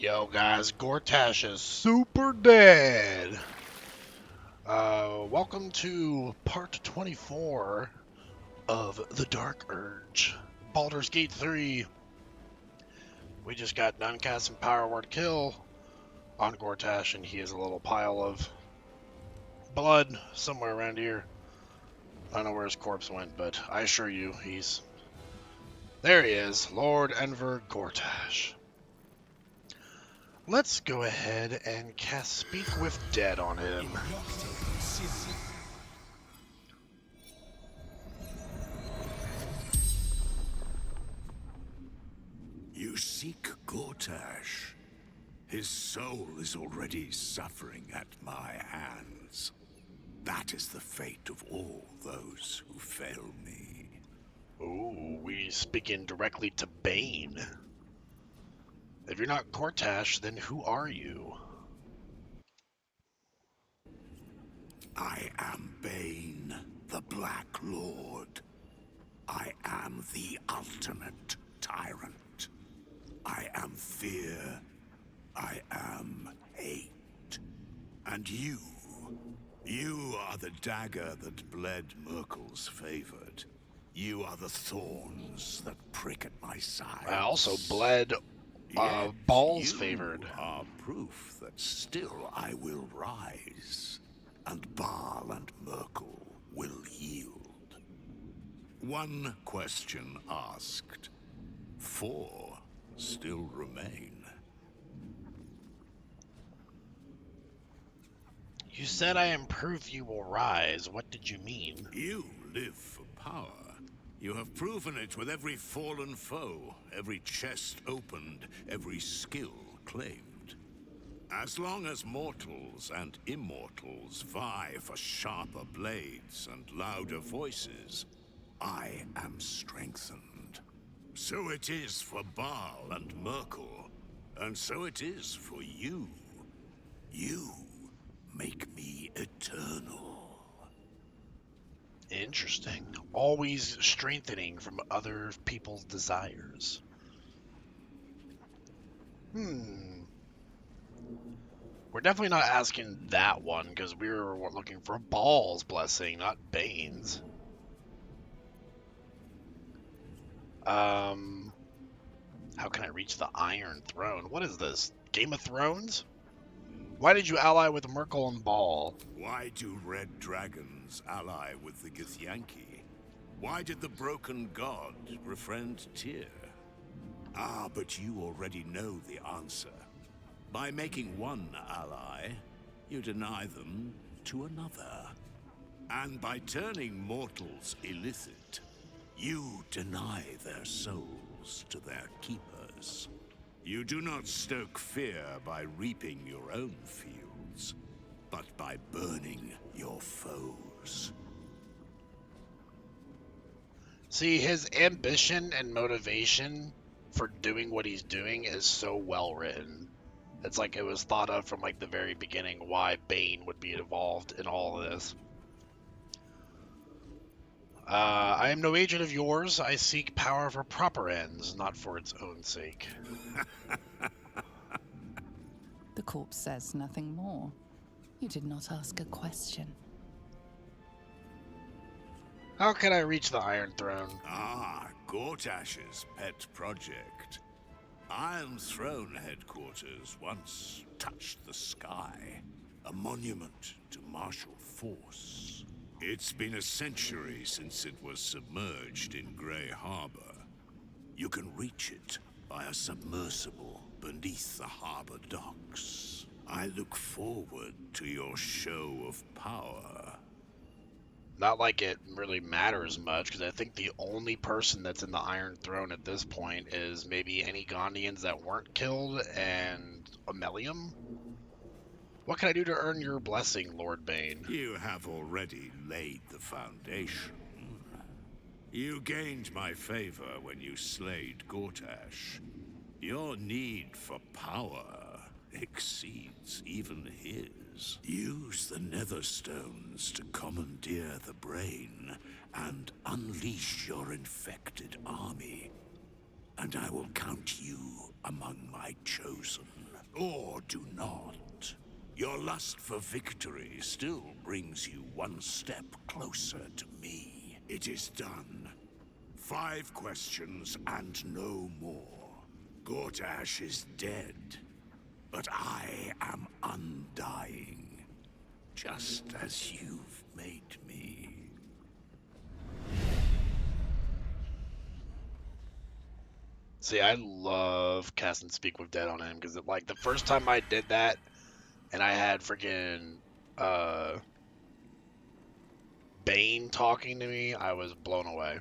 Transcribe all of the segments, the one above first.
Yo guys, Gortash is super dead. Welcome to part 24 of The Dark Urge. Baldur's Gate 3. We just got done casting Power Word Kill on Gortash, and he is a little pile of blood somewhere around here. I don't know where his corpse went, but I assure you, there he is, Lord Enver Gortash. Let's go ahead and cast Speak with Dead on him. You seek Gortash. His soul is already suffering at my hands. That is the fate of all those who fail me. Ooh, we speaking directly to Bane. If you're not Gortash, then who are you? I am Bane, the Black Lord. I am the ultimate tyrant. I am fear. I am hate. And you are the dagger that bled Merkel's favored. You are the thorns that prick at my side. I also bled Balls favored. You are proof that still I will rise, and Baal and Merkel will yield. One question asked, 4 still remain. You said I am proof you will rise. What did you mean? You live for power. You have proven it with every fallen foe, every chest opened, every skill claimed. As long as mortals and immortals vie for sharper blades and louder voices, I am strengthened. So it is for Baal and Merkel, and so it is for you. You make me eternal. Interesting. Always strengthening from other people's desires. We're definitely not asking that one, because we were looking for Ball's blessing, not Bane's. How can I reach the Iron Throne? What is this? Game of Thrones? Why did you ally with Merkel and Ball? Why do red dragons ally with the Githyanki? Why did the broken god befriend Tyr? Ah, but you already know the answer. By making one ally, you deny them to another. And by turning mortals illicit, you deny their souls to their keepers. You do not stoke fear by reaping your own fields, but by burning your foes. See, his ambition and motivation for doing what he's doing is so well written. It's like it was thought of from like the very beginning why Bane would be involved in all of this. I am no agent of yours. I seek power for proper ends, not for its own sake. The corpse says nothing more. You did not ask a question. How can I reach the Iron Throne? Ah, Gortash's pet project. Iron Throne headquarters once touched the sky, a monument to martial force. It's been a century since it was submerged in Grey Harbor. You can reach it by a submersible beneath the harbor docks. I look forward to your show of power. Not like it really matters much, because I think the only person that's in the Iron Throne at this point is maybe any Gondians that weren't killed and Amelium. What can I do to earn your blessing, Lord Bane? You have already laid the foundation. You gained my favor when you slayed Gortash. Your need for power exceeds even his. Use the Netherstones to commandeer the brain and unleash your infected army. And I will count you among my chosen. Or do not. Your lust for victory still brings you one step closer to me. It is done. 5 questions and no more. Gortash is dead, but I am undying, just as you've made me. See, I love casting Speak with Dead on him because, like, the first time I did that, and I had freaking Bane talking to me, I was blown away.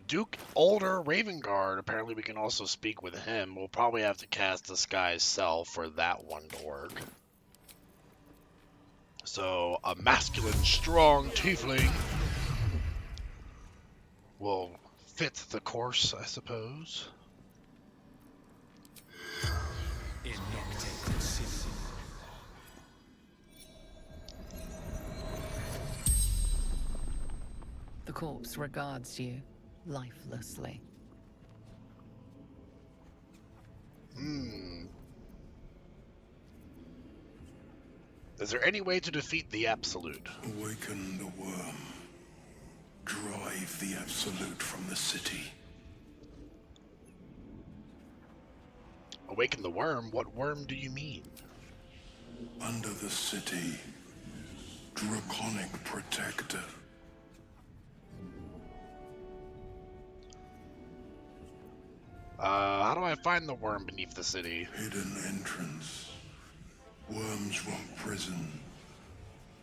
Duke Older Ravenguard, apparently we can also speak with him. We'll probably have to cast Disguise Self for that one to work. So, a masculine, strong tiefling will fit the course, I suppose. The corpse regards you lifelessly. Is there any way to defeat the Absolute? Awaken the worm. Drive the Absolute from the city. Awaken the worm? What worm do you mean? Under the city. Draconic Protector. How do I find the worm beneath the city? Hidden entrance. Worm's Rock Prison.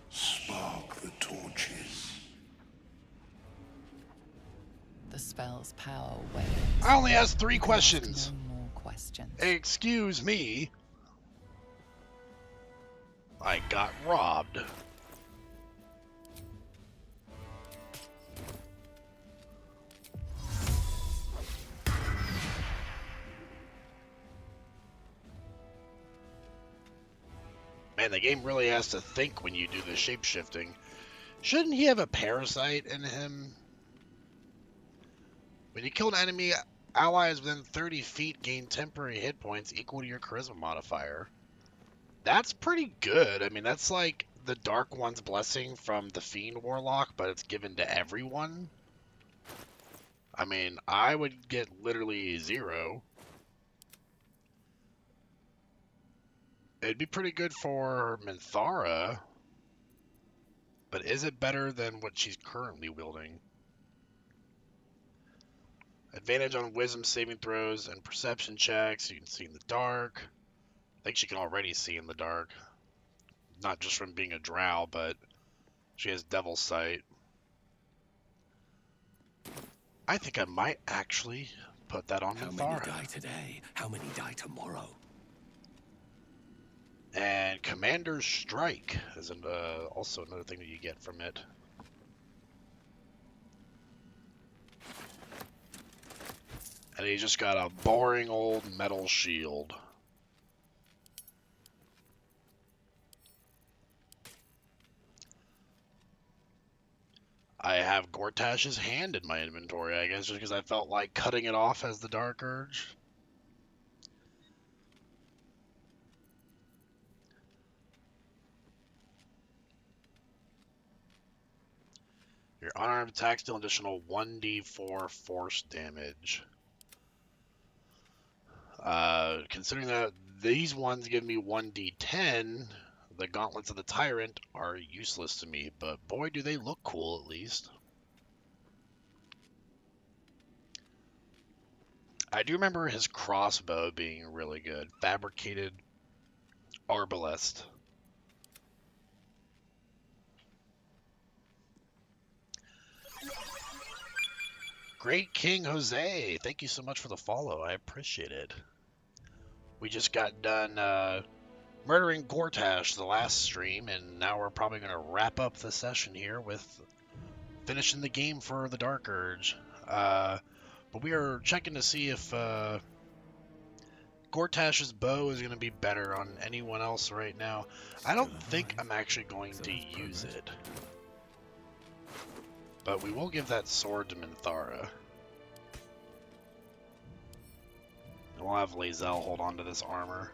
Spark the torches. The spell's power wanes. I only asked 3 You can questions. ask no more questions. Excuse me. I got robbed. Man, the game really has to think when you do the shape-shifting. Shouldn't he have a parasite in him? When you kill an enemy, allies within 30 feet gain temporary hit points equal to your charisma modifier. That's pretty good. I mean, that's like the Dark One's blessing from the Fiend Warlock, but it's given to everyone. I mean, I would get literally 0. It'd be pretty good for Minthara, but is it better than what she's currently wielding? Advantage on wisdom saving throws and perception checks. You can see in the dark. I think she can already see in the dark. Not just from being a drow, but she has Devil's Sight. I think I might actually put that on How many Minthara. die today? How many die tomorrow? And Commander's Strike is also another thing that you get from it. And he just got a boring old metal shield. I have Gortash's hand in my inventory, I guess, just because I felt like cutting it off as the Dark Urge. Your unarmed attacks deal additional 1d4 force damage. Considering that these ones give me 1d10, the Gauntlets of the Tyrant are useless to me, but boy, do they look cool at least. I do remember his crossbow being really good. Fabricated Arbalest. Great King Jose, thank you so much for the follow. I appreciate it. We just got done murdering Gortash the last stream, and now we're probably going to wrap up the session here with finishing the game for the Dark Urge. But we are checking to see if Gortash's bow is going to be better on anyone else right now. I don't think I'm actually going to use it. But we will give that sword to Minthara. We'll have Lae'zel hold on to this armor.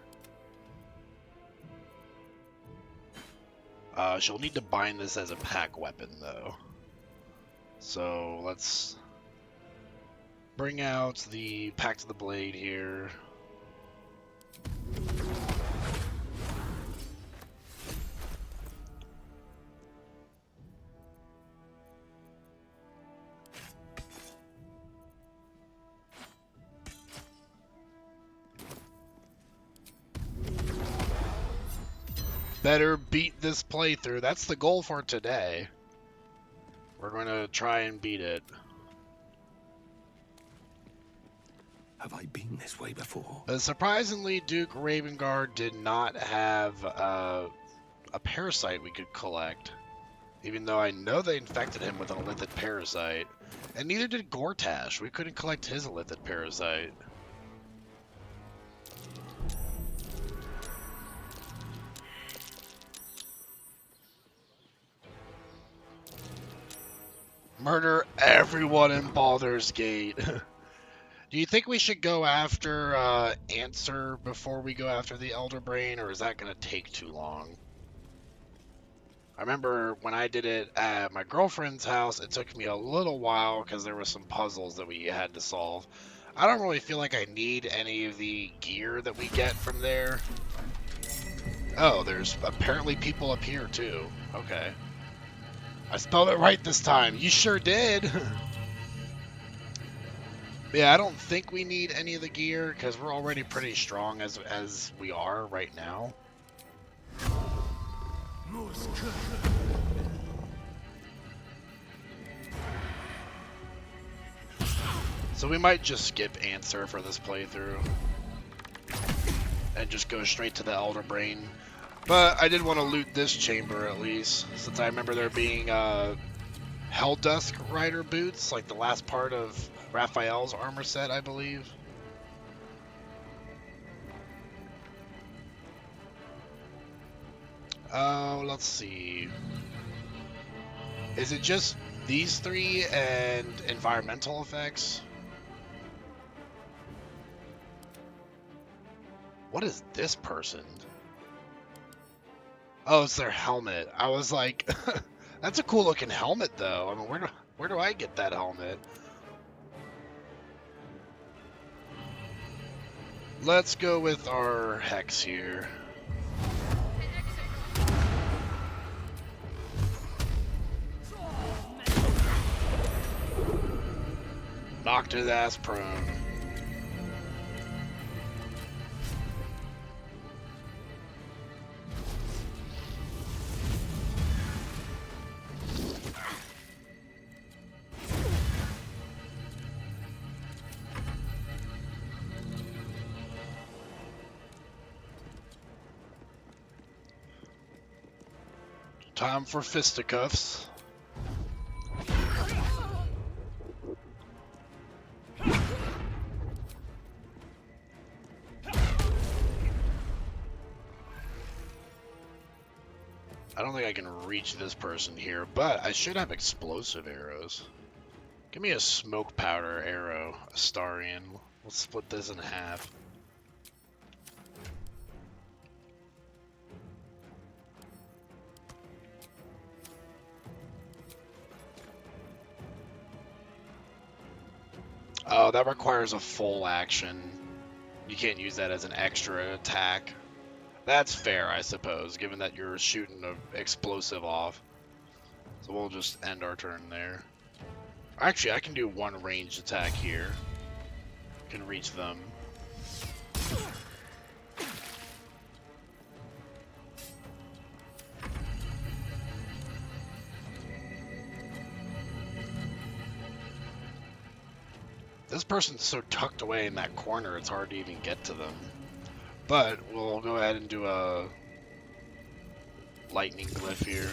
She'll need to bind this as a pack weapon, though. So let's bring out the Pact of the Blade here. Better beat this playthrough. That's the goal for today. We're going to try and beat it. Have I been this way before? Surprisingly, Duke Ravengard did not have a parasite we could collect. Even though I know they infected him with an Illithid parasite. And neither did Gortash. We couldn't collect his Illithid parasite. Murder everyone in Baldur's Gate. Do you think we should go after Answer before we go after the Elder Brain, or is that going to take too long? I remember when I did it at my girlfriend's house, it took me a little while because there were some puzzles that we had to solve. I don't really feel like I need any of the gear that we get from there. Oh, there's apparently people up here too. Okay. I spelled it right this time. You sure did. Yeah, I don't think we need any of the gear because we're already pretty strong as we are right now. So we might just skip Answer for this playthrough and just go straight to the Elder Brain. But I did want to loot this chamber at least, since I remember there being Helldusk Rider boots, like the last part of Raphael's armor set, I believe. Oh, let's see. Is it just these three and environmental effects? What is this person? Oh, it's their helmet. I was like, that's a cool looking helmet though. I mean, where do I get that helmet? Let's go with our Hex here. Knocked his ass prone. Time for fisticuffs. I don't think I can reach this person here, but I should have explosive arrows. Give me a smoke powder arrow, Astarian. We'll split this in half. Oh, that requires a full action. You can't use that as an extra attack. That's fair, I suppose, given that you're shooting an explosive off. So we'll just end our turn there. Actually, I can do one ranged attack here. Can reach them. This person's so tucked away in that corner, it's hard to even get to them. But we'll go ahead and do a lightning glyph here.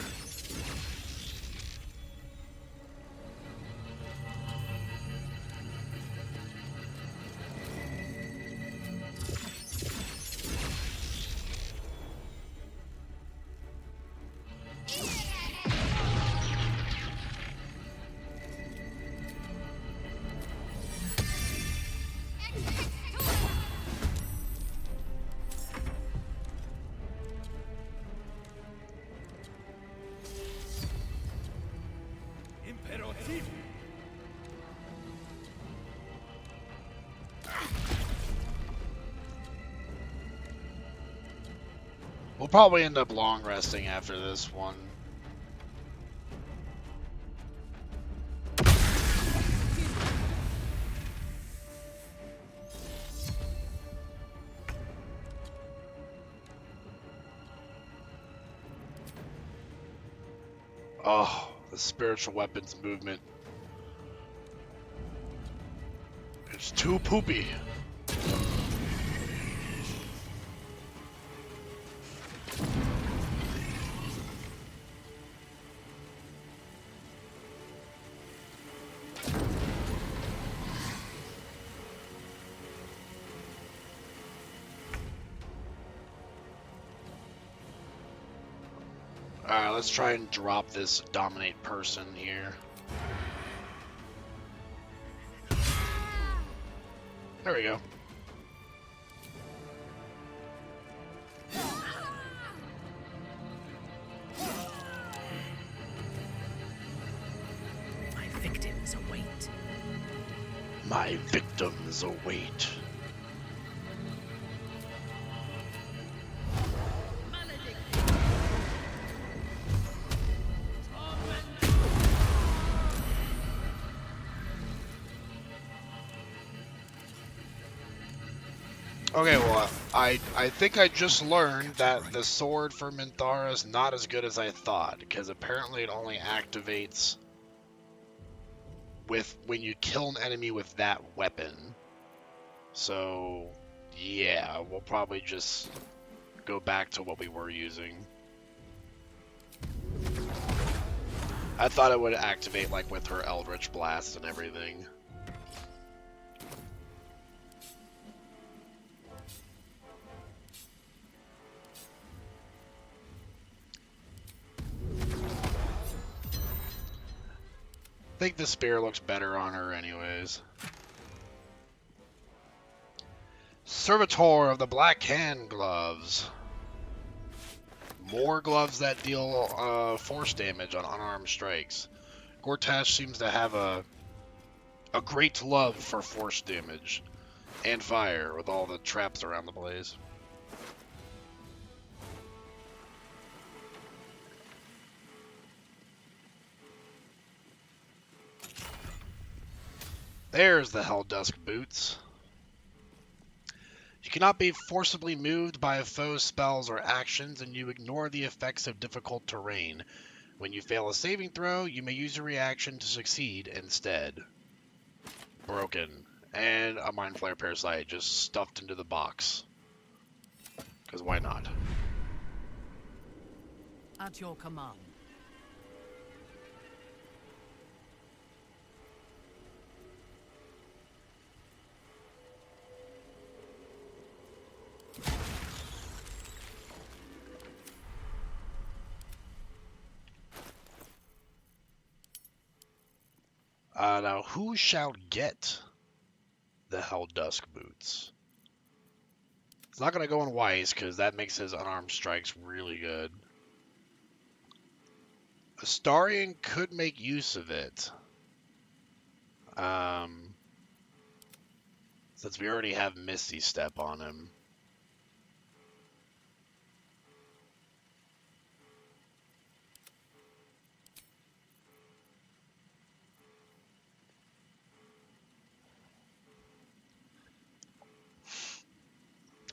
We'll probably end up long resting after this one. Oh, the spiritual weapons movement. It's too poopy. Alright, let's try and drop this dominate person here. There we go. My victims await. My victims await. Okay, well, I think I just learned that the sword for Minthara is not as good as I thought, because apparently it only activates with when you kill an enemy with that weapon. So, yeah, we'll probably just go back to what we were using. I thought it would activate like with her Eldritch Blast and everything. I think the spear looks better on her anyways. Servitor of the Black Hand Gloves. More gloves that deal force damage on unarmed strikes. Gortash seems to have a great love for force damage and fire with all the traps around the place. There's the Helldusk boots. You cannot be forcibly moved by a foe's spells or actions, and you ignore the effects of difficult terrain. When you fail a saving throw, you may use a reaction to succeed instead. Broken. And a Mind Flare Parasite just stuffed into the box. Because why not? At your command. Now, who shall get the Helldusk boots? It's not going to go on Weiss, because that makes his unarmed strikes really good. Astarion could make use of it. Since we already have Misty Step on him.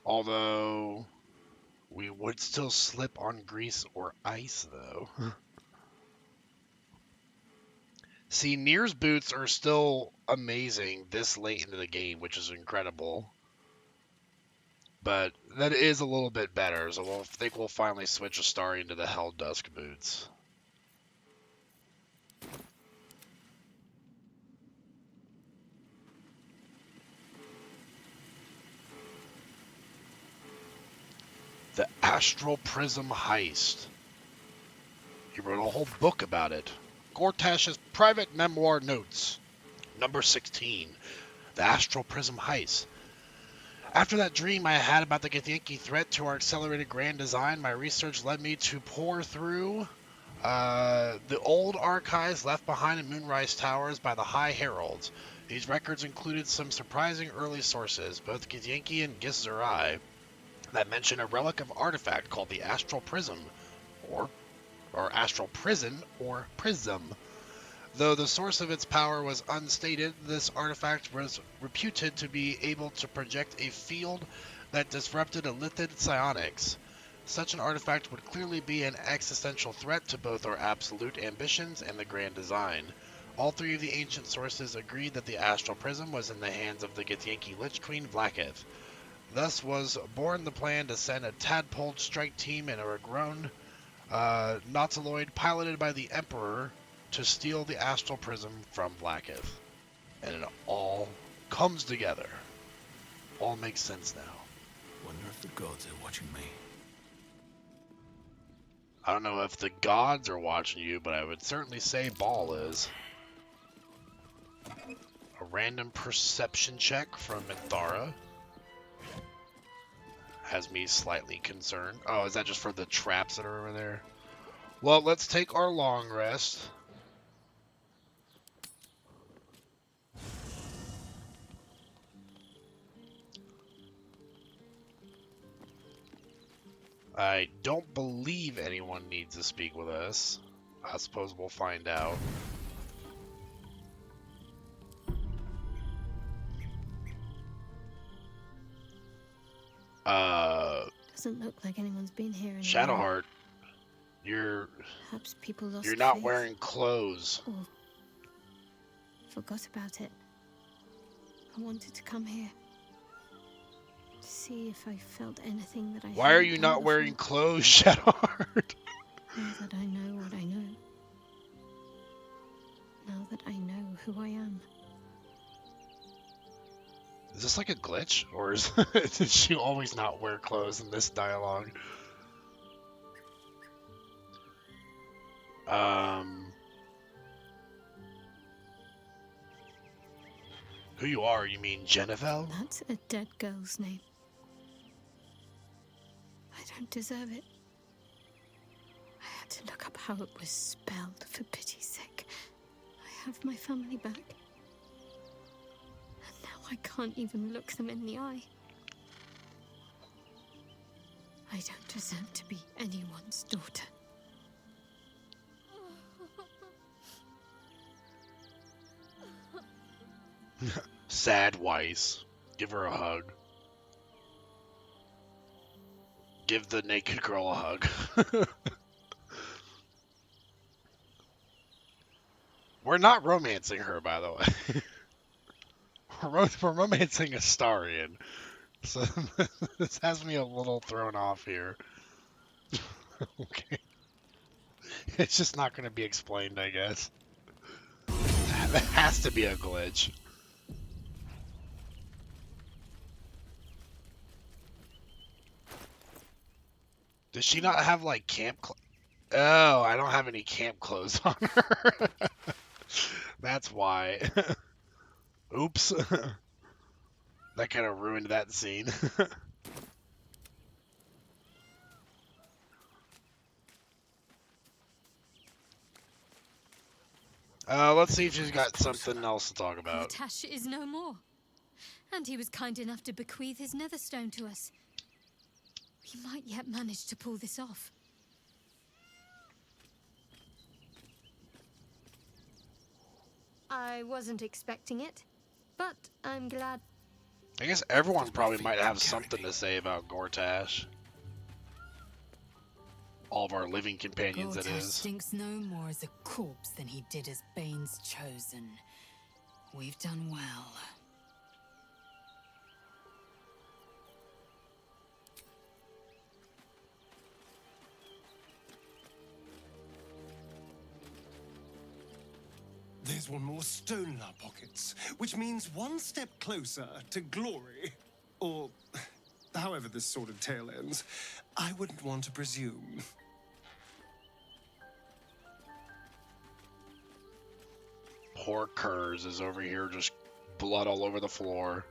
Although, we would still slip on grease or ice, though. See, Nier's boots are still amazing this late into the game, which is incredible. But that is a little bit better, so I think we'll finally switch Astarion to the Helldusk boots. The Astral Prism Heist. He wrote a whole book about it. Gortash's private memoir notes. Number 16. The Astral Prism Heist. After that dream I had about the Githyanki threat to our accelerated grand design, my research led me to pour through the old archives left behind in Moonrise Towers by the High Heralds. These records included some surprising early sources, both Githyanki and Githzerai. that mention a relic of artifact called the Astral Prism, or Astral Prison, or Prism. Though the source of its power was unstated, this artifact was reputed to be able to project a field that disrupted Illithid psionics. Such an artifact would clearly be an existential threat to both our absolute ambitions and the grand design. All three of the ancient sources agreed that the Astral Prism was in the hands of the Githyanki Lich Queen Vlaakith. Thus was born the plan to send a tadpole strike team and a Regrown Nautiloid piloted by the Emperor to steal the Astral Prism from Vlaakith. And it all comes together. All makes sense now. Wonder if the gods are watching me. I don't know if the gods are watching you, but I would certainly say Ball is. A random perception check from Minthara has me slightly concerned. Oh, is that just for the traps that are over there? Well, let's take our long rest. I don't believe anyone needs to speak with us. I suppose we'll find out. Doesn't look like anyone's been here in a while. Shadowheart, you're Perhaps people lost not faith wearing clothes. or forgot about it. I wanted to come here to see if I felt anything that I Why are hadn't you done not wearing before. clothes, Shadowheart? Now that I know what I know. Now that I know who I am. Is this like a glitch, or did she always not wear clothes in this dialogue? Who you are? You mean Jennifer? That's a dead girl's name. I don't deserve it. I had to look up how it was spelled, for pity's sake. I have my family back. And now I can't even look them in the eye. I don't deserve to be anyone's daughter. Sad Weiss. Give her a hug. Give the naked girl a hug. We're not romancing her, by the way. We're romancing Astarion. So this has me a little thrown off here. Okay. It's just not going to be explained, I guess. That has to be a glitch. Does she not have, like, camp clothes? Oh, I don't have any camp clothes on her. That's why. Oops. That kind of ruined that scene. Let's see if she's got something else to talk about. Gortash is no more. And he was kind enough to bequeath his netherstone to us. We might yet manage to pull this off. I wasn't expecting it, but I'm glad. I guess everyone probably might have something to say about Gortash. All of our living companions, that Gortash is. stinks no more as a corpse than he did as Bane's chosen. We've done well. There's one more stone in our pockets, which means one step closer to glory. Or however this sort of tale ends. I wouldn't want to presume. Poor Kurz is over here just blood all over the floor.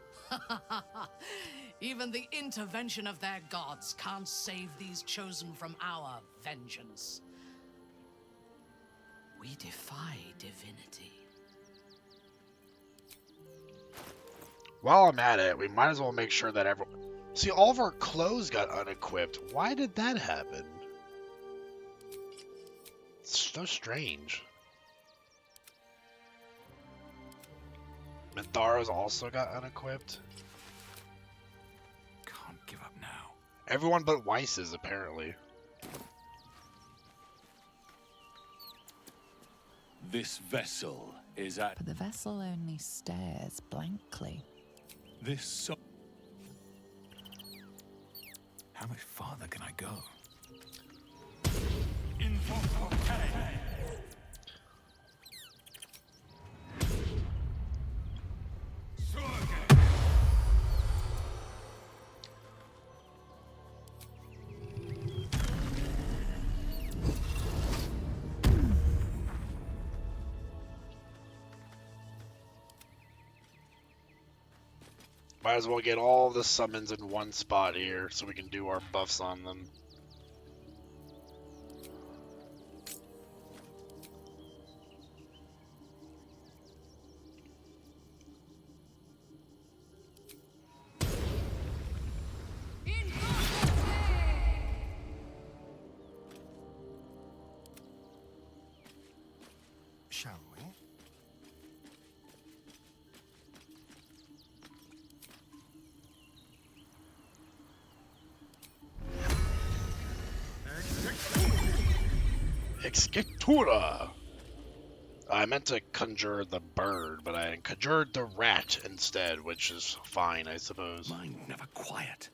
Even the intervention of their gods can't save these chosen from our vengeance. We defy divinity. While I'm at it, we might as well make sure that See, all of our clothes got unequipped. Why did that happen? It's so strange. Minthara's also got unequipped. Can't give up now. Everyone but Weiss's, apparently. This vessel is at But the vessel only stares blankly. this so. How much farther can I go? Might as well get all the summons in one spot here so we can do our buffs on them. Shall we? Excitura! I meant to conjure the bird, but I conjured the rat instead, which is fine, I suppose. Mind never quiet.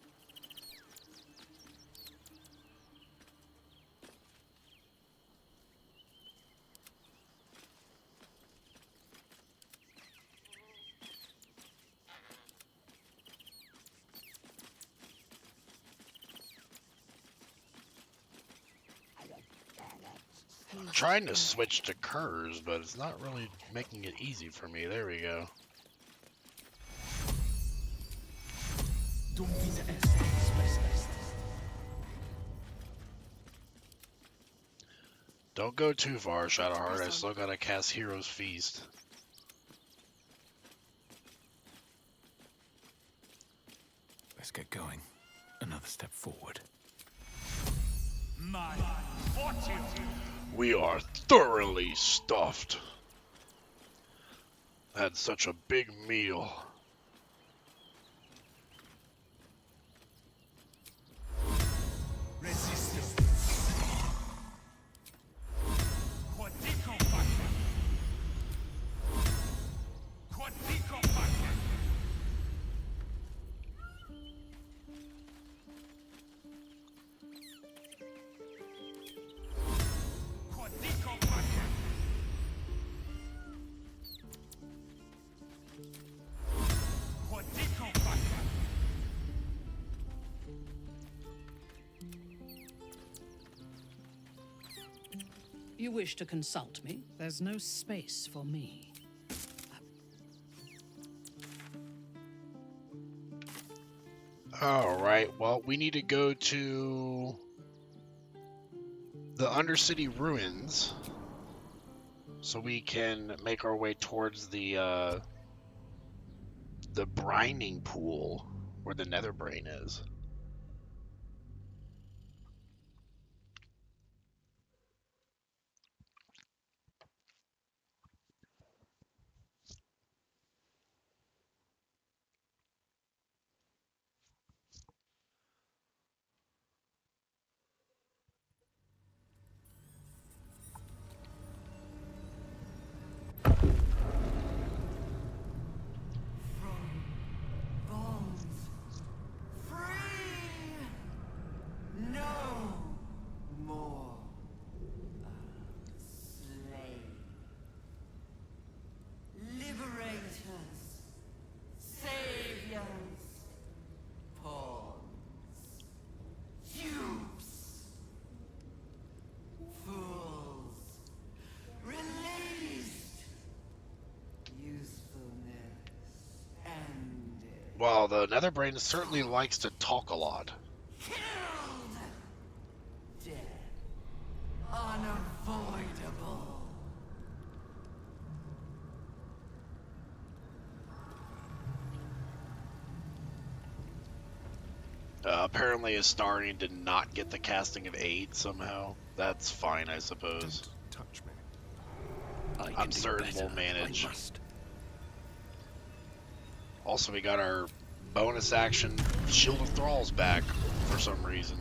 I'm trying to switch to Kurz, but it's not really making it easy for me. There we go. Don't go too far, Shadowheart. I still gotta cast Hero's Feast. Let's get going. Another step forward. We are thoroughly stuffed. Had such a big meal. You wish to consult me? There's no space for me. Alright, well, we need to go to the Undercity Ruins so we can make our way towards the brining pool where the Netherbrain is. Well, the Netherbrain certainly likes to talk a lot. Unavoidable. Apparently Astarion did not get the casting of 8 somehow. That's fine, I suppose. Don't touch me. I'm certain we'll manage. I must. Also, we got our bonus action Shield of Thralls back for some reason.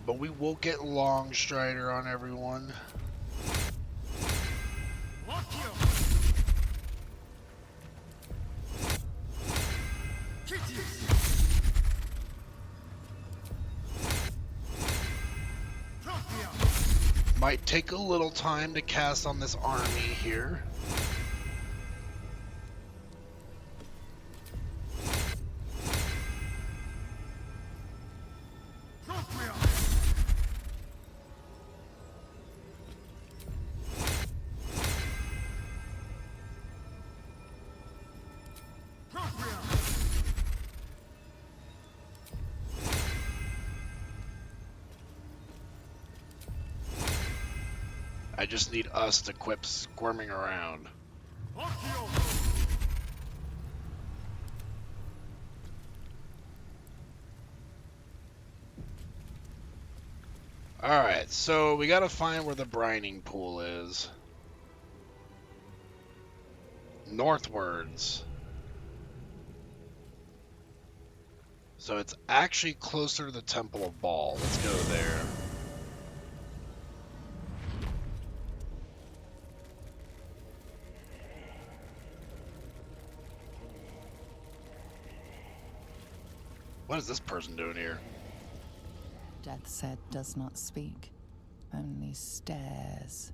But we will get Longstrider on everyone. Might take a little time to cast on this army here. I just need us to quit squirming around. Alright, so we gotta find where the brining pool is. Northwards. So it's actually closer to the Temple of Baal. Let's go there. What is this person doing here? Death's Head does not speak, only stares.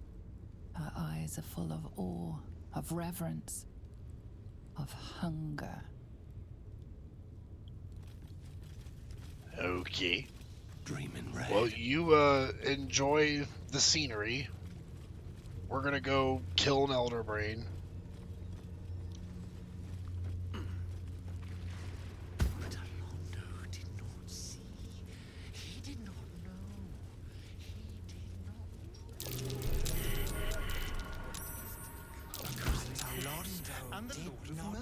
Her eyes are full of awe, of reverence, of hunger. Okay. Dreaming red. Well, you enjoy the scenery. We're gonna go kill an Elder Brain. But Alondo did not see. He did not know. He did not. And the Lord of Murder.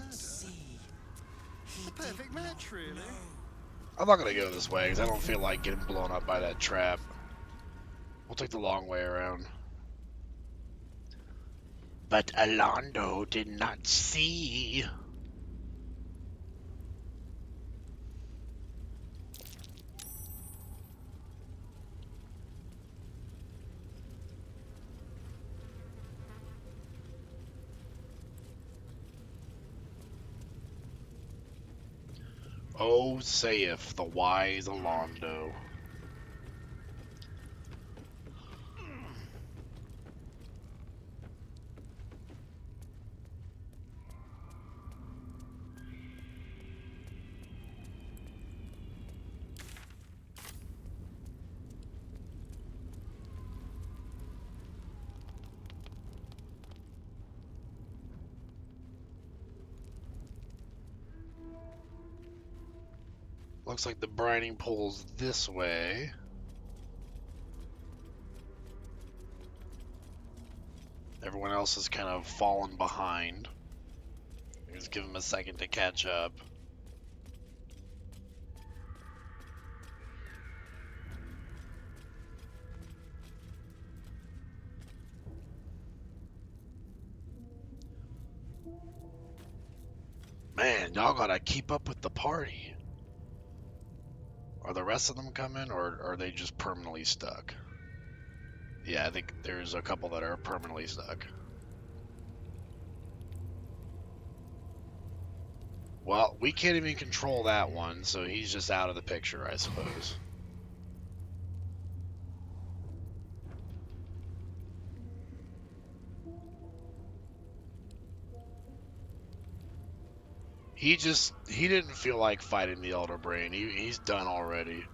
The perfect match, really. I'm not gonna go this way because I don't feel like getting blown up by that trap. We'll take the long way around. But Alondo did not see. Oh, saith the wise Alondo. Looks like the brining pool's this way. Everyone else has kind of fallen behind. Just give them a second to catch up. Man, y'all gotta keep up with the party. Are the rest of them coming, or are they just permanently stuck? Yeah, I think there's a couple that are permanently stuck. Well, we can't even control that one, so he's just out of the picture, I suppose. He didn't feel like fighting the Elder Brain. He's done already.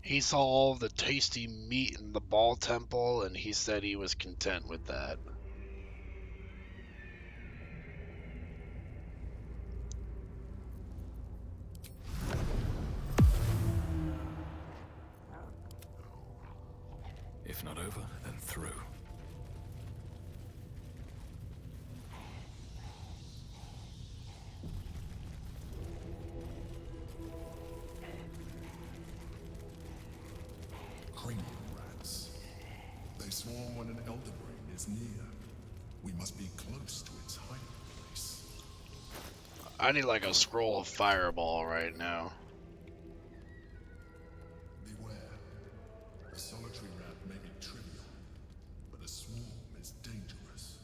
He saw all the tasty meat in the Baal Temple, and he said he was content with that. over and through. Clinging rats. They swarm when an elder brain is near. We must be close to its hiding place. I need like a scroll of fireball right now. Beware. A solitary rat may be trivial, but a swarm is dangerous.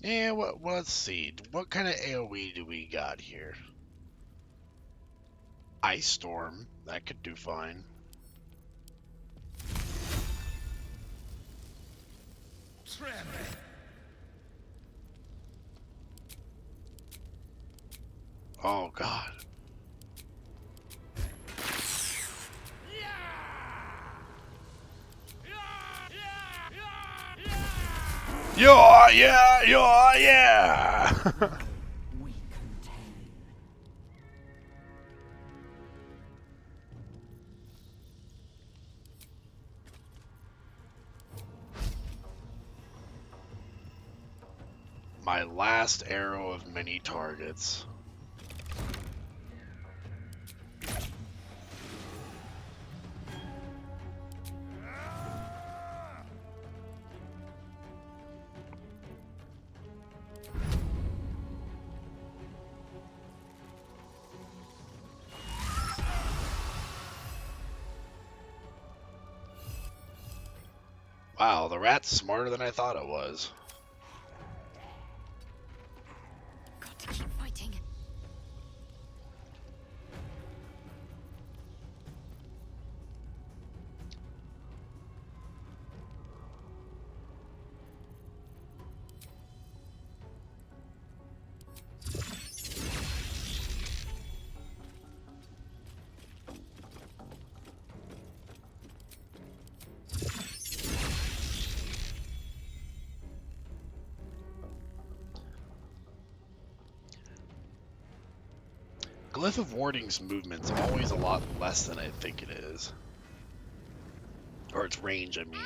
Yeah, well, let's see. What kind of AoE do we got here? Ice Storm. That could do fine. Oh, God. Yeah! My last arrow of many targets. Wow, the rat's smarter than I thought it was. Got to keep fighting. Glyph of Warding's movement's always a lot less than I think it is. Or its range, I mean.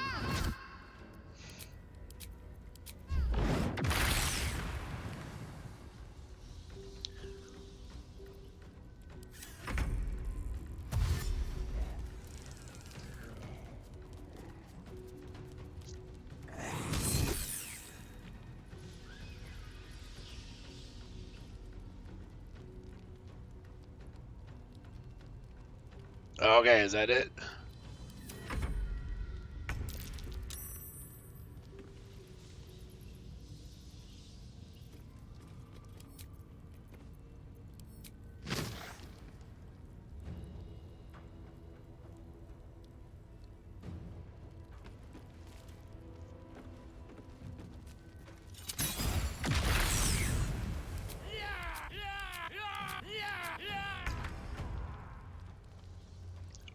Okay, is that it?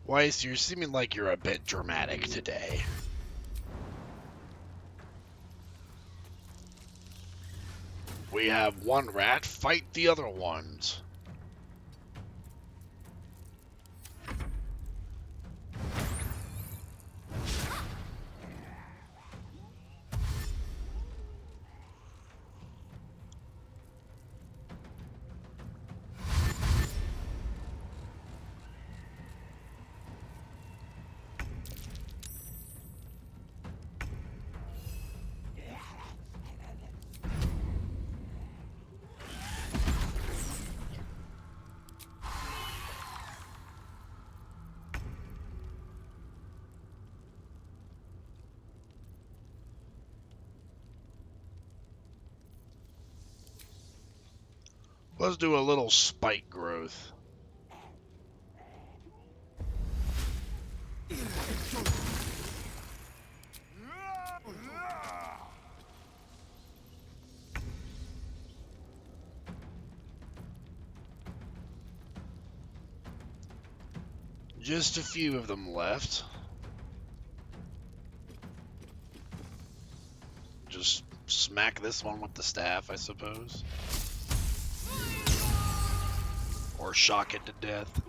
Weiss, you're seeming like you're a bit dramatic today. We have one rat, fight the other ones. Let's do a little spike growth. Just a few of them left. Just smack this one with the staff, I suppose. Or shock it to death.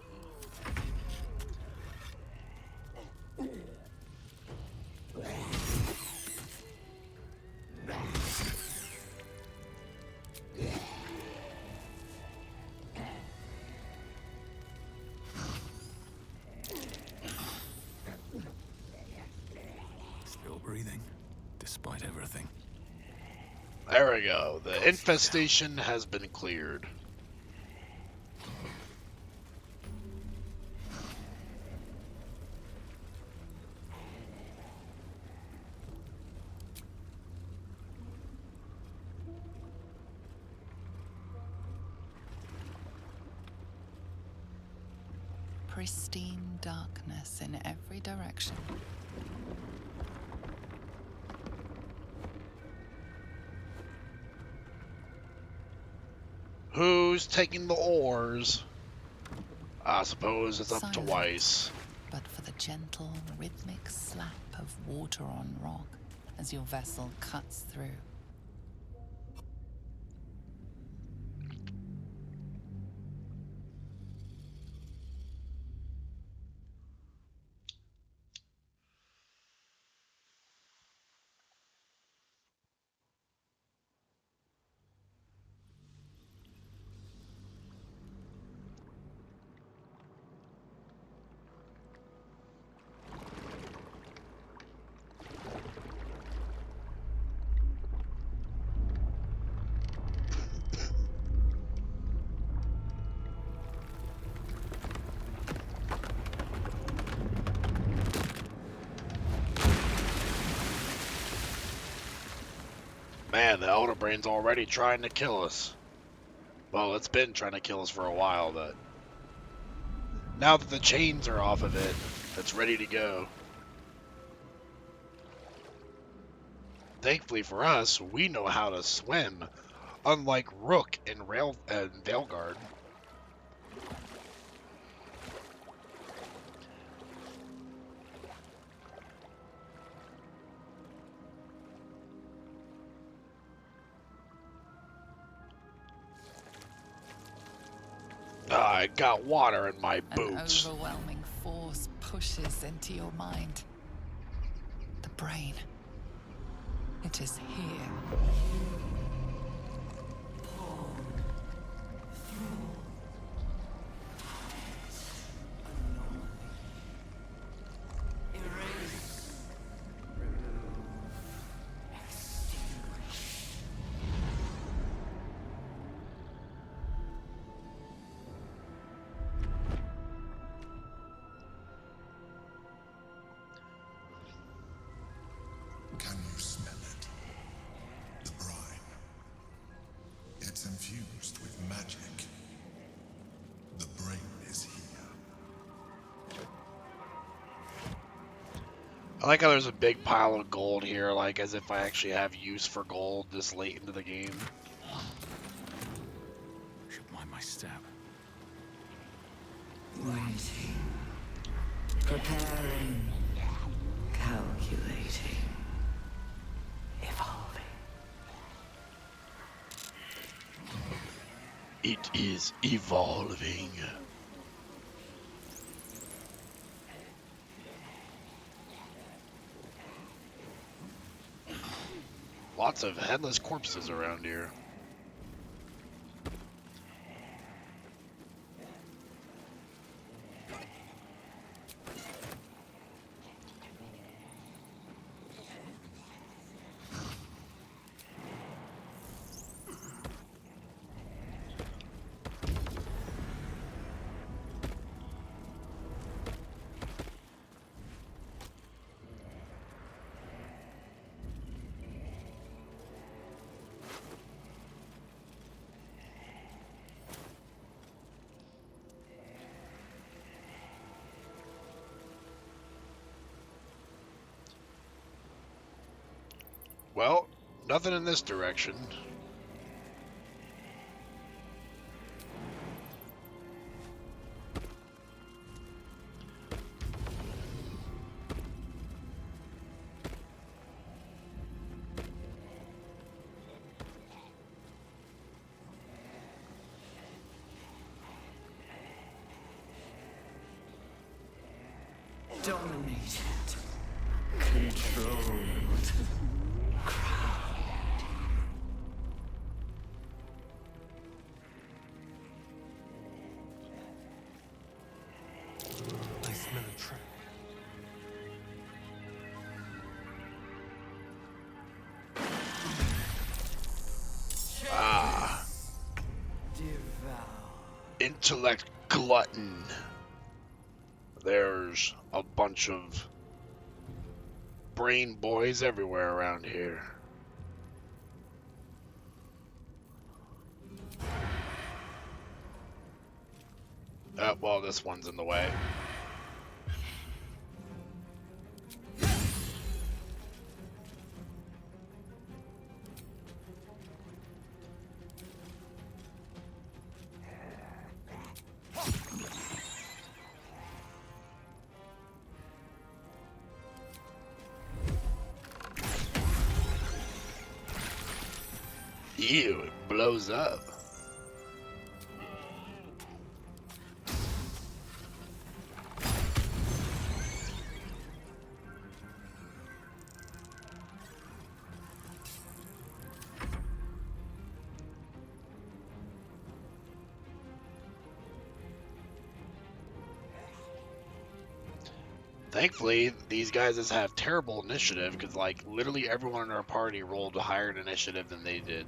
There we go. The infestation has been cleared. Pristine darkness in every direction. Who's taking the oars? I suppose it's up to Silent, Weiss. but for the gentle, rhythmic slap of water on rock as your vessel cuts through. Man, the Elder Brain's already trying to kill us. Well, it's been trying to kill us for a while, but now that the chains are off of it, it's ready to go. Thankfully for us, we know how to swim, unlike Rook and Veilguard. I got water in my boots. An overwhelming force pushes into your mind. The brain. It is here. Can you smell it? The brine. It's infused with magic. The brain is here. I like how there's a big pile of gold here, like as if I actually have use for gold this late into the game. Should mind my step. Waiting. Preparing. Calculating. Evolving. It is evolving. Lots of headless corpses around here. Well, nothing in this direction. Dominated. Controlled. I smell a trap. Intellect glutton. There's a bunch of brain boys everywhere around here. Well, this one's in the way. Ew, it blows up. Thankfully, these guys just have terrible initiative because, like, literally everyone in our party rolled a higher initiative than they did.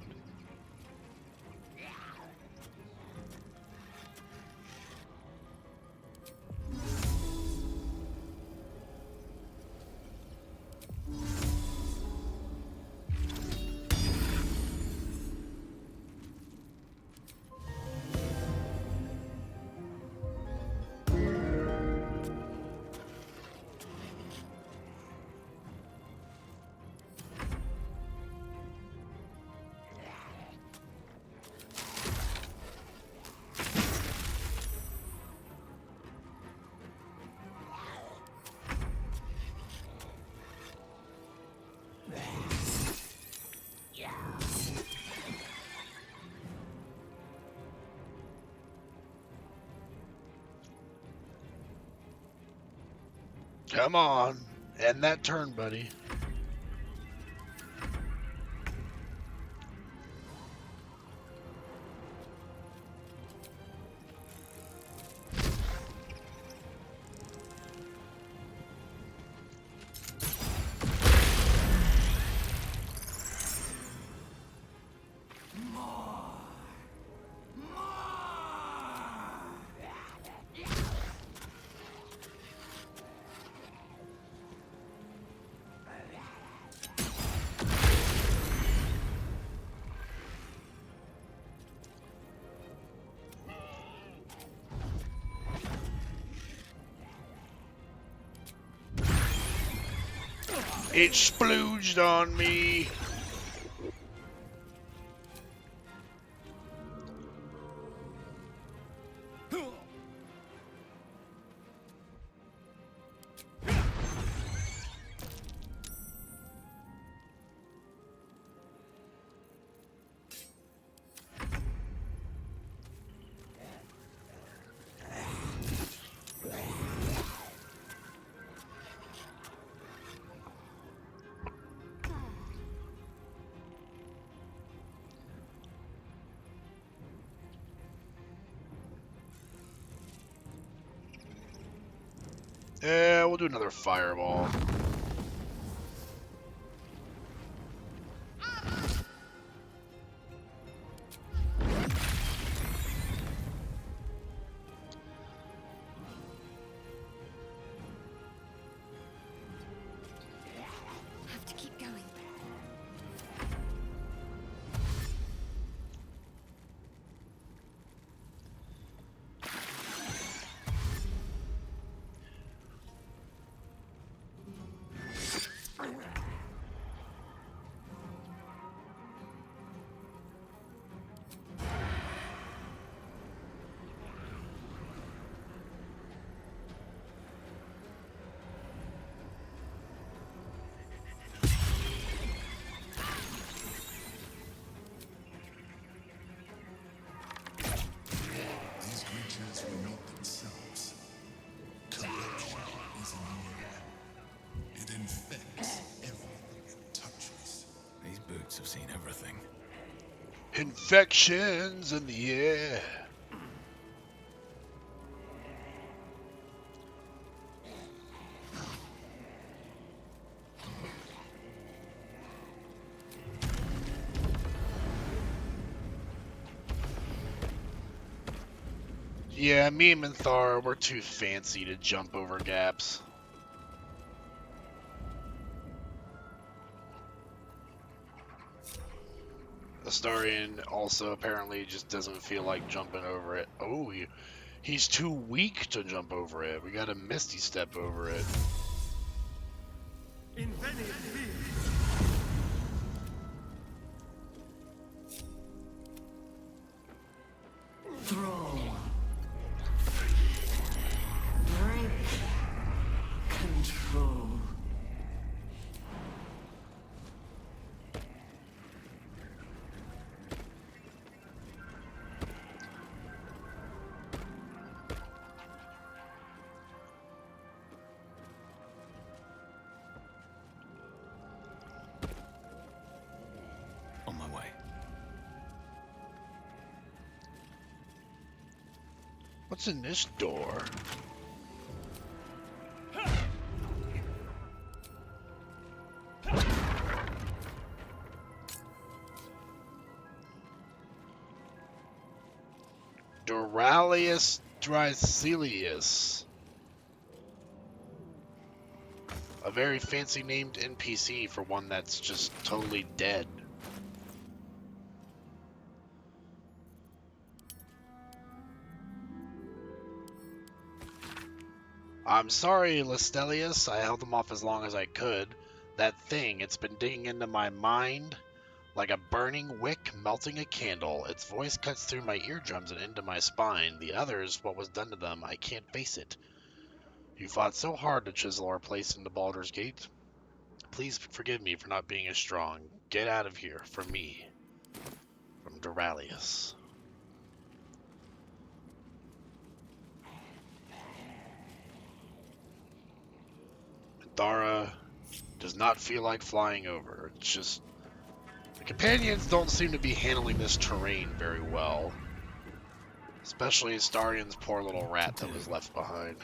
Come on, end that turn, buddy. It splooged on me. Yeah, we'll do another fireball. Have to keep going. These creatures were not themselves. Corruption is near. It infects everything it touches. These boots have seen everything. Infections in the air. Yeah, me and Minthara, we're too fancy to jump over gaps. Astarion also apparently just doesn't feel like jumping over it. Oh, he's too weak to jump over it. We gotta Misty Step over it. Throw. Drink. Control. On my way. What's in this door? Duralius Dryselius. A very fancy named NPC for one that's just totally dead. I'm sorry, Lestelius. I held them off as long as I could. That thing, it's been digging into my mind like a burning wick melting a candle. Its voice cuts through my eardrums and into my spine. The others, what was done to them, I can't face it. You fought so hard to chisel our place into Baldur's Gate. Please forgive me for not being as strong. Get out of here, for me. From Duralius. Thara does not feel like flying over. It's just... the companions don't seem to be handling this terrain very well. Especially Astarion's poor little rat that was left behind.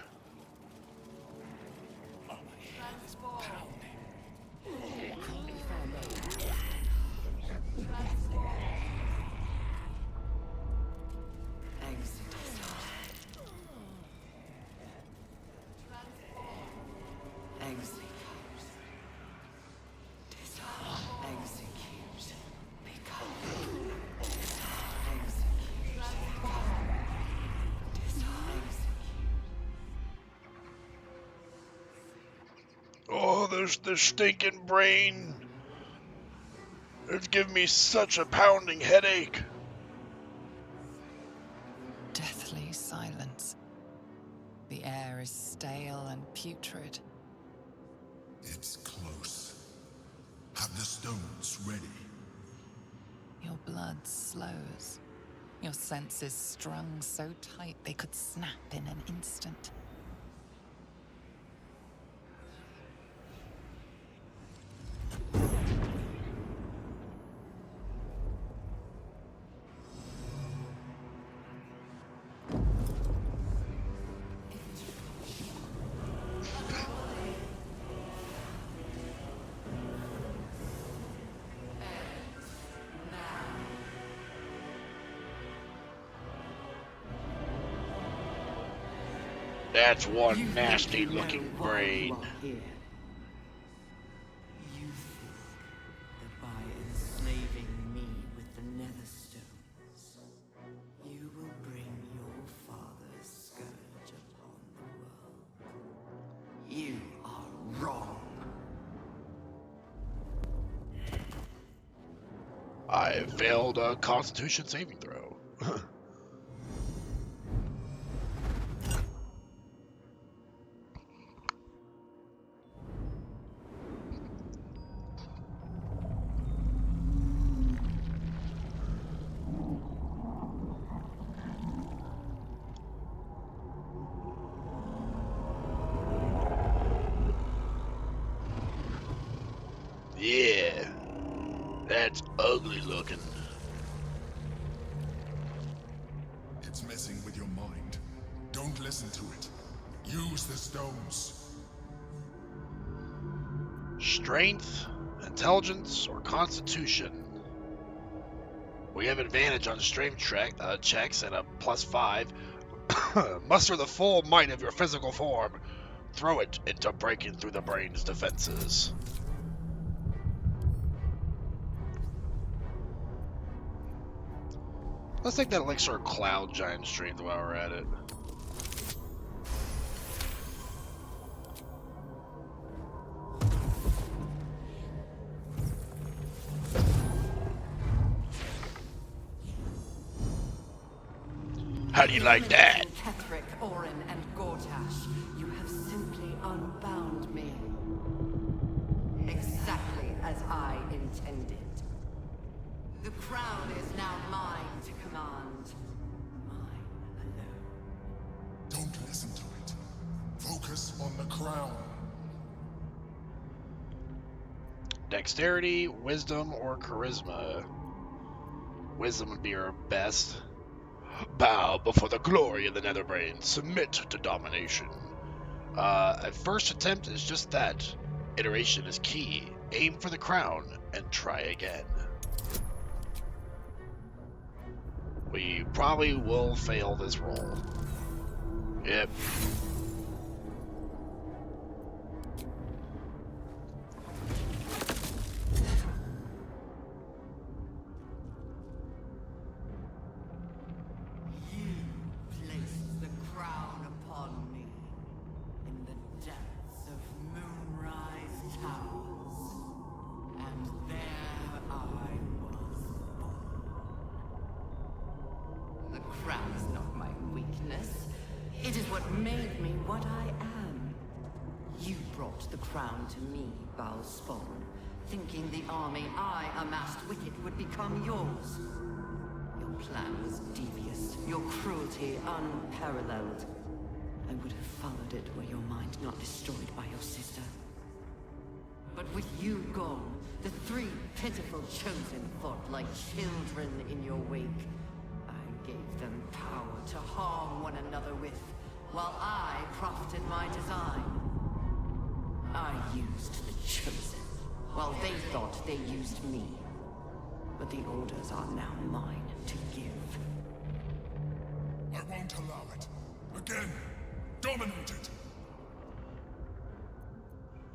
Oh, there's the stinking brain. It's giving me such a pounding headache. Deathly silence. The air is stale and putrid. It's close. Have the stones ready. Your blood slows. Your senses strung so tight they could snap in an instant. That's one nasty looking brain. You think that by enslaving me with the Netherstones, you will bring your father's scourge upon the world? You are wrong. I failed a Constitution saving throw. Yeah, that's ugly looking. It's messing with your mind. Don't listen to it. Use the stones. Strength, intelligence, or constitution. We have advantage on strength checks at a +5. Muster the full might of your physical form. Throw it into breaking through the brain's defenses. Let's take that elixir cloud giant strength while we're at it. How do you like that? Ketheric, Orin, and Gortash, you have simply unbound me. Exactly as I intended. The crown is now mine to command. Mine alone. Don't listen to it. Focus on the crown. Dexterity, wisdom, or charisma? Wisdom would be our best. Bow before the glory of the Netherbrain. Submit to domination. A first attempt is just that. Iteration is key. Aim for the crown and try again. We probably will fail this roll. Yep. To me, Balspawn, thinking the army I amassed with it would become yours. Your plan was devious, your cruelty unparalleled. I would have followed it were your mind not destroyed by your sister. But with you gone, the three pitiful chosen fought like children in your wake. I gave them power to harm one another with, while I crafted my design. I used the Chosen, while they thought they used me. But the orders are now mine to give. I won't allow it. Again, dominate it.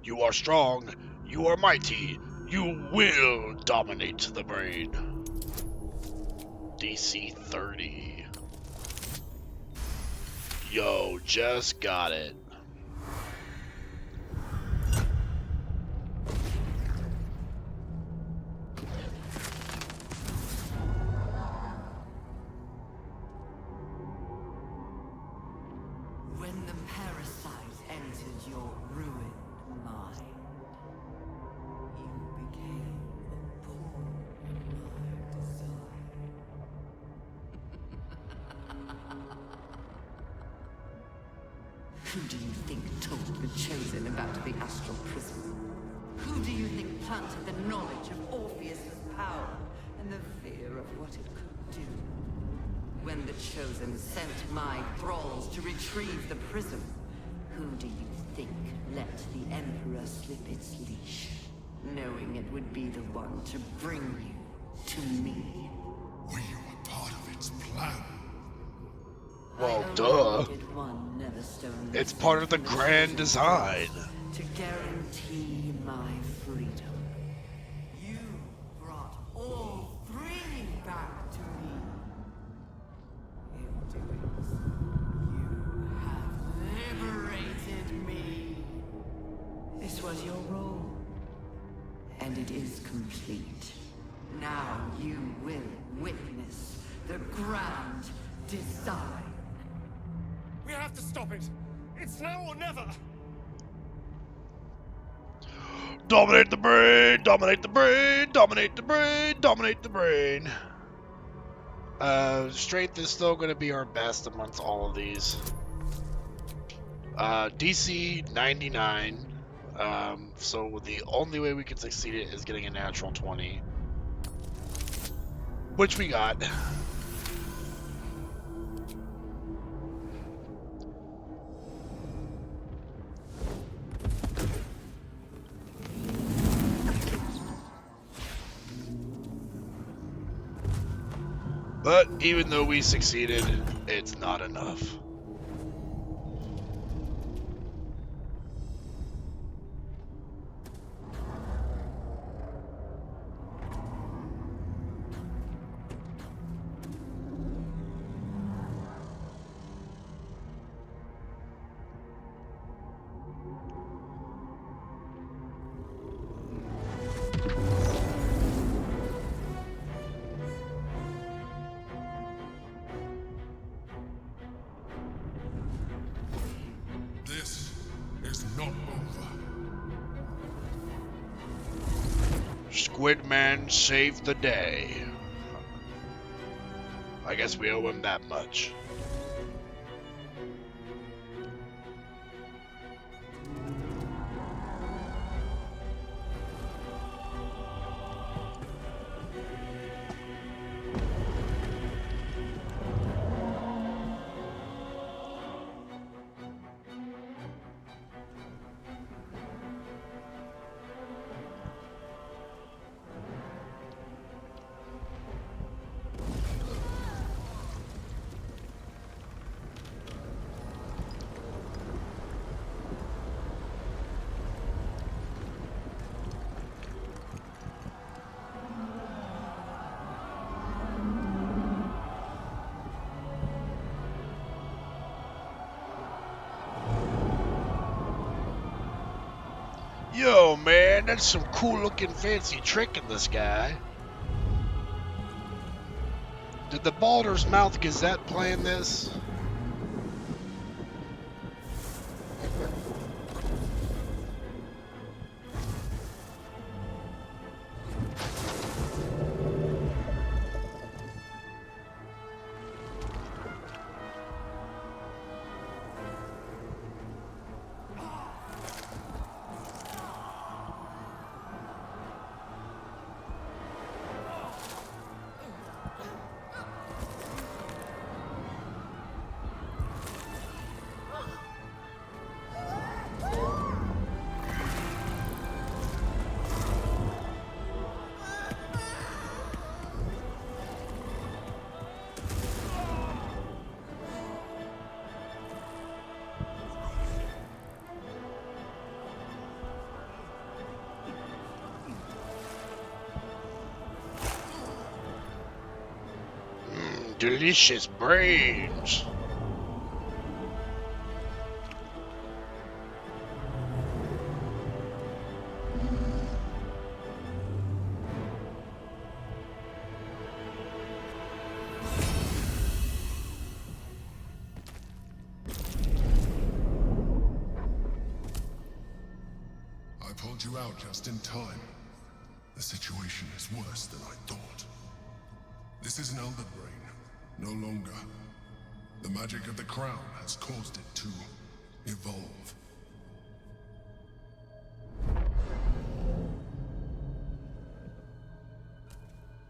You are strong. You are mighty. You will dominate the brain. DC 30. Yo, just got it. Who do you think told the Chosen about the Astral Prism? Who do you think planted the knowledge of Orpheus's power and the fear of what it could do? When the Chosen sent my thralls to retrieve the prism, who do you think let the Emperor slip its leash, knowing it would be the one to bring you to me? Were you a part of its plan? Well, duh. It's part of the grand design. To guarantee my freedom. You brought all three back to me. In doing so, you have liberated me. This was your role, and it is complete. Now you will witness the grand design. We have to stop it. It's now or never. Dominate the brain, dominate the brain, dominate the brain, dominate the brain. Strength is still going to be our best amongst all of these. DC 99. So the only way we can succeed it is getting a natural 20. Which we got. But even though we succeeded, it's not enough. Squidman saved the day. I guess we owe him that much. Yo, man, that's some cool-looking fancy trick in this guy. Did the Baldur's Mouth Gazette plan this? Delicious brains. I pulled you out just in time. The situation is worse than I thought. This is an Elder Brain. No longer. The magic of the crown has caused it to evolve.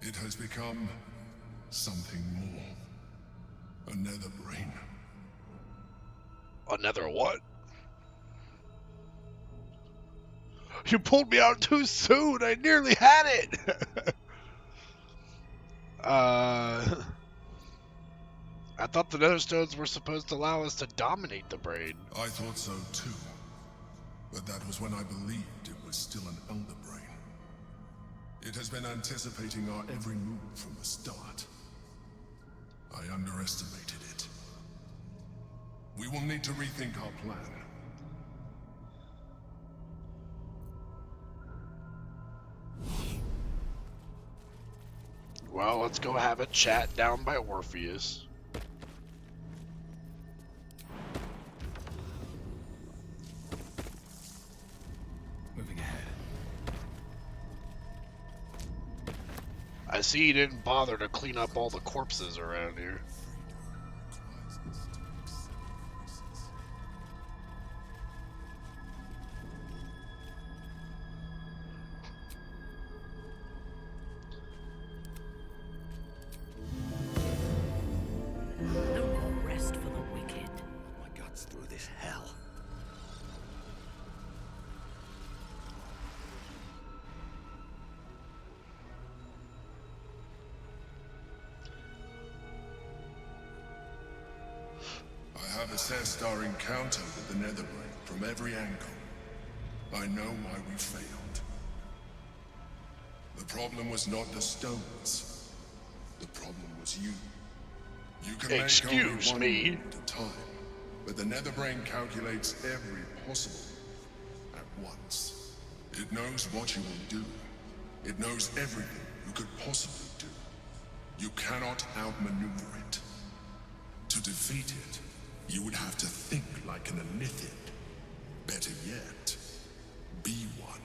It has become something more. Another brain. Another what? You pulled me out too soon. I nearly had it. I thought the Netherstones were supposed to allow us to dominate the brain. I thought so too. But that was when I believed it was still an Elder Brain. It has been anticipating our every move from the start. I underestimated it. We will need to rethink our plan. Well, let's go have a chat down by Orpheus. Moving ahead. I see you didn't bother to clean up all the corpses around here. No more rest for the wicked. My guts through this hell. I have assessed our encounter with the Netherbrain from every angle. I know why we failed. The problem was not the stones. The problem was you. You can make only one move at a time, but the Netherbrain calculates every possible at once. It knows what you will do. It knows everything you could possibly do. You cannot outmaneuver it. To defeat it, you would have to think like an Anithid. Better yet, be one.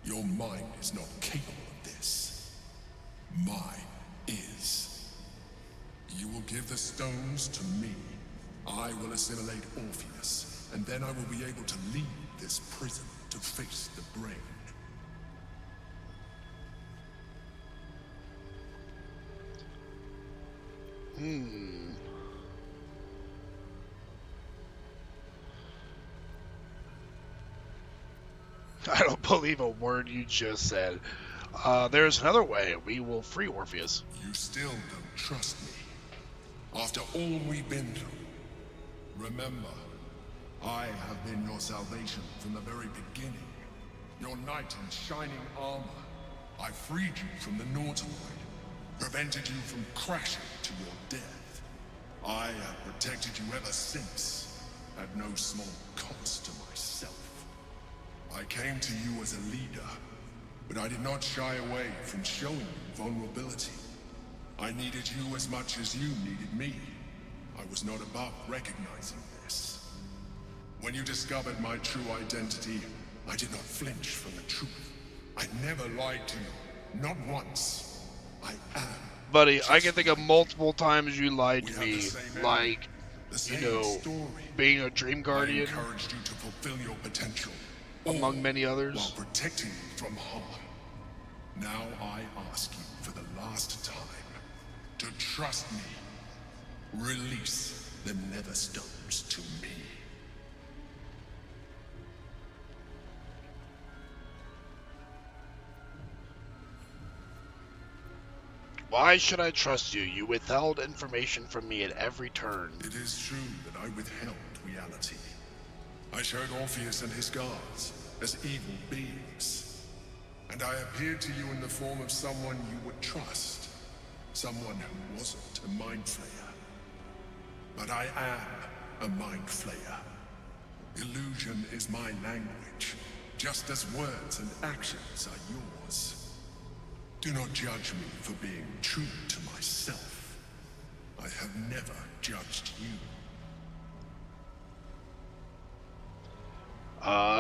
Your mind is not capable of this. Mine is. You will give the stones to me. I will assimilate Orpheus, and then I will be able to leave this prison to face the brain. I don't believe a word you just said. There's another way. We will free Orpheus. You still don't trust me. After all we've been through. Remember, I have been your salvation from the very beginning. Your knight in shining armor. I freed you from the Nautiloid. Prevented you from crashing to your death. I have protected you ever since. At no small cost to myself. I came to you as a leader, but I did not shy away from showing you vulnerability. I needed you as much as you needed me. I was not above recognizing this. When you discovered my true identity, I did not flinch from the truth. I never lied to you, not once. I am. Buddy, I can think of multiple times you lied to me, like, you know, being a dream guardian. I encouraged you to fulfill your potential. Among many others. While protecting you from harm. Now I ask you for the last time to trust me. Release the Nether Stones to me. Why should I trust you? You withheld information from me at every turn. It is true that I withheld reality. I showed Orpheus and his guards as evil beings. And I appeared to you in the form of someone you would trust. Someone who wasn't a Mind Flayer. But I am a Mind Flayer. Illusion is my language, just as words and actions are yours. Do not judge me for being true to myself. I have never judged you.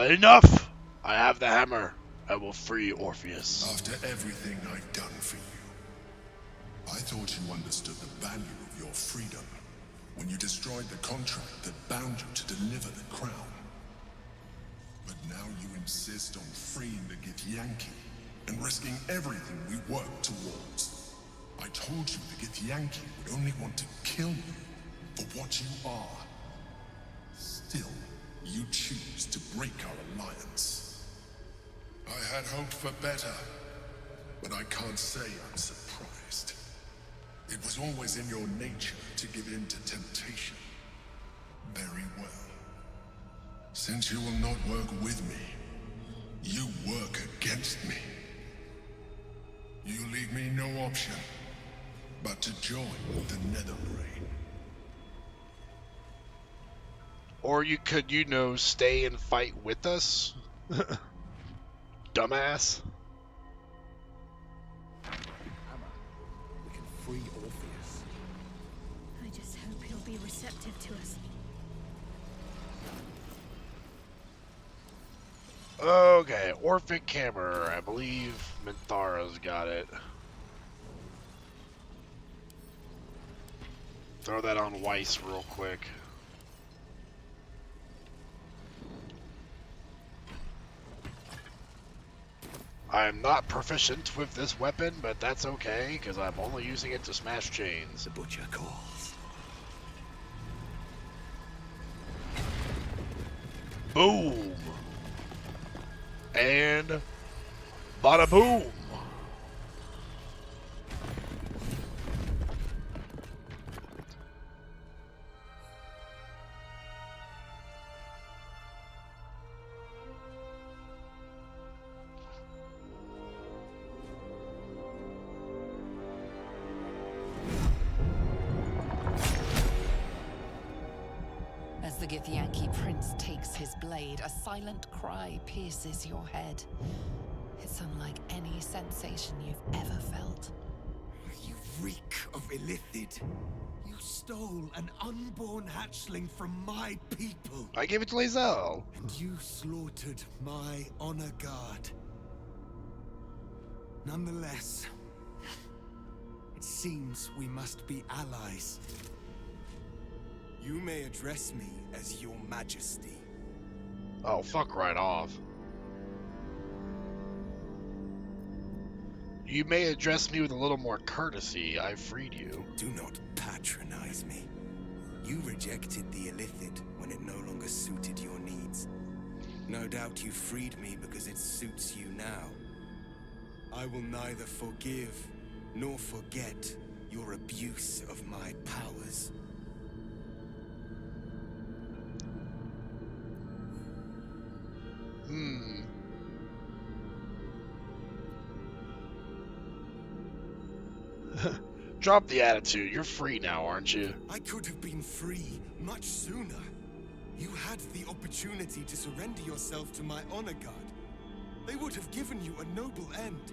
Enough! I have the hammer. I will free Orpheus. After everything I've done for you, I thought you understood the value of your freedom when you destroyed the contract that bound you to deliver the crown. But now you insist on freeing the Githyanki and risking everything we work towards. I told you the Githyanki would only want to kill you for what you are. Still, you choose to break our alliance. I had hoped for better, but I can't say I'm surprised. It was always in your nature to give in to temptation. Very well. Since you will not work with me, you work against me. You leave me no option but to join the Netherbrain. Or you could, you know, stay and fight with us? Dumbass. We can free Orpheus. I just hope he'll be receptive to us. Okay, Orphic Hammer. I believe Minthara's got it. Throw that on Weiss real quick. I'm not proficient with this weapon, but that's okay, because I'm only using it to smash chains. The butcher calls. Boom! And bada boom! As the Githyanki prince takes his blade, a silent cry pierces your head. It's unlike any sensation you've ever felt. You reek of Illithid. You stole an unborn hatchling from my people. I gave it to Lae'zel. And you slaughtered my honor guard. Nonetheless, it seems we must be allies. You may address me as Your Majesty. Oh, fuck right off. You may address me with a little more courtesy. I freed you. Do not patronize me. You rejected the Illithid when it no longer suited your needs. No doubt you freed me because it suits you now. I will neither forgive nor forget your abuse of my powers. Drop the attitude. You're free now, aren't you? I could have been free much sooner. You had the opportunity to surrender yourself to my honor guard. They would have given you a noble end.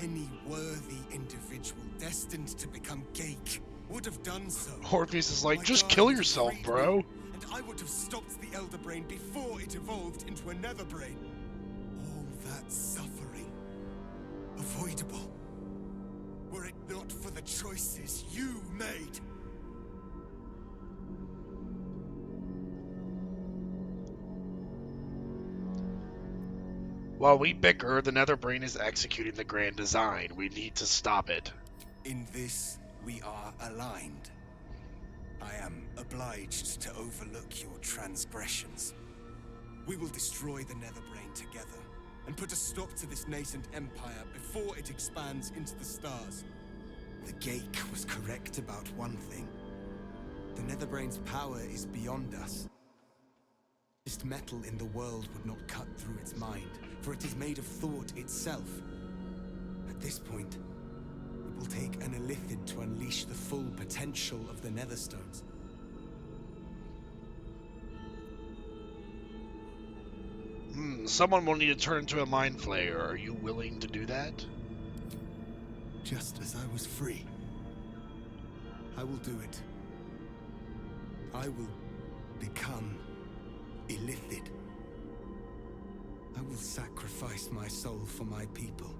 Any worthy individual destined to become Geik would have done so. Orpheus is like, My just guard kill would have yourself, freed bro. me, and I would have stopped the Elder Brain before it evolved into a Nether Brain. All that suffering, avoidable, were it not for the choices you made. While we bicker, the Nether Brain is executing the grand design. We need to stop it. In this, we are aligned. I am obliged to overlook your transgressions. We will destroy the Nether Brain together, and put a stop to this nascent empire before it expands into the stars. The Geik was correct about one thing. The Nether Brain's power is beyond us. The metal in the world would not cut through its mind, for it is made of thought itself. At this point, it will take an Illithid to unleash the full potential of the Netherstones. Someone will need to turn into a Mind Flayer. Are you willing to do that? Just as I was free, I will do it. I will become Illithid. I will sacrifice my soul for my people.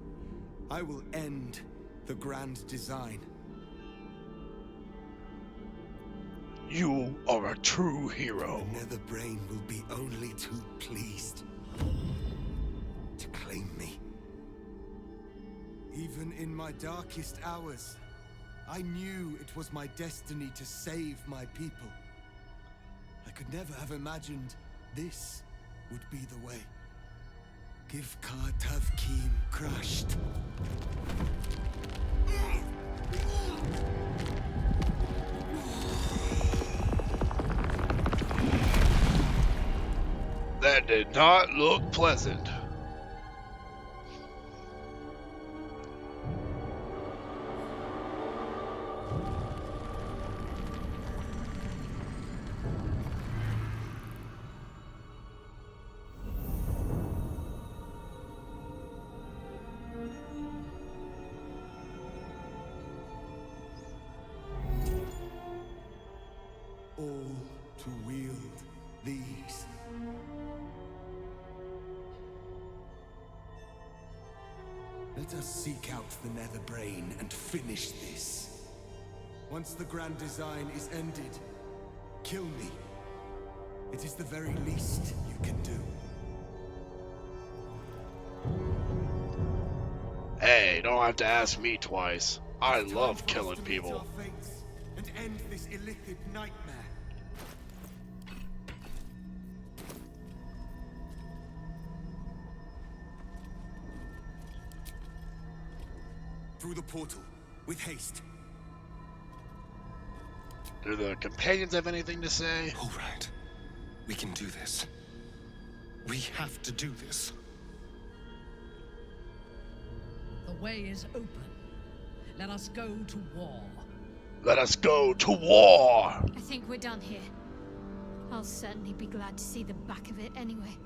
I will end the grand design. You are a true hero. The Nether Brain will be only too pleased to claim me. Even in my darkest hours, I knew it was my destiny to save my people. I could never have imagined this would be the way. Give Tavkim crushed. That did not look pleasant. All to wield these. Let us seek out the Nether Brain and finish this. Once the grand design is ended, kill me. It is the very least you can do. Hey, don't have to ask me twice. I love killing Meet people. our fates and end this Illithid nightmare. Through the portal, with haste. Do the companions have anything to say? All right. We can do this. We have to do this. The way is open. Let us go to war. Let us go to war! I think we're done here. I'll certainly be glad to see the back of it anyway.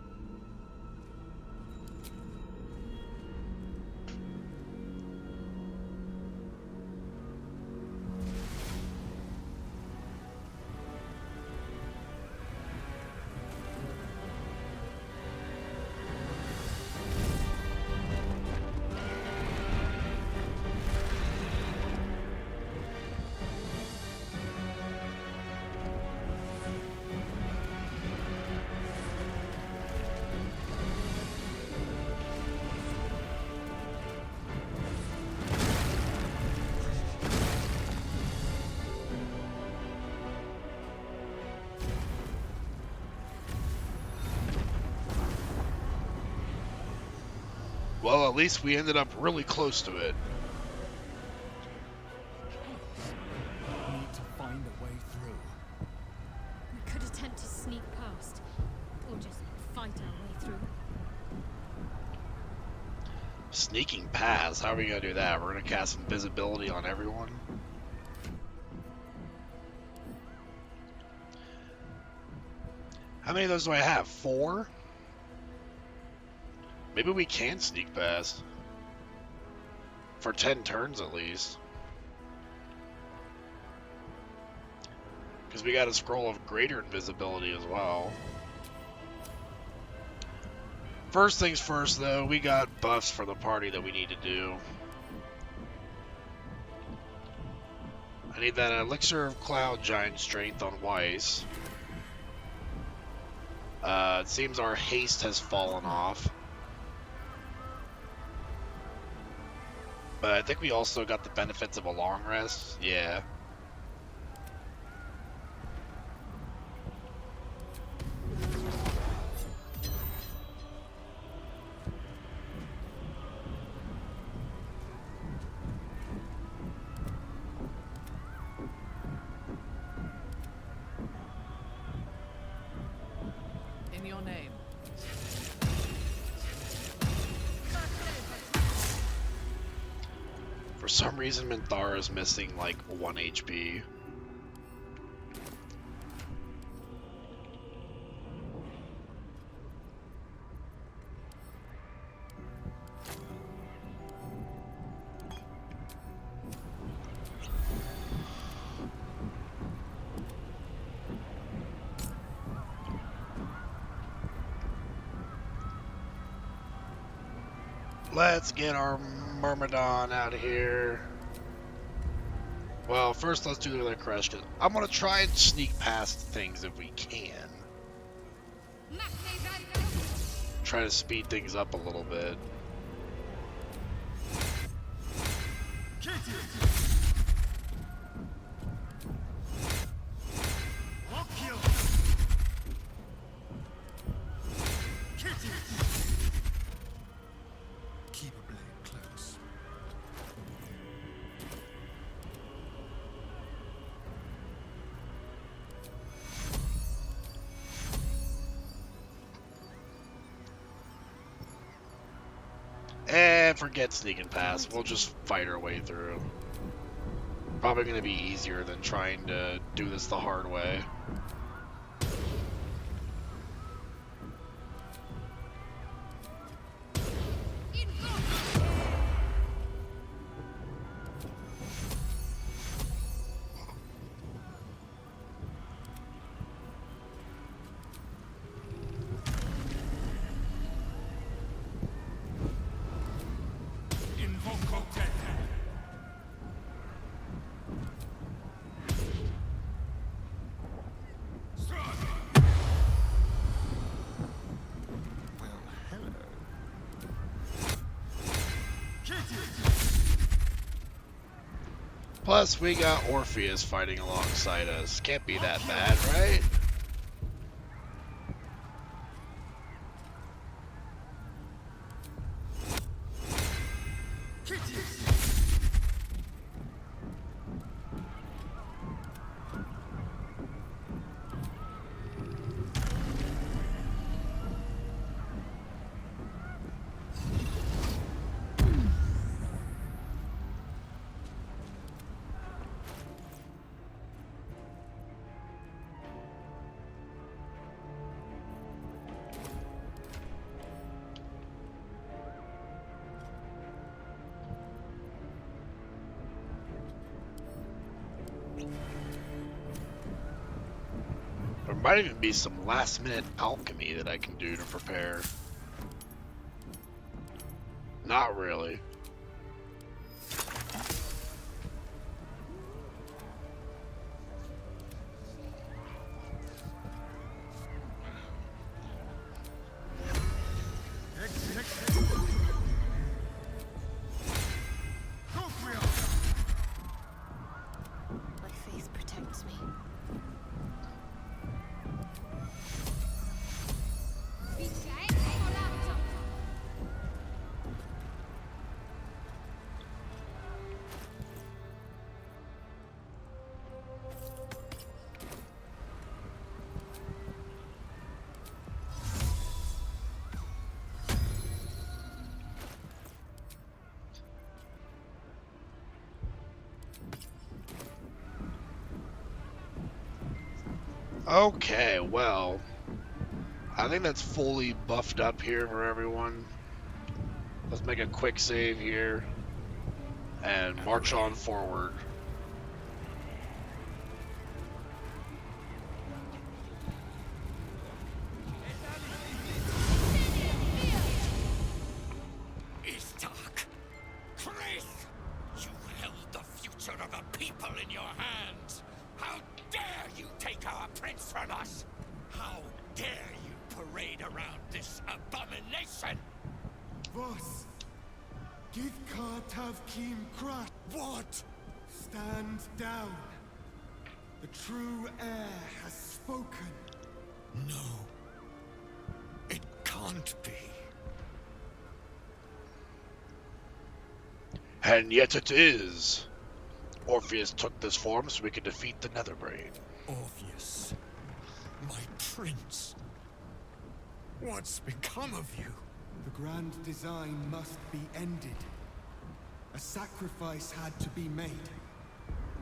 Well, at least we ended up really close to it. Need to find a way through. We could attempt to sneak past, or just fight our way through. Sneaking past? How are we gonna do that? We're gonna cast invisibility on everyone? How many of those do I have? 4? Maybe we can sneak past. For 10 turns at least. Because we got a scroll of greater invisibility as well. First things first though, we got buffs for the party that we need to do. I need that Elixir of Cloud Giant Strength on Weiss. It seems our haste has fallen off. But I think we also got the benefits of a long rest. Yeah. In your name. For some reason, Minthara is missing like 1 HP. Let's get our Myrmidon out of here. Well, first let's do the crash, because I'm going to try and sneak past things if we can. Try to speed things up a little bit. Keep a blade close. And forget sneaking past. We'll just fight our way through. Probably going to be easier than trying to do this the hard way. Plus, we got Orpheus fighting alongside us. Can't be that bad, right? There might even be some last-minute alchemy that I can do to prepare. Not really. My faith protects me. Okay, well, I think that's fully buffed up here for everyone. Let's make a quick save here and march on forward. It's dark. Chris! You held the future of the people in your hands. How dare you take our prince from us? How dare you parade around this abomination? Was Give Kartav Kim Krat. What? Stand down. The true heir has spoken. No. It can't be. And yet it is. Orpheus took this form so we could defeat the Netherbrain. Orpheus, my prince. What's become of you? The grand design must be ended. A sacrifice had to be made.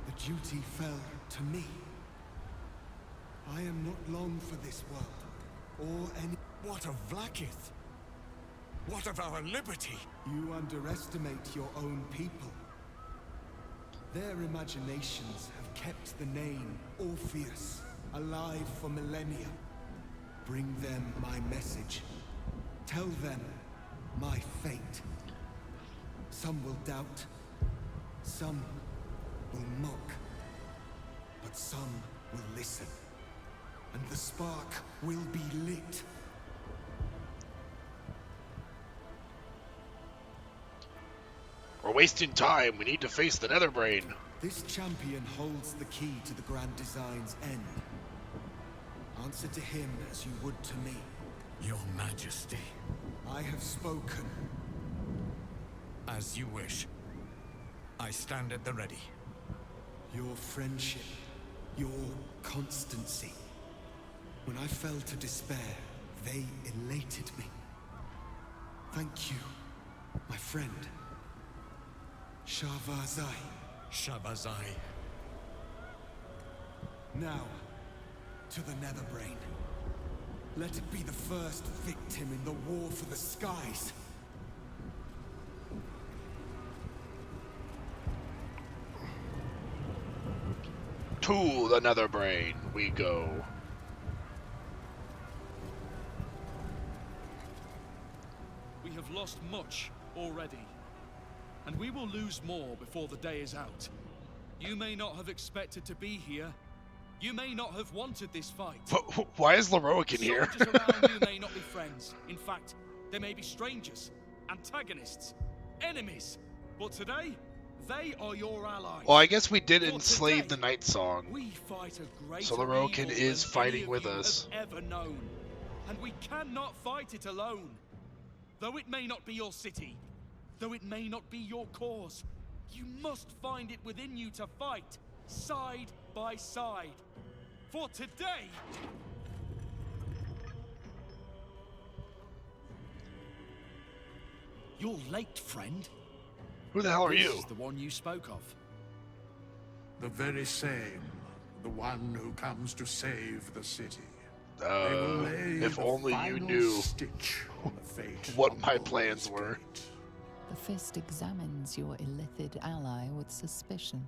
The duty fell to me. I am not long for this world, or any... What of Vlaakith? What of our liberty? You underestimate your own people. Their imaginations have kept the name Orpheus alive for millennia. Bring them my message. Tell them my fate. Some will doubt, some will mock, but some will listen, and the spark will be lit. We're wasting time. We need to face the Netherbrain. This champion holds the key to the Grand Design's end. Answer to him as you would to me. Your Majesty. I have spoken. As you wish. I stand at the ready. Your friendship, your constancy. When I fell to despair, they elated me. Thank you, my friend. Shavazai. Shavazai. Now, to the Netherbrain. Let it be the first victim in the war for the skies. To the Netherbrain we go. We have lost much already, and we will lose more before the day is out. You may not have expected to be here. You may not have wanted this fight. Why is Leroic in here? Soldiers around you may not be friends. In fact, they may be strangers, antagonists, enemies. But today, they are your allies. Well, I guess we did enslave the Night Song. We fight a greater So Leroic evil is than fighting any of with you us. have ever known. And we cannot fight it alone. Though it may not be your city, though it may not be your cause, you must find it within you to fight, side by side. For today... You're late, friend. Who the hell are you? This is the one you spoke of. The very same. The one who comes to save the city. They will lay If the only you final knew stitch on the fate what of my Baldur's plans were. Gate. The Fist examines your illithid ally with suspicion.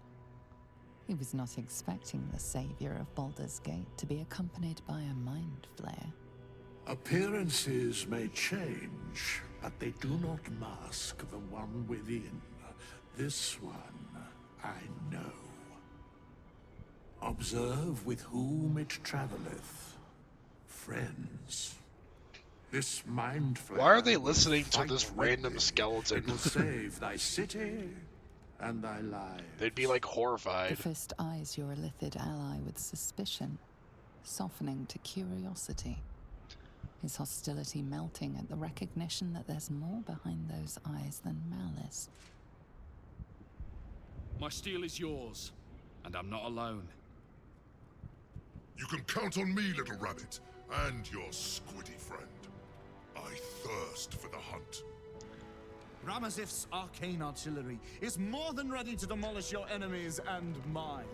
He was not expecting the savior of Baldur's Gate to be accompanied by a mind flare. Appearances may change, but they do not mask the one within. This one, I know. Observe with whom it traveleth. Friends. This mind flare. Why are they listening to fight this with random thee. skeleton? It will save thy city and thy life. They'd be like horrified. The Fist eyes your illithid ally with suspicion, softening to curiosity. His hostility melting at the recognition that there's more behind those eyes than malice. My steel is yours, and I'm not alone. You can count on me, little rabbit, and your squiddy friend. I thirst for the hunt. Ramazith's arcane artillery is more than ready to demolish your enemies and mine.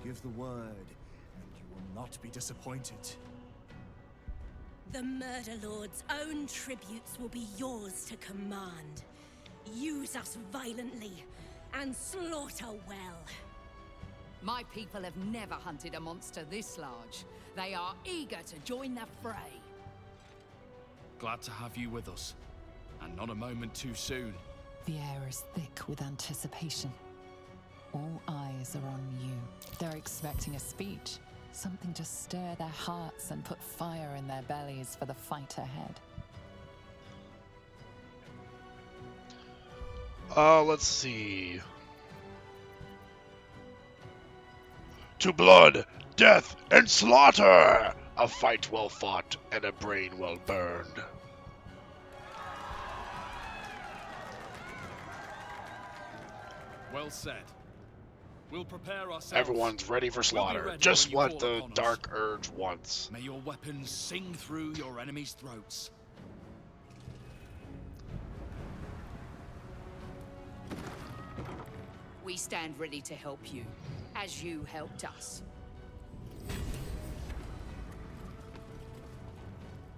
Give the word, and you will not be disappointed. The Murder Lord's own tributes will be yours to command. Use us violently, and slaughter well. My people have never hunted a monster this large. They are eager to join the fray. Glad to have you with us, and not a moment too soon. The air is thick with anticipation. All eyes are on you. They're expecting a speech, something to stir their hearts and put fire in their bellies for the fight ahead. Let's see. To blood, death, and slaughter! A fight well fought and a brain well burned. Well said. We'll prepare ourselves. Everyone's ready for slaughter. We'll Just what the Dark Urge wants. May your weapons sing through your enemies' throats. We stand ready to help you, as you helped us.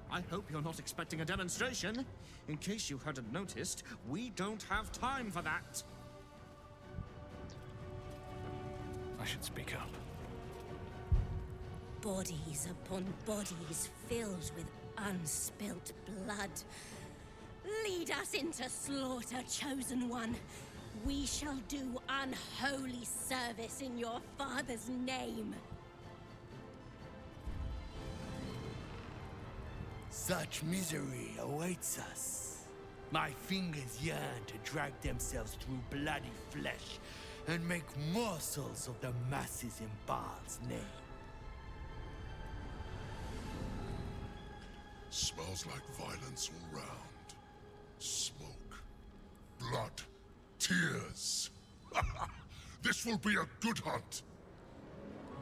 I hope you're not expecting a demonstration. In case you hadn't noticed, we don't have time for that. I should speak up. Bodies upon bodies filled with unspilt blood. Lead us into slaughter, Chosen One. We shall do unholy service in your father's name. Such misery awaits us. My fingers yearn to drag themselves through bloody flesh and make morsels of the masses in Baal's name. Smells like violence all round. Smoke. Blood. Tears. This will be a good hunt.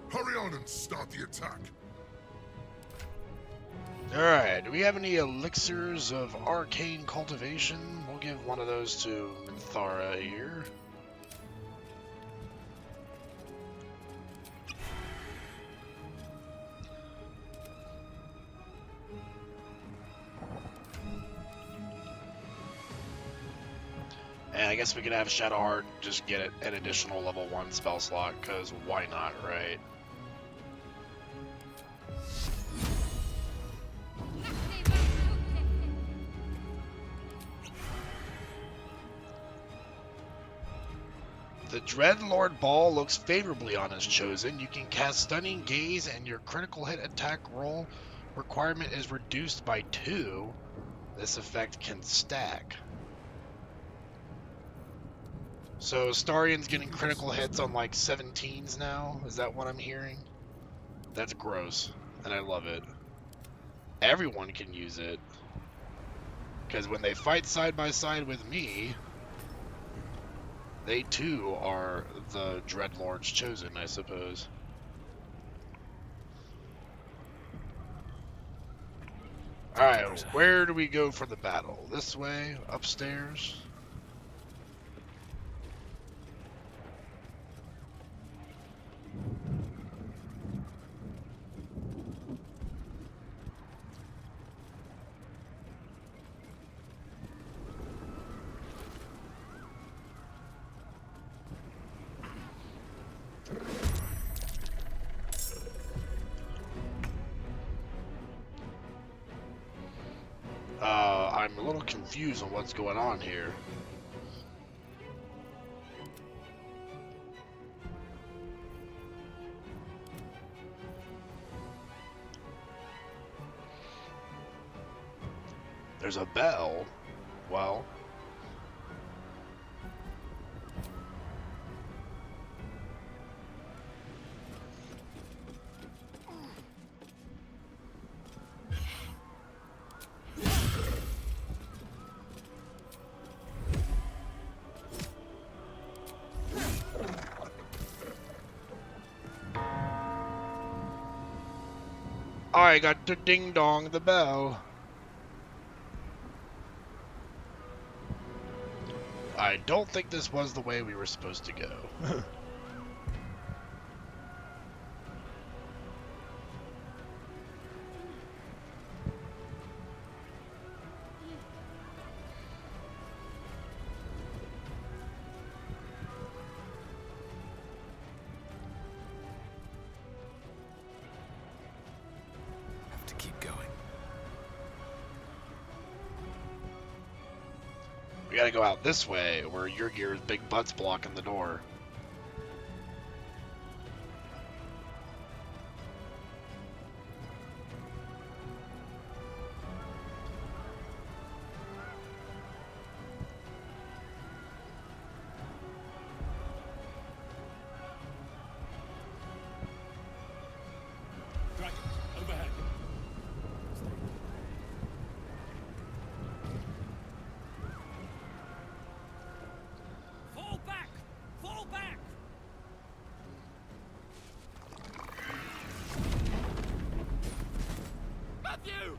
Hurry on and start the attack. Alright, do we have any elixirs of arcane cultivation? We'll give one of those to Minthara here. And I guess we could have Shadowheart just get an additional level 1 spell slot, because why not, right? The Dreadlord Ball looks favorably on his Chosen. You can cast Stunning Gaze and your critical hit attack roll requirement is reduced by 2. This effect can stack. So Astarion's getting critical hits on like 17s now? Is that what I'm hearing? That's gross, and I love it. Everyone can use it. Because when they fight side by side with me, they too are the Dreadlord's Chosen, I suppose. Alright, where do we go for the battle? This way? Upstairs? I'm a little confused on what's going on here. There's a bell. Well. I got to ding dong the bell. I don't think this was the way we were supposed to go. keep going. We gotta go out this way, where your gear's big butt's blocking the door. Dragons, overhead. Fall back! Fall back! Matthew!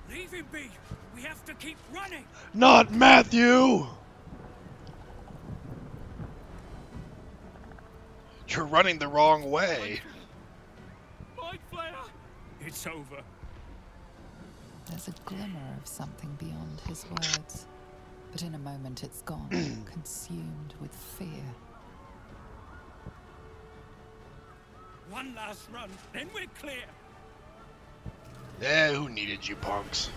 Leave him be! We have to keep running! Not Matthew! You're running the wrong way. Mind Flayer! It's over. There's a glimmer of something beyond his words, but in a moment it's gone, consumed with fear. One last run, then we're clear. Eh, who needed you punks?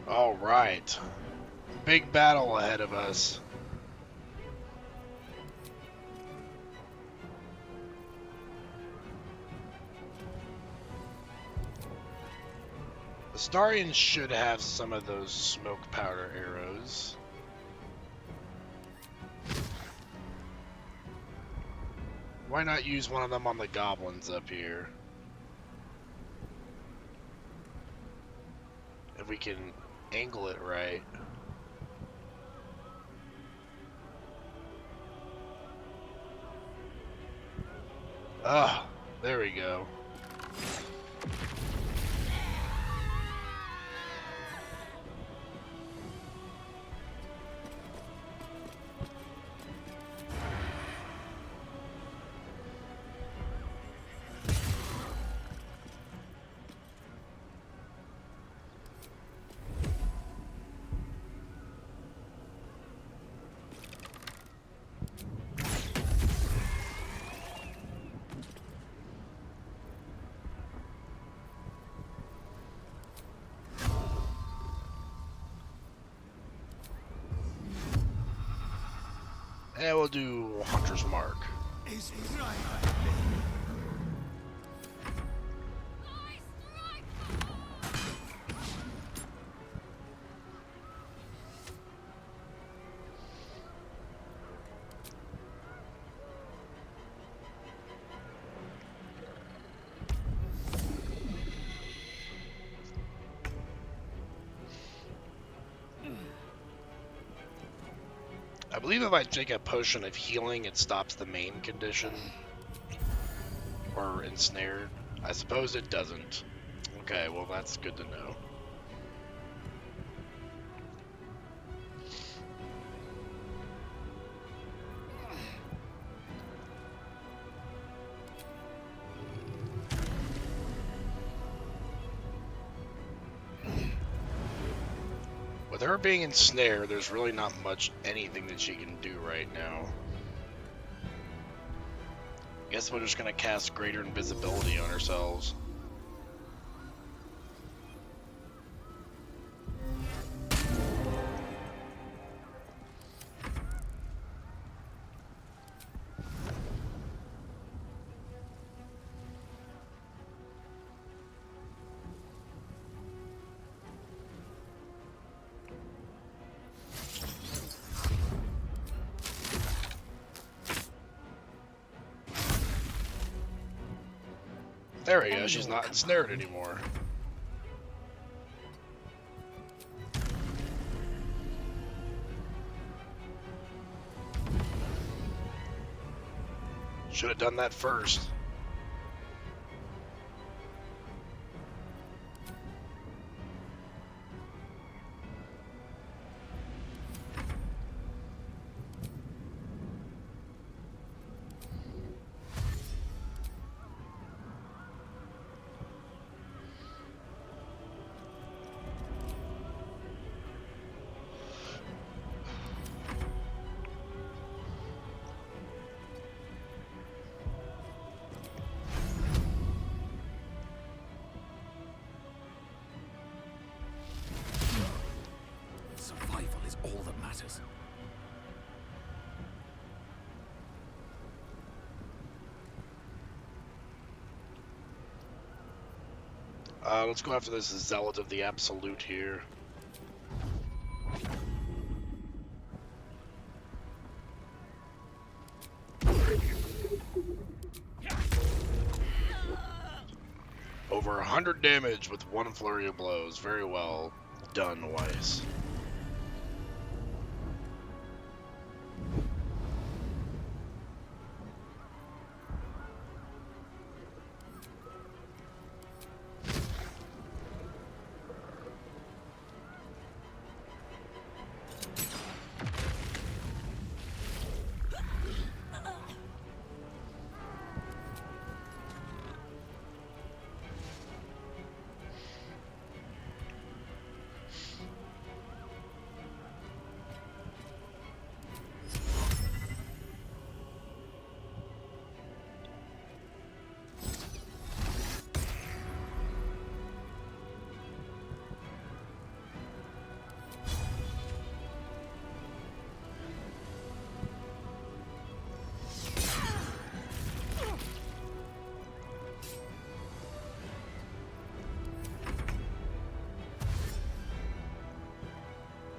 All right. Big battle ahead of us. The Starians should have some of those smoke powder arrows. Why not use one of them on the goblins up here? If we can angle it right. Ah, there we go. And we'll do Hunter's Mark. Is he right? I believe if I take a potion of healing, it stops the main condition. Or ensnared. I suppose it doesn't. Okay, well that's good to know. With her being ensnared, there's really not much anything that she can do right now. Guess we're just gonna cast greater invisibility on ourselves. There we go, she's not ensnared anymore. Should have done that first. Let's go after this Zealot of the Absolute here. Over 100 damage with one flurry of blows. Very well done, Weiss.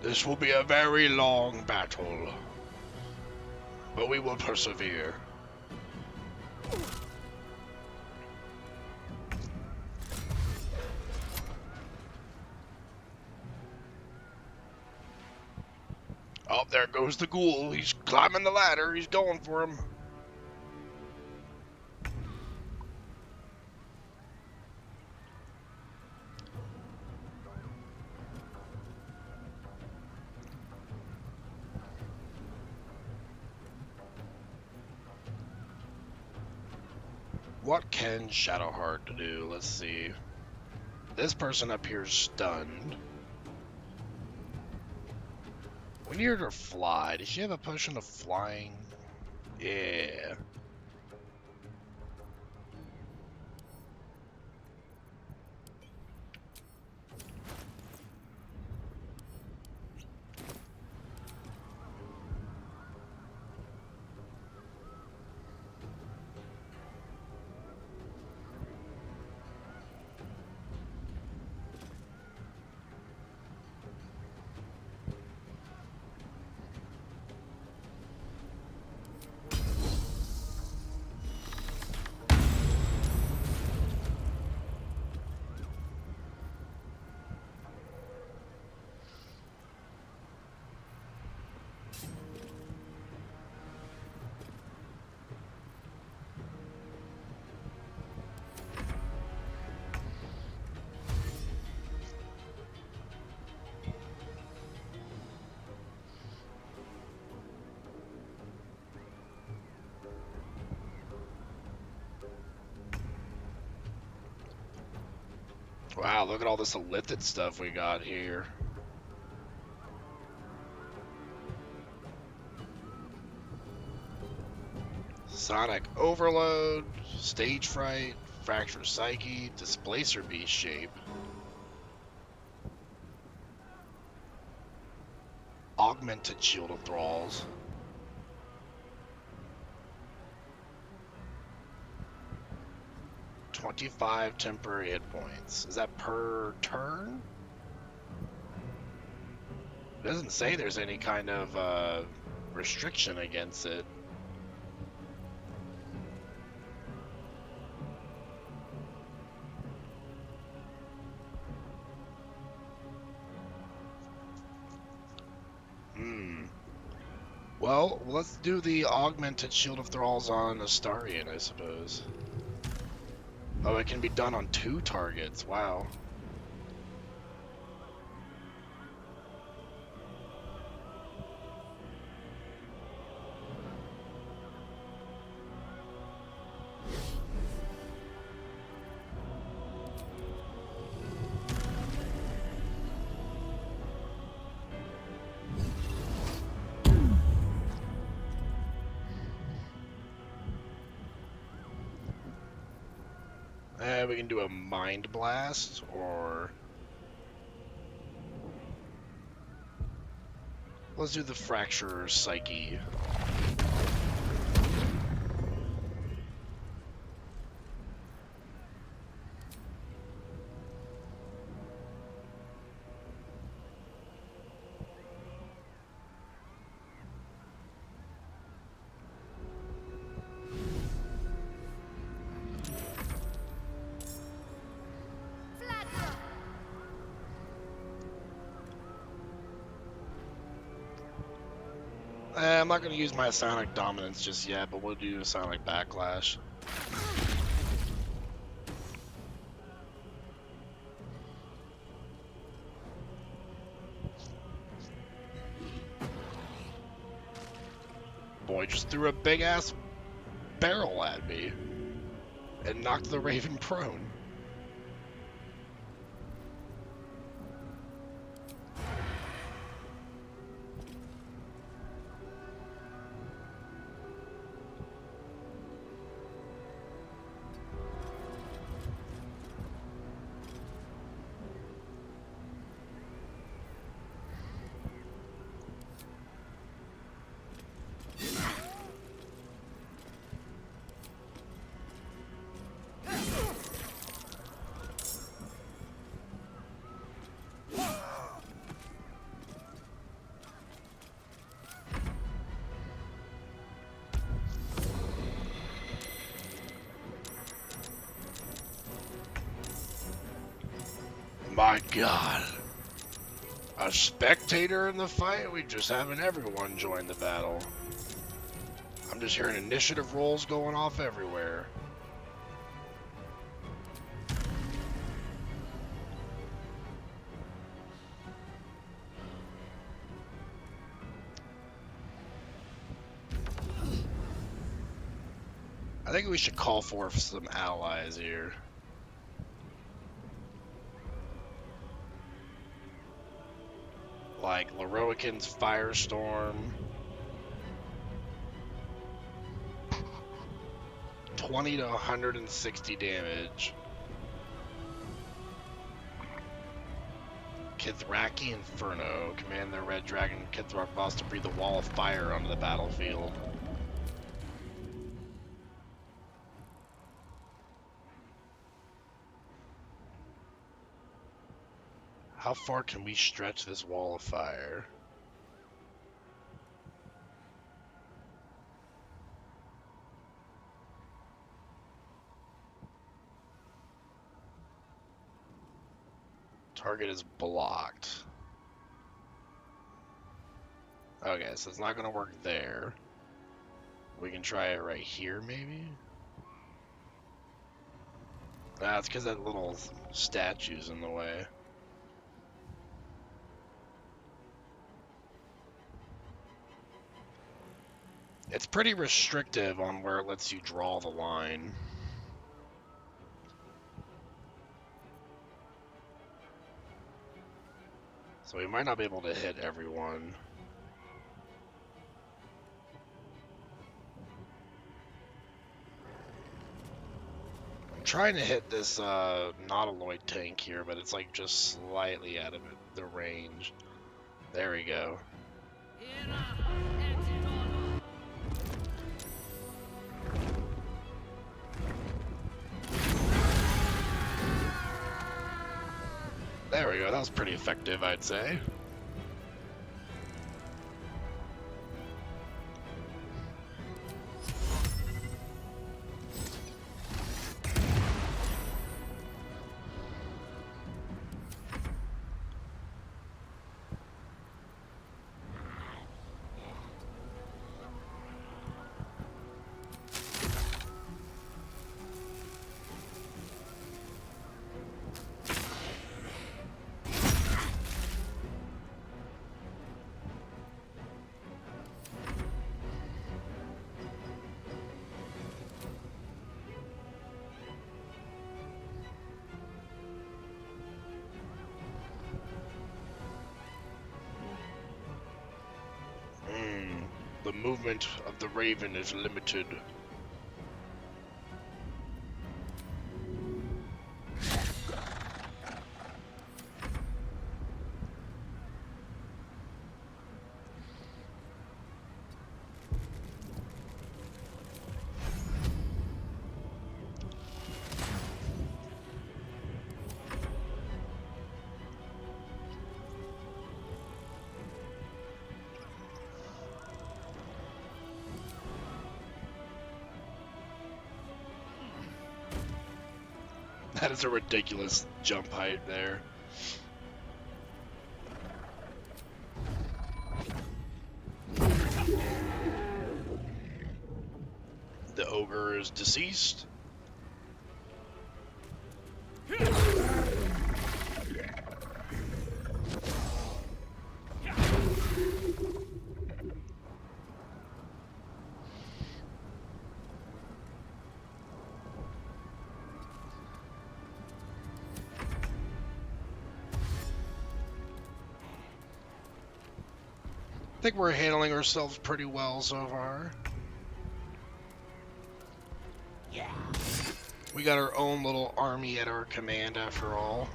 This will be a very long battle, but we will persevere. Oh, there goes the ghoul. He's climbing the ladder. He's going for him. What can Shadowheart do? Let's see. This person up here is stunned. We need her to fly. Does she have a potion of flying? Yeah. Wow, look at all this illithid stuff we got here. Sonic Overload, Stage Fright, Fracture Psyche, Displacer Beast Shape, Augmented Shield of Thralls, $25 temporary hit points. Is that per turn? It doesn't say there's any kind of restriction against it. Well, let's do the Augmented Shield of Thralls on Astarion, I suppose. Oh, it can be done on 2 targets. Wow. We can do a Mind Blast, or let's do the Fracture Psyche. I'm not going to use my Sonic Dominance just yet, but we'll do a Sonic Backlash. Boy just threw a big-ass barrel at me and knocked the Raven prone. My God. A spectator in the fight? We just having everyone join the battle. I'm just hearing initiative rolls going off everywhere. I think we should call forth some allies here. Like Leroican's Firestorm. 20 to 160 damage. Kithraki Inferno. Command the Red Dragon Kithrak boss to breathe a wall of fire onto the battlefield. How far can we stretch this wall of fire? Target is blocked. Okay, so it's not going to work there. We can try it right here, maybe? Nah, it's because that little statue's in the way. It's pretty restrictive on where it lets you draw the line. So we might not be able to hit everyone. I'm trying to hit this Nautiloid tank here, but it's like just slightly out of the range. There we go. There we go, that was pretty effective, I'd say. The movement of the Raven is limited. That is a ridiculous jump height there. ogre is deceased. I think we're handling ourselves pretty well so far. Yeah. We got our own little army at our command after all.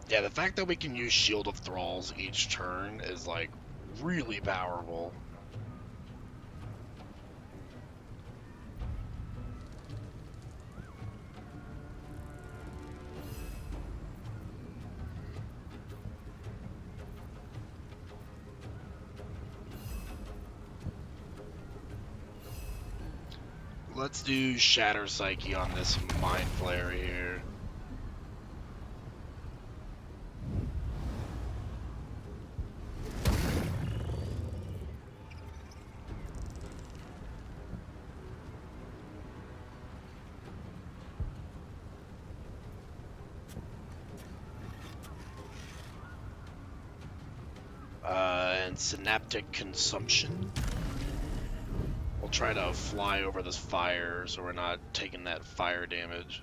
Yeah, the fact that we can use Shield of Thralls each turn is, like, really powerful. Let's do Shatter Psyche on this Mind Flayer here. And Synaptic Consumption. We'll try to fly over this fire so we're not taking that fire damage.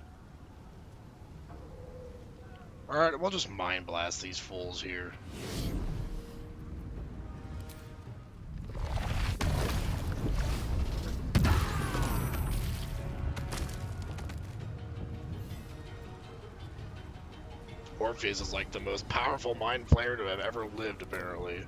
Alright, we'll just Mind Blast these fools here. Orpheus is like the most powerful Mind Flayer to have ever lived, apparently.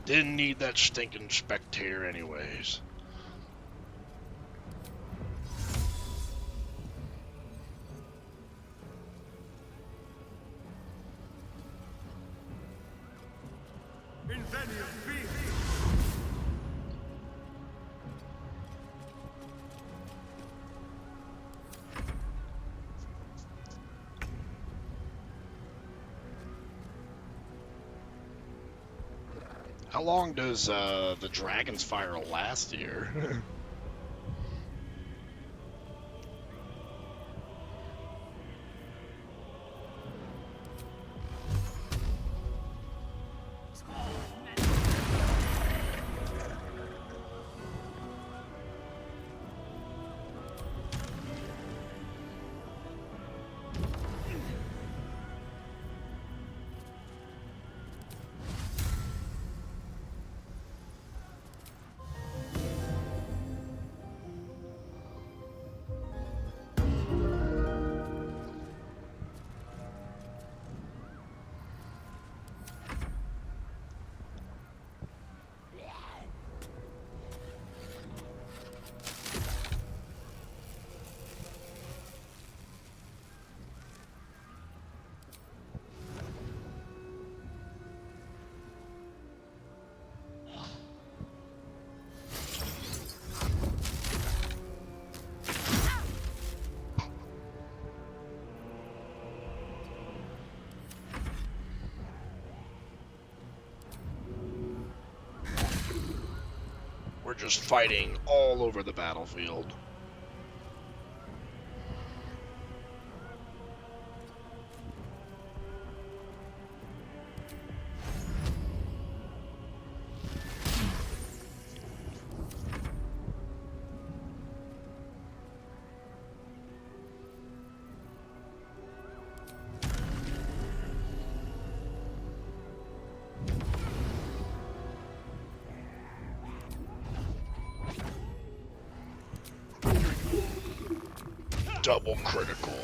Didn't need that stinking Spectator anyways. How long does the Dragon's Fire last here? just fighting all over the battlefield. Double critical.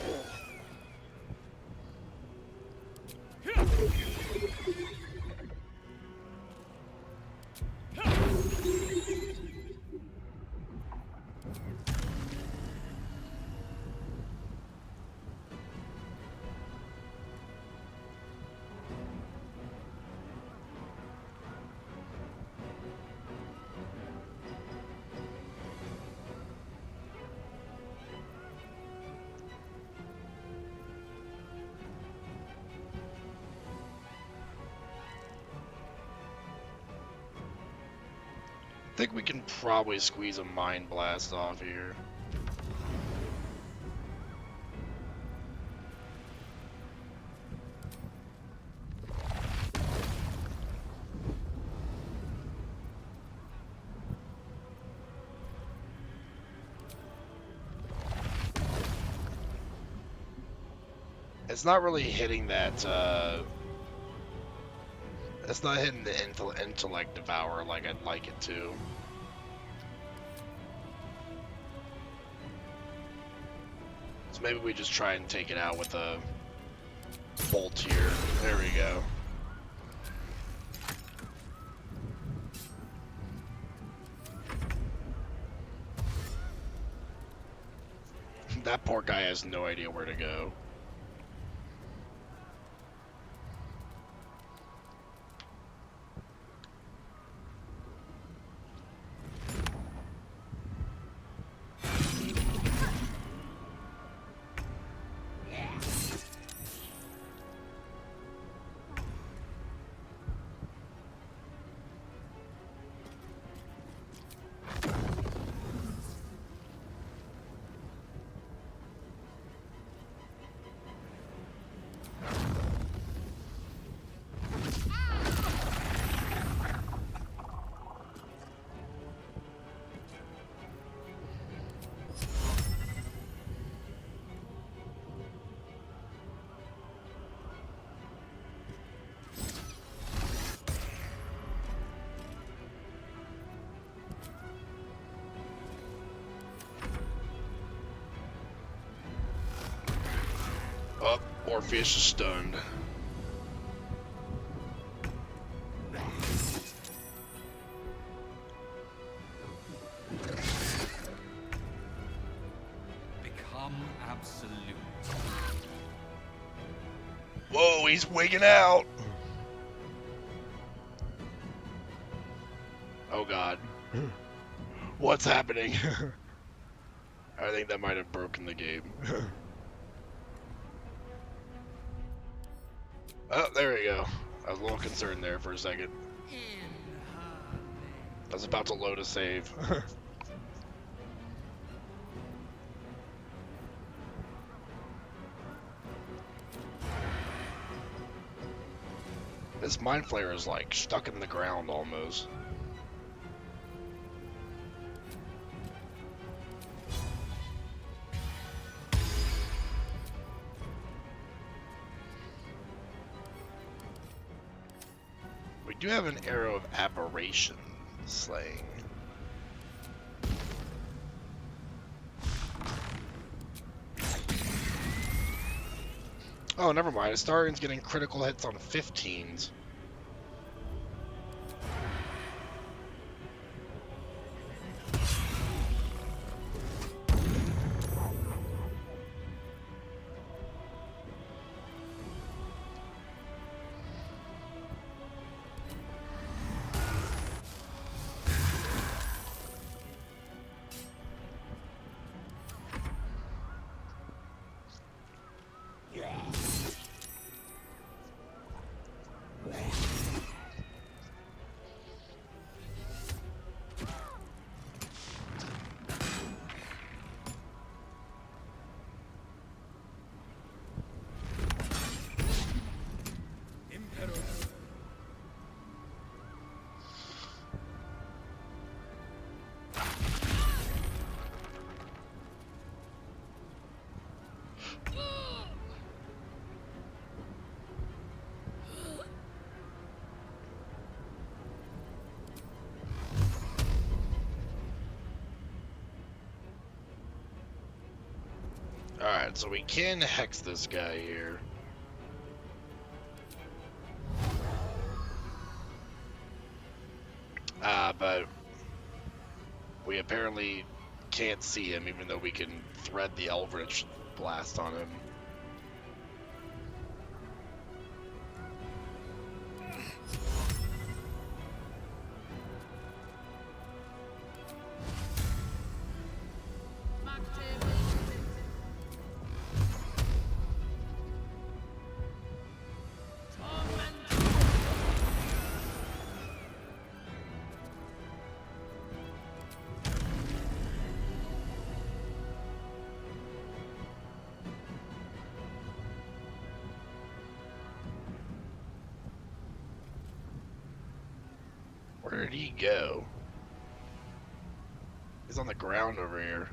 I think we can probably squeeze a Mind Blast off here. It's not really hitting that, it's not hitting the intellect devour like I'd like it to. So maybe we just try and take it out with a bolt here. There we go. That poor guy has no idea where to go. Oh, Orpheus is stunned. Become absolute. Whoa, he's wigging out. Oh god. What's happening? I think that might have broken the game. Oh, there we go. I was a little concerned there for a second. I was about to load a save. This Mind Flayer is like stuck in the ground almost. We do have an Arrow of Aberration slaying. Oh, never mind. Astarian's getting critical hits on 15s. Alright, so we can hex this guy here. But we apparently can't see him, even though we can thread the Eldritch Blast on him. Where did he go? He's on the ground over here.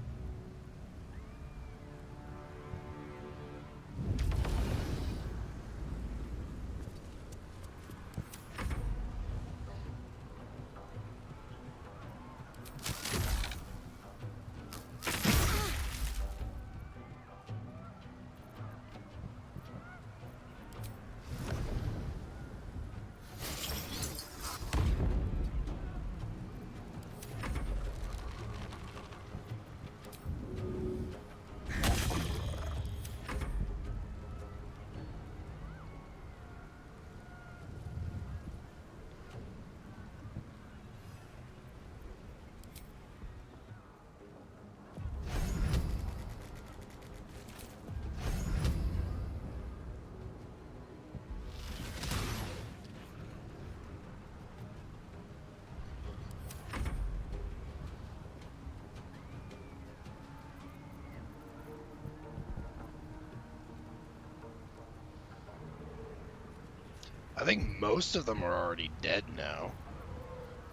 I think most of them are already dead now.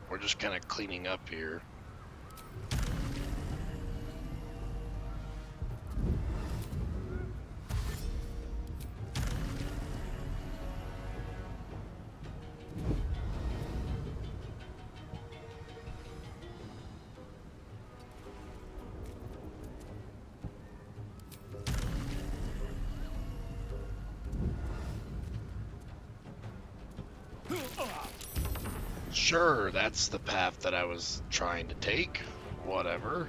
We're just kind of cleaning up here. Sure, that's the path that I was trying to take. Whatever.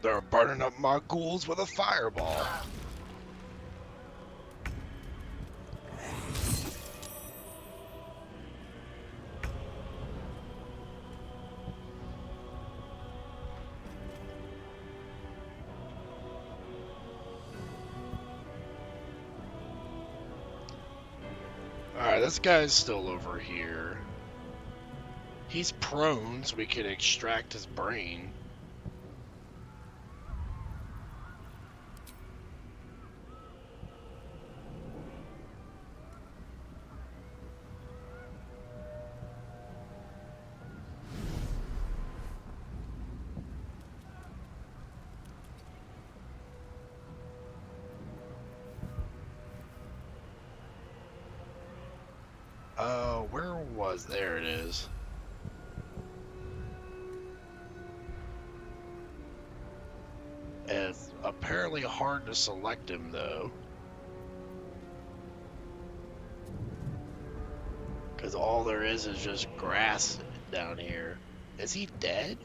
They're burning up my ghouls with a fireball. Alright, this guy's still over here. He's prone, so we can extract his brain. Where was... There it is. It's apparently hard to select him, though. Because all there is just grass down here. Is he dead?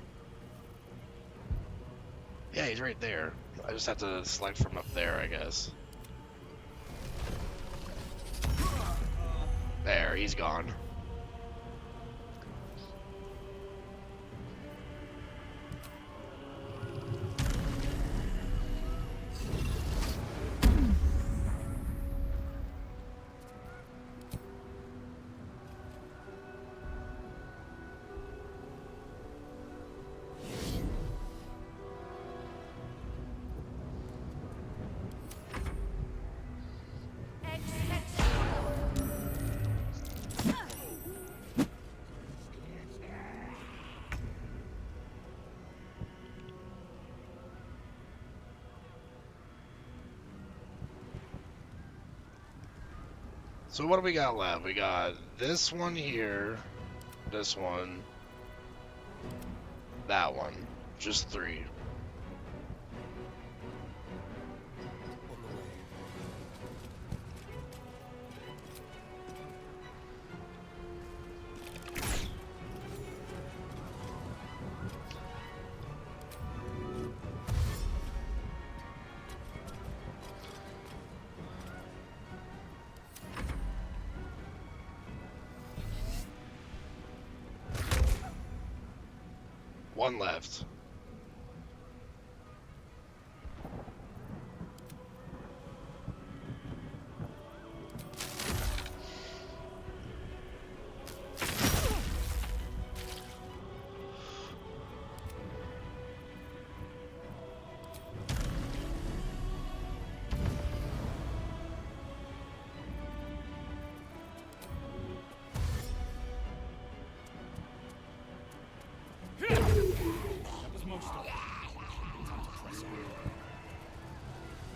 Yeah, he's right there. I just have to select from up there, I guess. There, he's gone. So what do we got left? We got this one here, this one, that one. Just 3. One left.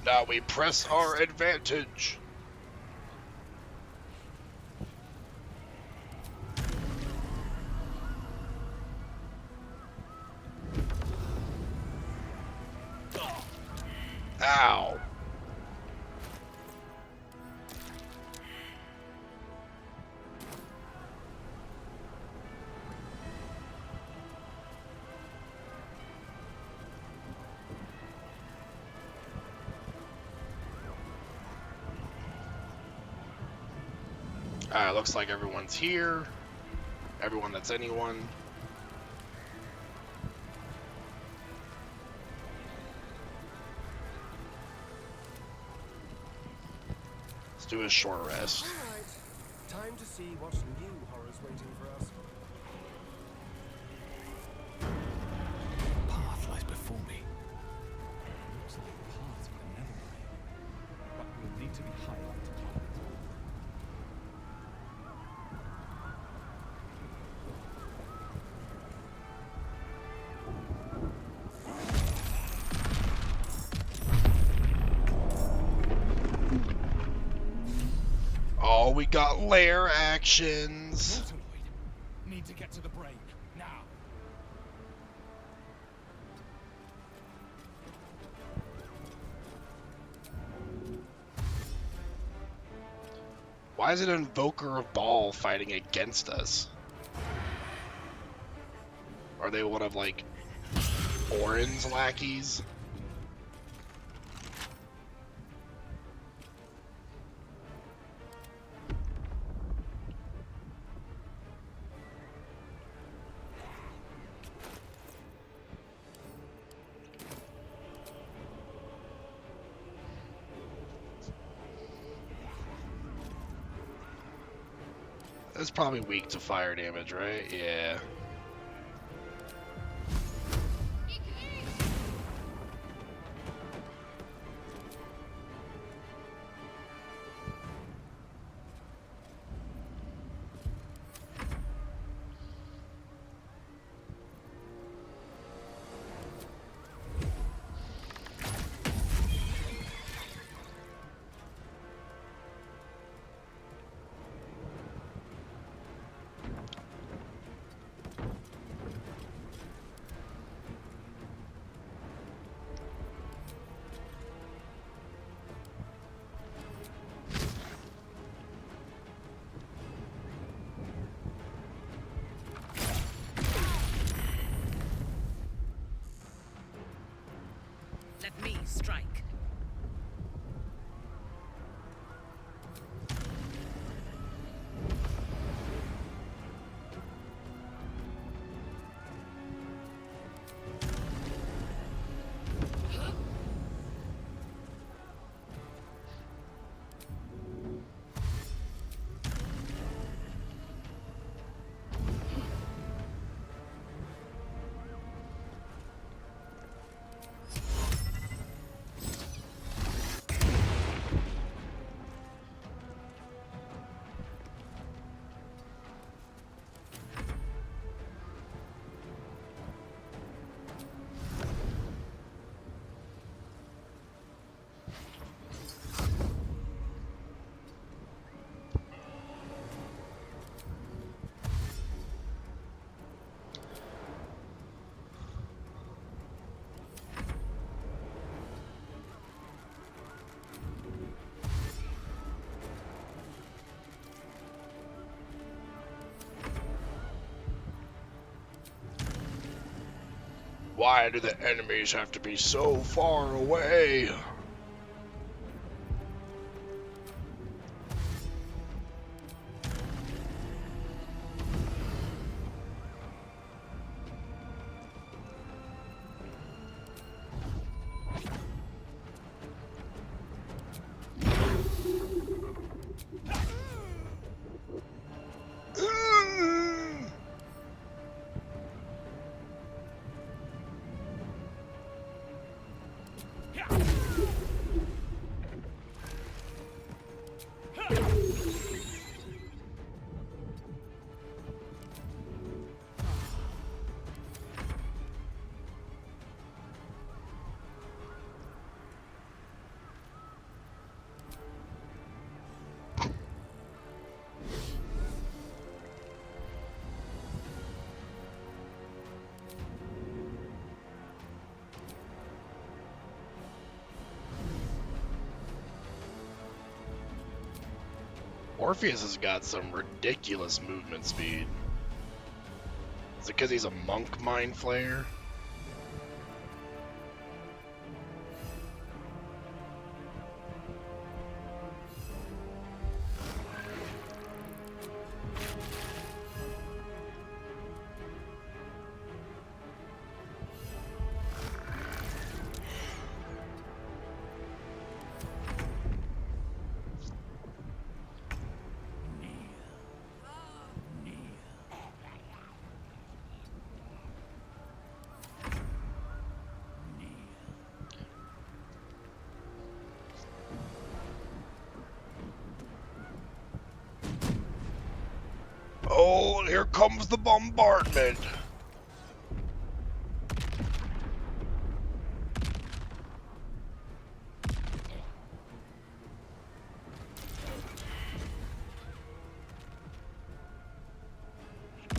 Now we press our advantage. Ow. Alright, looks like everyone's here. Everyone that's anyone. Let's do a short rest. Alright, time to see what new horror's waiting for us. The path lies before me. Looks like part of the nether brain, but will need to be highlighted. Oh, we got lair actions. Need to get to the brain now. Why is it Invoker of Baal fighting against us? Are they one of, like, Orin's lackeys? It's probably weak to fire damage, right? Yeah. Let me strike. Why do the enemies have to be so far away? Orpheus has got some ridiculous movement speed. Is it because he's a monk mind flayer? Oh, here comes the bombardment.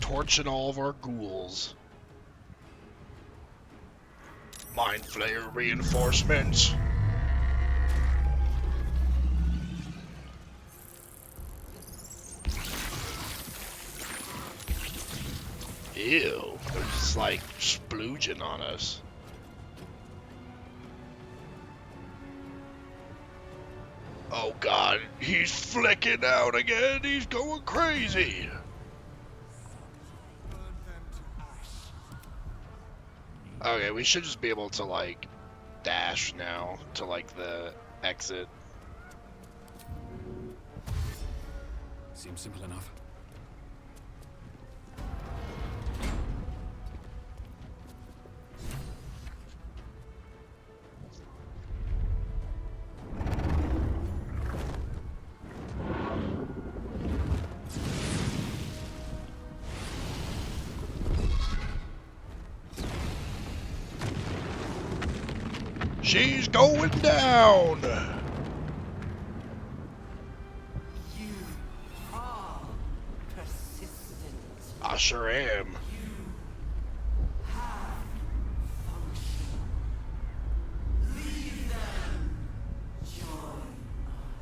Torching all of our ghouls. Mind Flayer reinforcements. Ew, they're just like splooging on us. Oh god, he's flicking out again, he's going crazy. Okay, we should just be able to like dash now to like the exit. Seems simple enough. She's going down! You are persistent. I sure am. Leave them. Join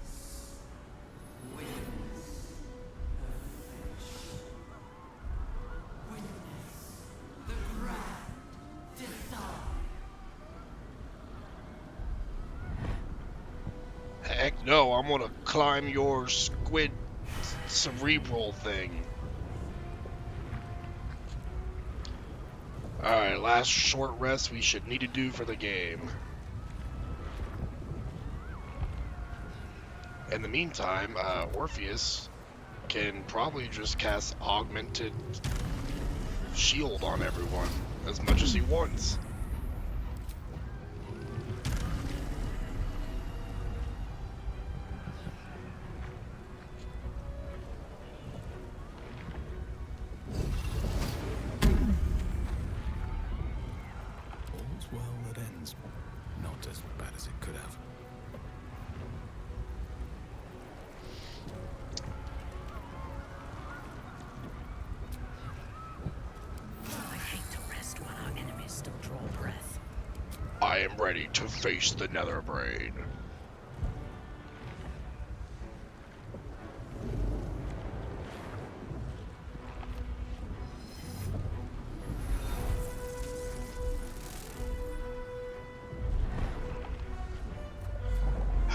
us. Witness perfection. Witness the grand design. Heck no, I'm gonna climb your squid cerebral thing. Alright, last short rest we should need to do for the game. In the meantime, Orpheus can probably just cast Augmented Shield on everyone as much as he wants. All's well that ends. Not as bad as it could have. I hate to rest while our enemies still draw breath. I am ready to face the Netherbrain.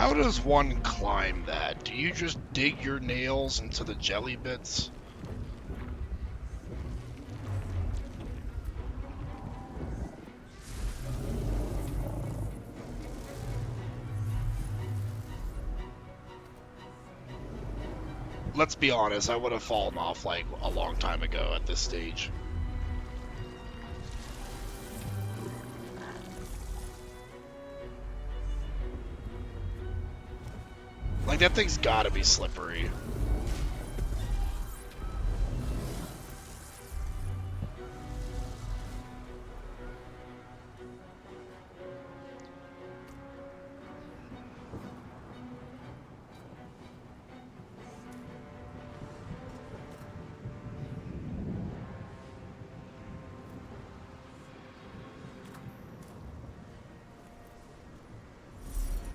How does one climb that? Do you just dig your nails into the jelly bits? Let's be honest, I would have fallen off like a long time ago at this stage. Like, that thing's gotta be slippery.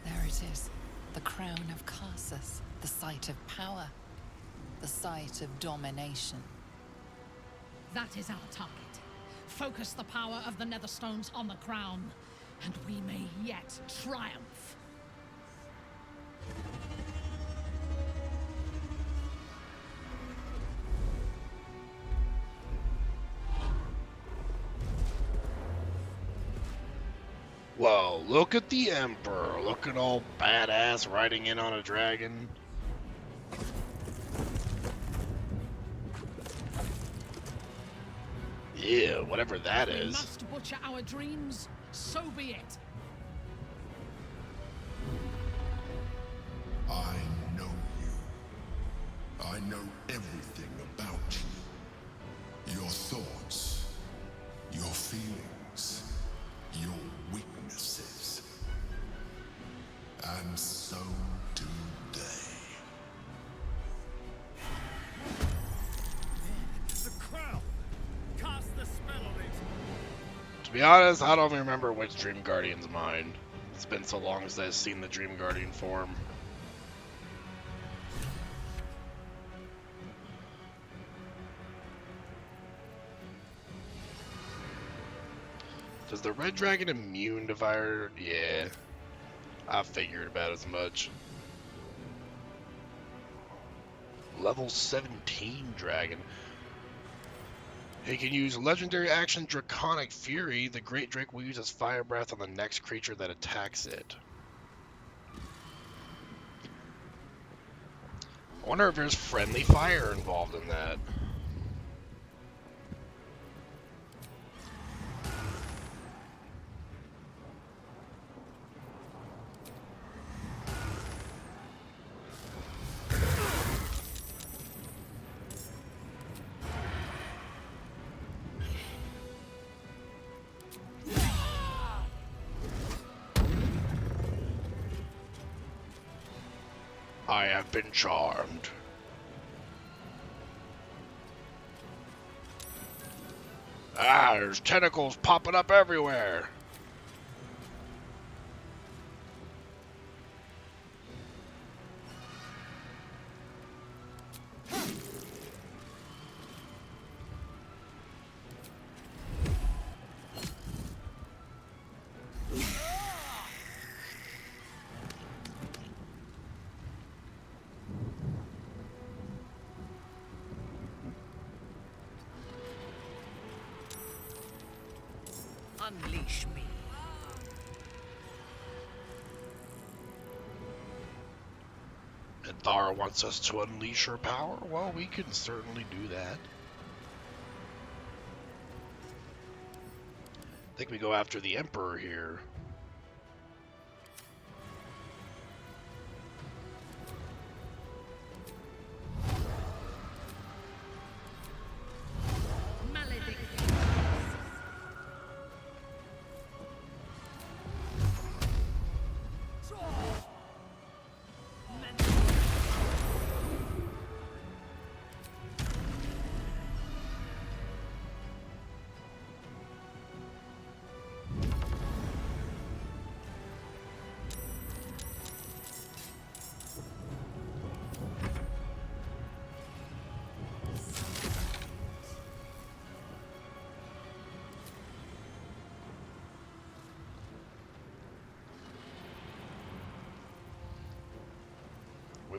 There it is. The crown of Karsus. The site of power. The site of domination. That is our target. Focus the power of the Netherstones on the crown, and we may yet triumph. Whoa, look at the Emperor, looking all badass riding in on a dragon. Yeah, whatever that is. We must butcher our dreams, so be it. I know you. I know everything about you. Your thoughts, your feelings, your weaknesses. And so do they. The crown! Cast the spell on it! To be honest, I don't remember which Dream Guardian's mine. It's been so long since I've seen the Dream Guardian form. Does the red dragon immune to fire? Yeah. I figured about as much. Level 17 dragon. He can use legendary action Draconic Fury. The Great Drake will use his fire breath on the next creature that attacks it. I wonder if there's friendly fire involved in that. I have been charmed. Ah, there's tentacles popping up everywhere. Unleash me. And Thara wants us to unleash her power? Well, we can certainly do that. I think we go after the Emperor here.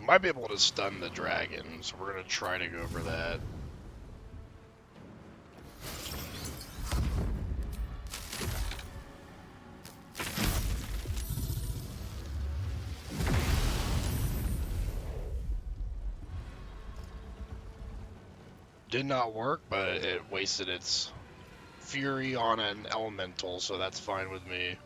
We might be able to stun the dragon, so we're going to try to go for that. Did not work, but it wasted its fury on an elemental, so that's fine with me.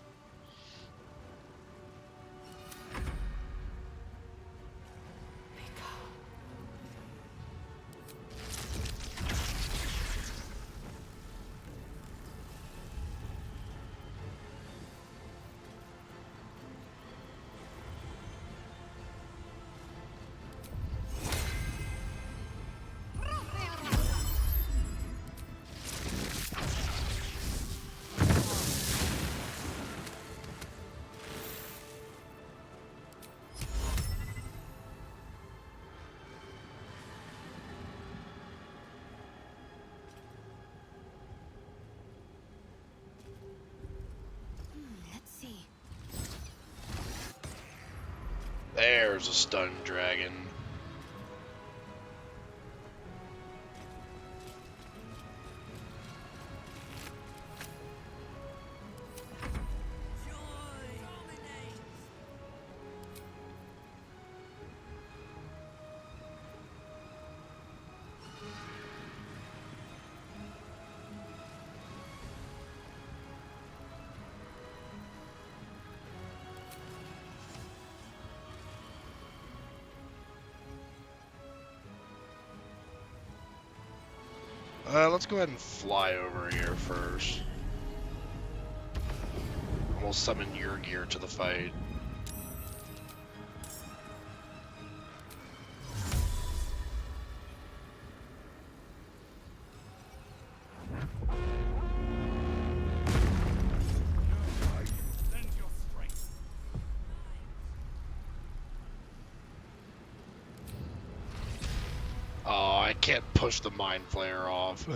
There's a stun dragon. Let's go ahead and fly over here first. And we'll summon your gear to the fight. Oh, I can't push the Mind Flayer off.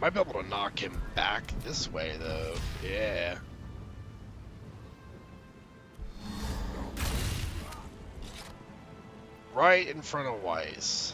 Might be able to knock him back this way, though. Yeah. Right in front of Weiss.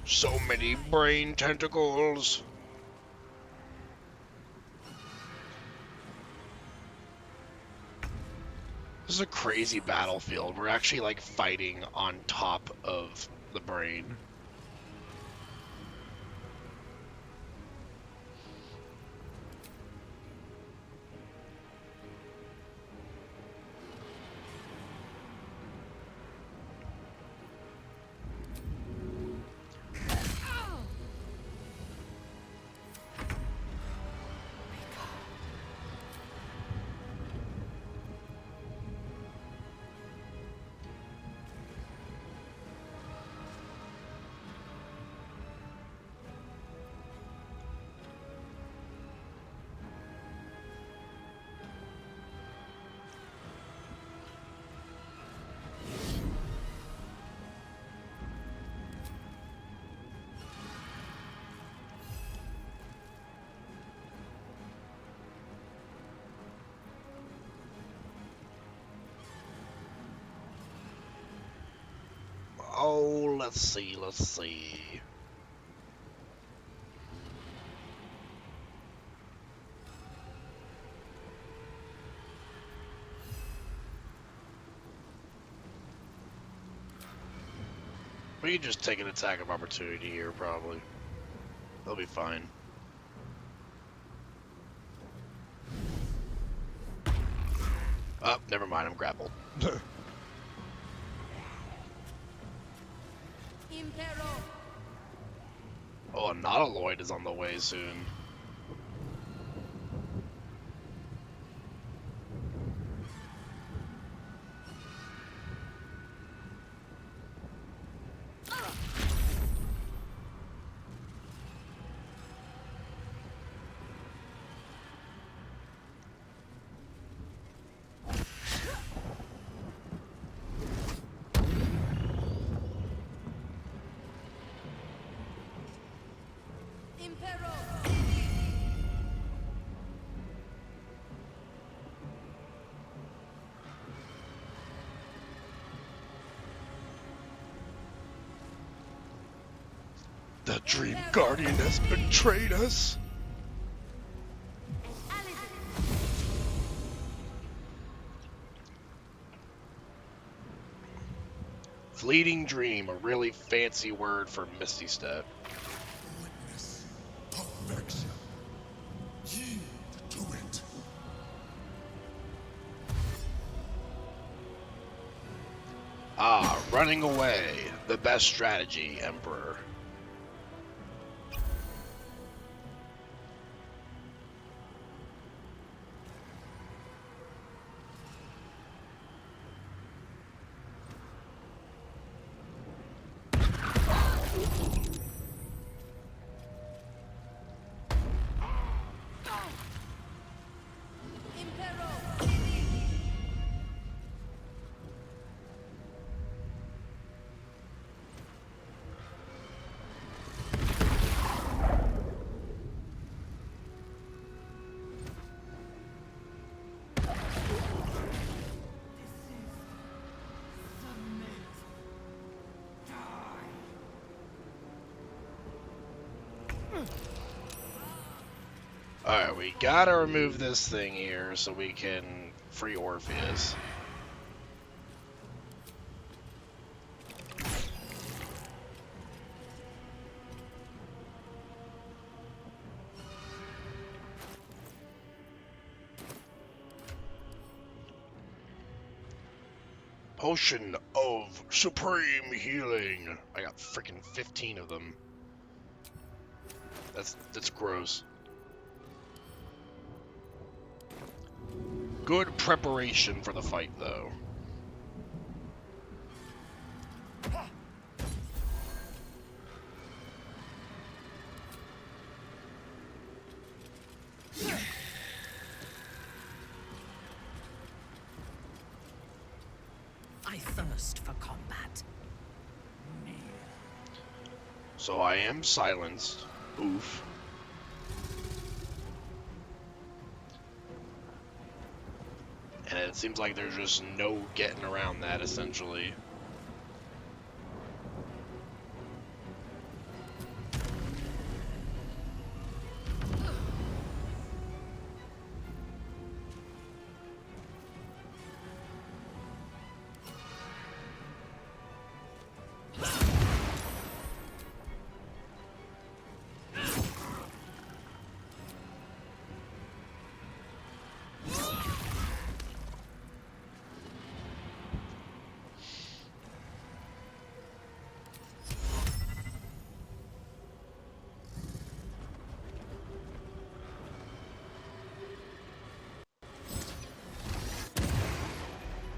So many brain tentacles. This is a crazy battlefield. We're actually like fighting on top of the brain. Let's see, let's see. We can just take an attack of opportunity here, probably. They'll be fine. Oh, never mind, I'm grappled. Oh, a Nautiloid is on the way soon. The Dream Guardian has betrayed us. Fleeting Dream, a really fancy word for Misty Step. Witness perfection. Yield to it. Ah, running away. The best strategy, Emperor. Alright, we gotta remove this thing here so we can free Orpheus. Potion of Supreme Healing. I got freaking 15 of them. That's gross. Good preparation for the fight, though. I thirst for combat. So I am silenced. Oof. And it seems like there's just no getting around that, essentially.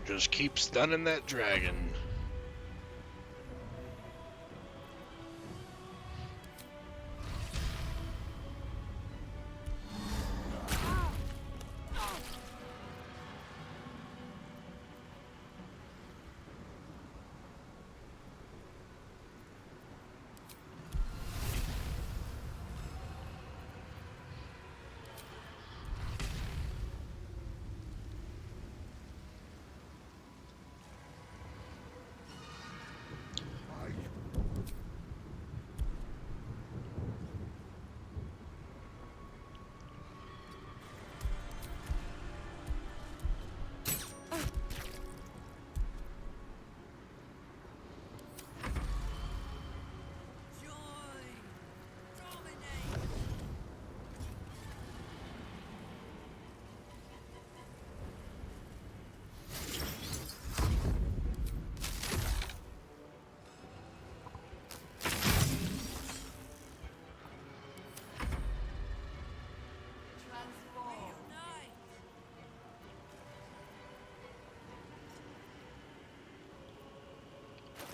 Just keep stunning that dragon.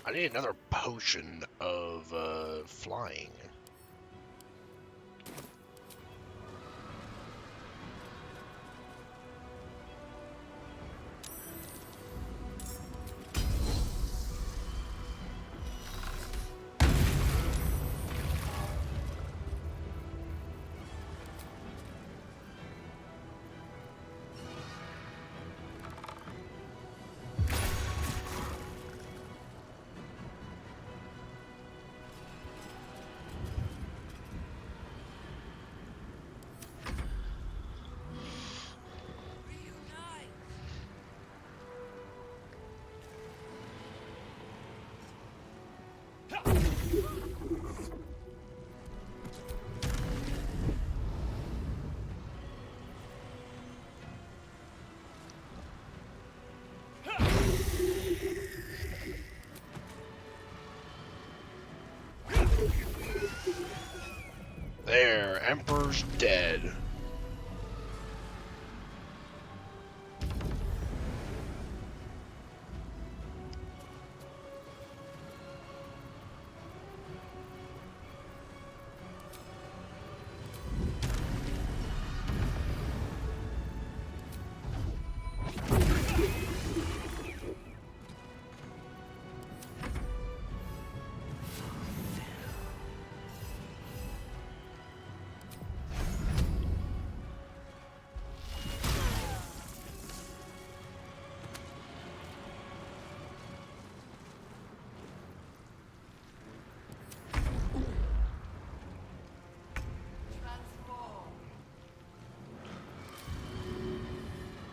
I need another potion of flying. There, Emperor's dead.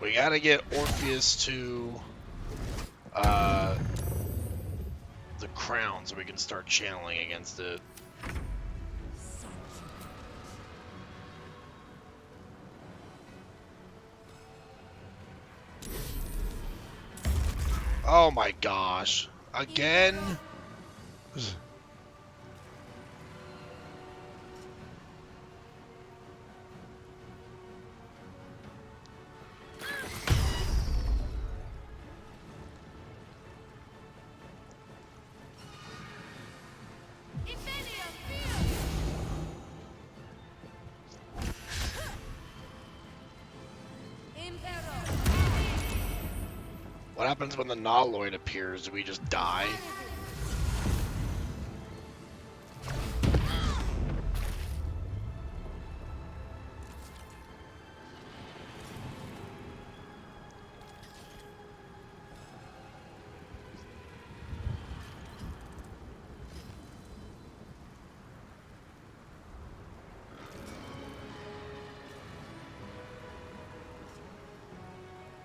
We gotta get Orpheus to the crown so we can start channeling against it. Oh my gosh. Again? What happens when the Nautiloid appears? Do we just die?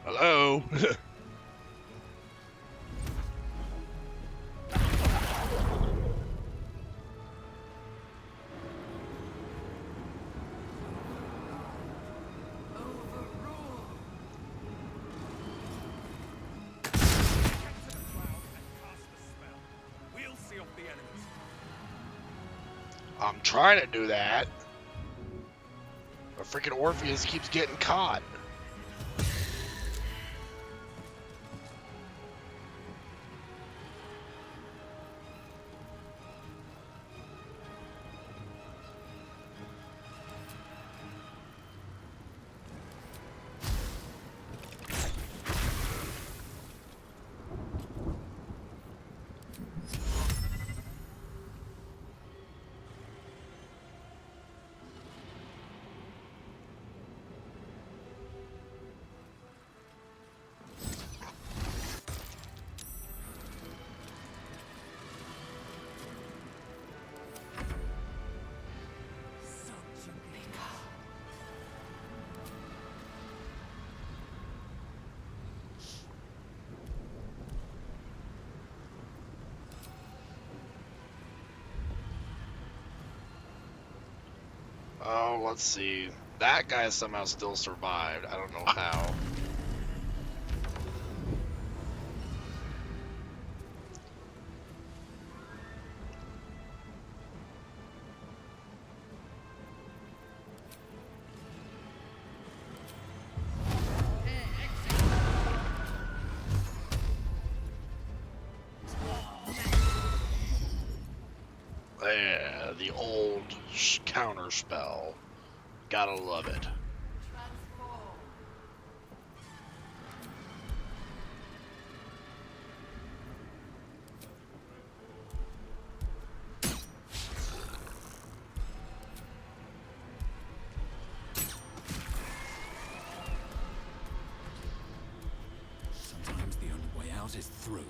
Hello? I'm trying to do that. But freaking Orpheus keeps getting caught. Oh, let's see. That guy somehow still survived. I don't know how. the old counter spell. Gotta love it. Sometimes the only way out is through.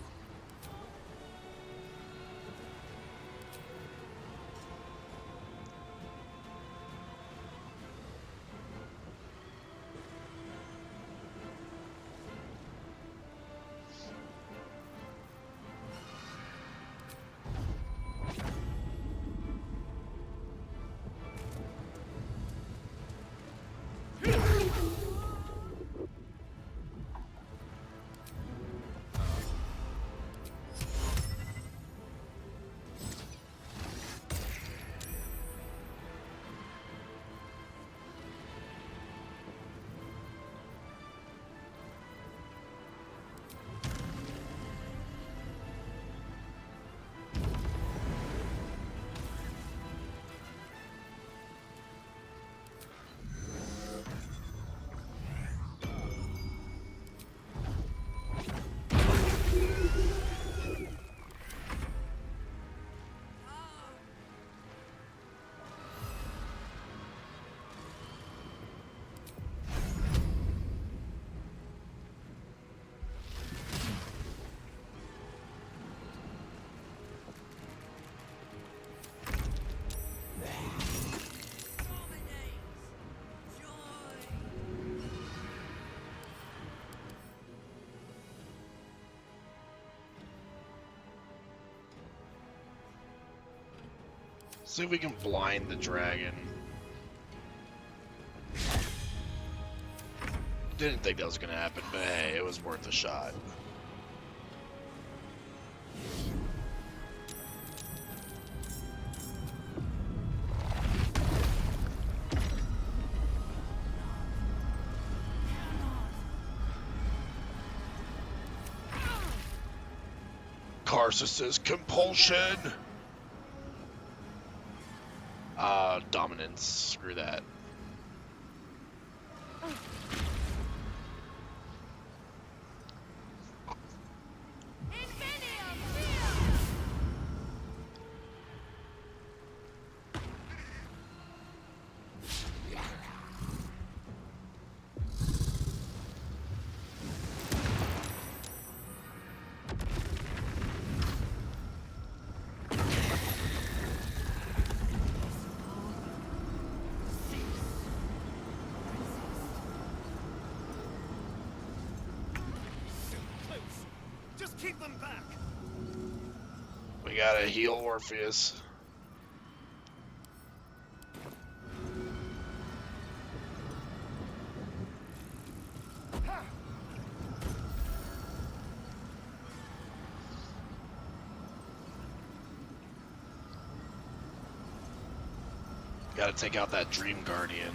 See if we can blind the dragon. Didn't think that was gonna happen, but hey, it was worth a shot. Karsus's compulsion. Dominance. Screw that. Keep them back. We gotta heal Orpheus. Gotta take out that Dream Guardian.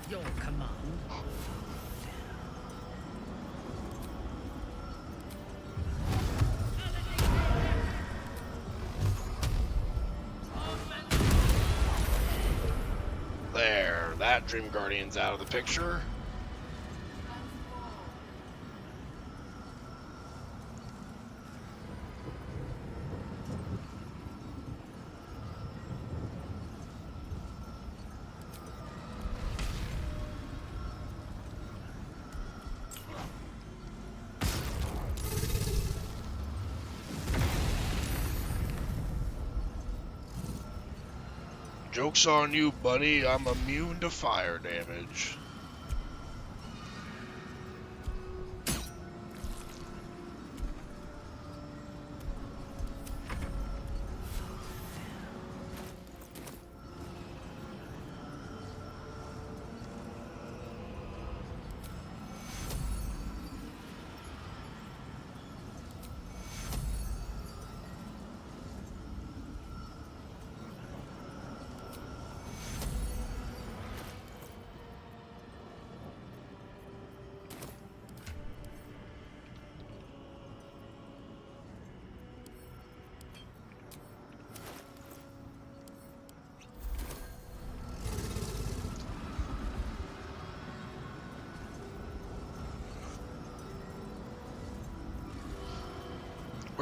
Your command. There, that Dream Guardian's out of the picture. Joke's on you, buddy. I'm immune to fire damage.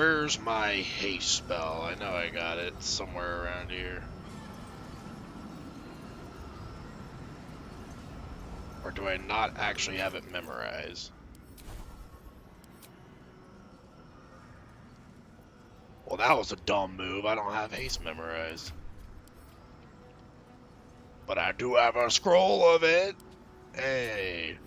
Where's my haste spell? I know I got it somewhere around here. Or do I not actually have it memorized? Well, that was a dumb move. I don't have haste memorized. But I do have a scroll of it. Hey.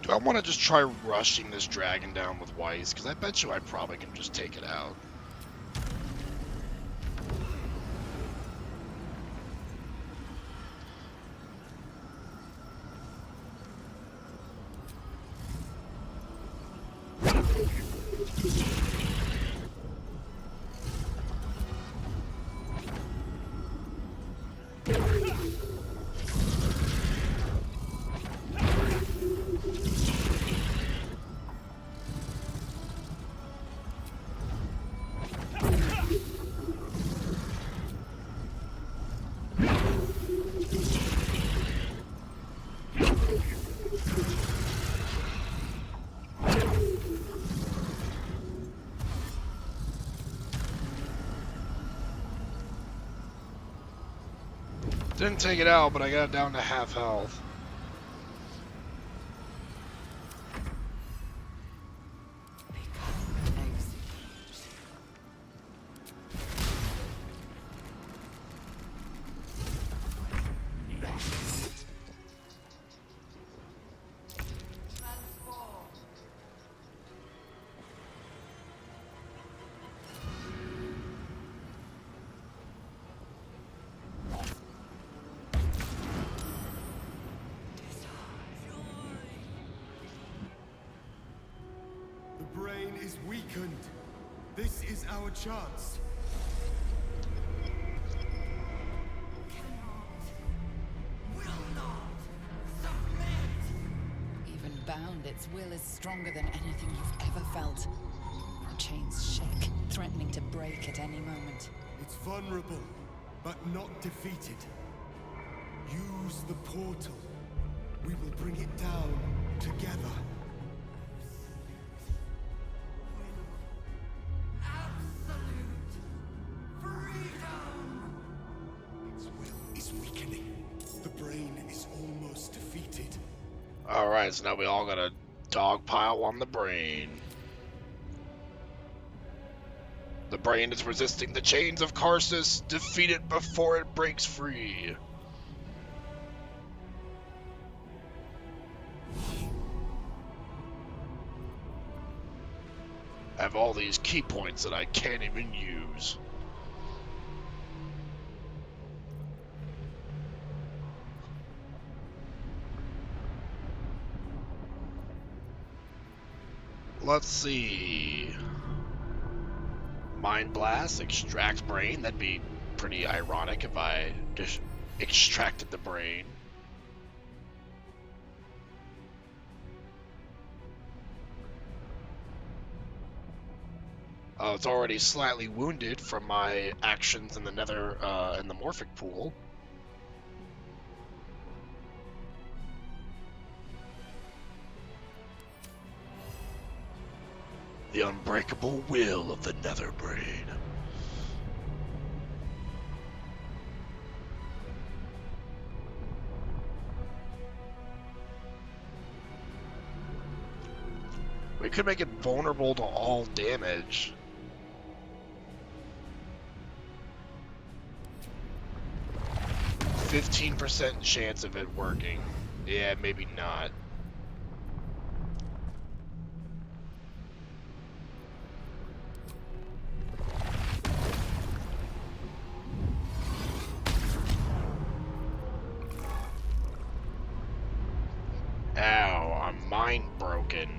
Do I want to just try rushing this dragon down with Weiss? Because I bet you I probably can just take it out. Didn't take it out, but I got it down to half health. The brain is weakened. This is our chance. Even bound, its will is stronger than anything you've ever felt. Our chains shake, threatening to break at any moment. It's vulnerable, but not defeated. Use the portal. We will bring it down together. Alright, so now we all got a dogpile on the brain. The brain is resisting the chains of Karsus. Defeat it before it breaks free. I have all these key points that I can't even use. Let's see. Mind Blast, extract brain. That'd be pretty ironic if I just extracted the brain. It's already slightly wounded from my actions in the Nether, in the Morphic pool. The unbreakable will of the Nether Brain. We could make it vulnerable to all damage. %15 chance of it working. Yeah, maybe not. Ow, I'm mind broken.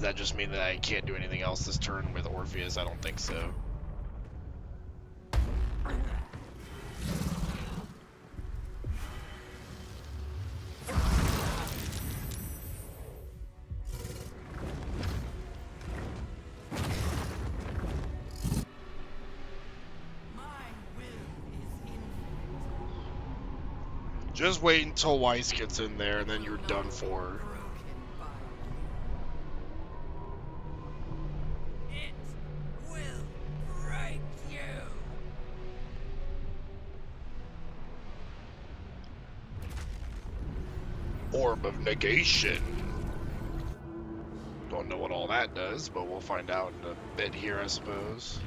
Does that just mean that I can't do anything else this turn with Orpheus? I don't think so. Just wait until Weiss gets in there, and then you're done for. It will break you. Orb of Negation. Don't know what all that does, but we'll find out in a bit here, I suppose.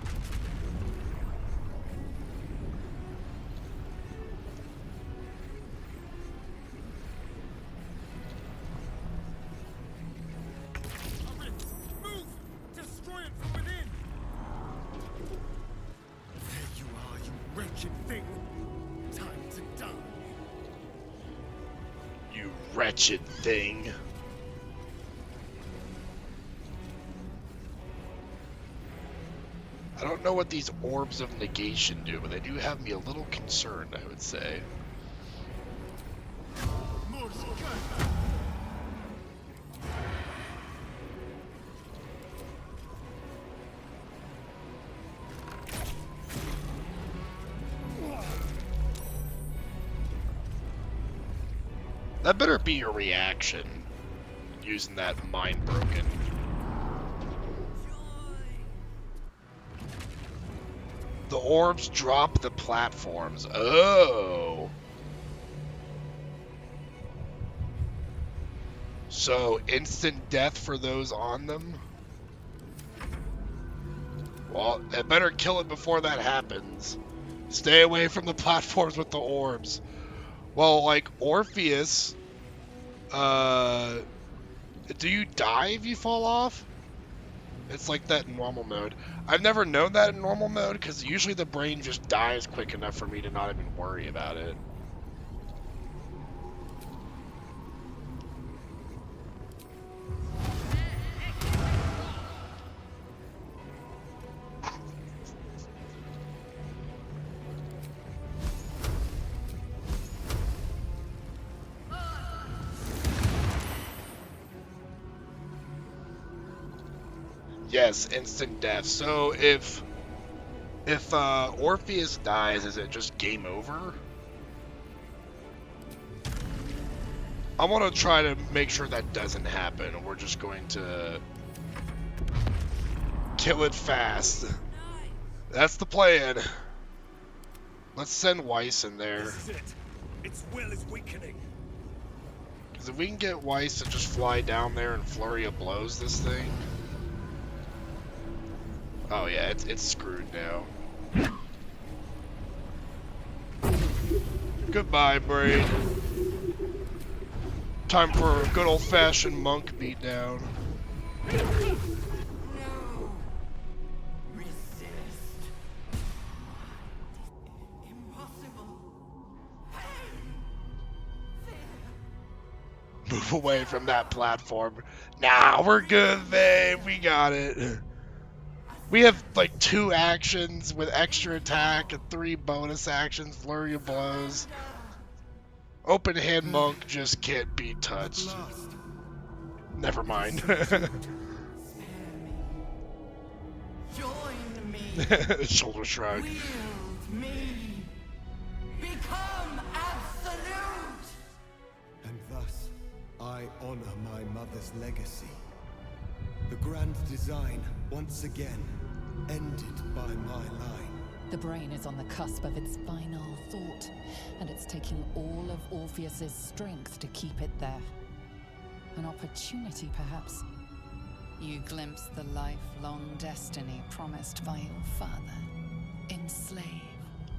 Wretched thing. I don't know what these orbs of negation do, but they do have me a little concerned, I would say. That better be your reaction, using that Mind Broken. The orbs drop the platforms. Oh! So, instant death for those on them? Well, I better kill it before that happens. Stay away from the platforms with the orbs. Well, like, Orpheus, do you die if you fall off? It's like that in normal mode. I've never known that in normal mode, because usually the brain just dies quick enough for me to not even worry about it. Yes, instant death. So if Orpheus dies, is it just game over? I want to try to make sure that doesn't happen. We're just going to kill it fast. That's the plan. Let's send Weiss in there. This is it. Its will is weakening. Because if we can get Weiss to just fly down there and flurry of blows this thing. Oh yeah, it's screwed now. Goodbye, brain. Time for a good old-fashioned monk beatdown. No. Resist. Impossible. Move away from that platform. Nah, we're good, babe. We got it. We have like 2 actions with extra attack and 3 bonus actions, flurry of blows. Open hand monk just can't be touched. Never mind. Join me. Shoulder shrug. Wield me. Become absolute. And thus, I honor my mother's legacy. The grand design, once again, ended by my line. The brain is on the cusp of its final thought, and it's taking all of Orpheus's strength to keep it there. An opportunity, perhaps. You glimpse the lifelong destiny promised by your father. Enslave,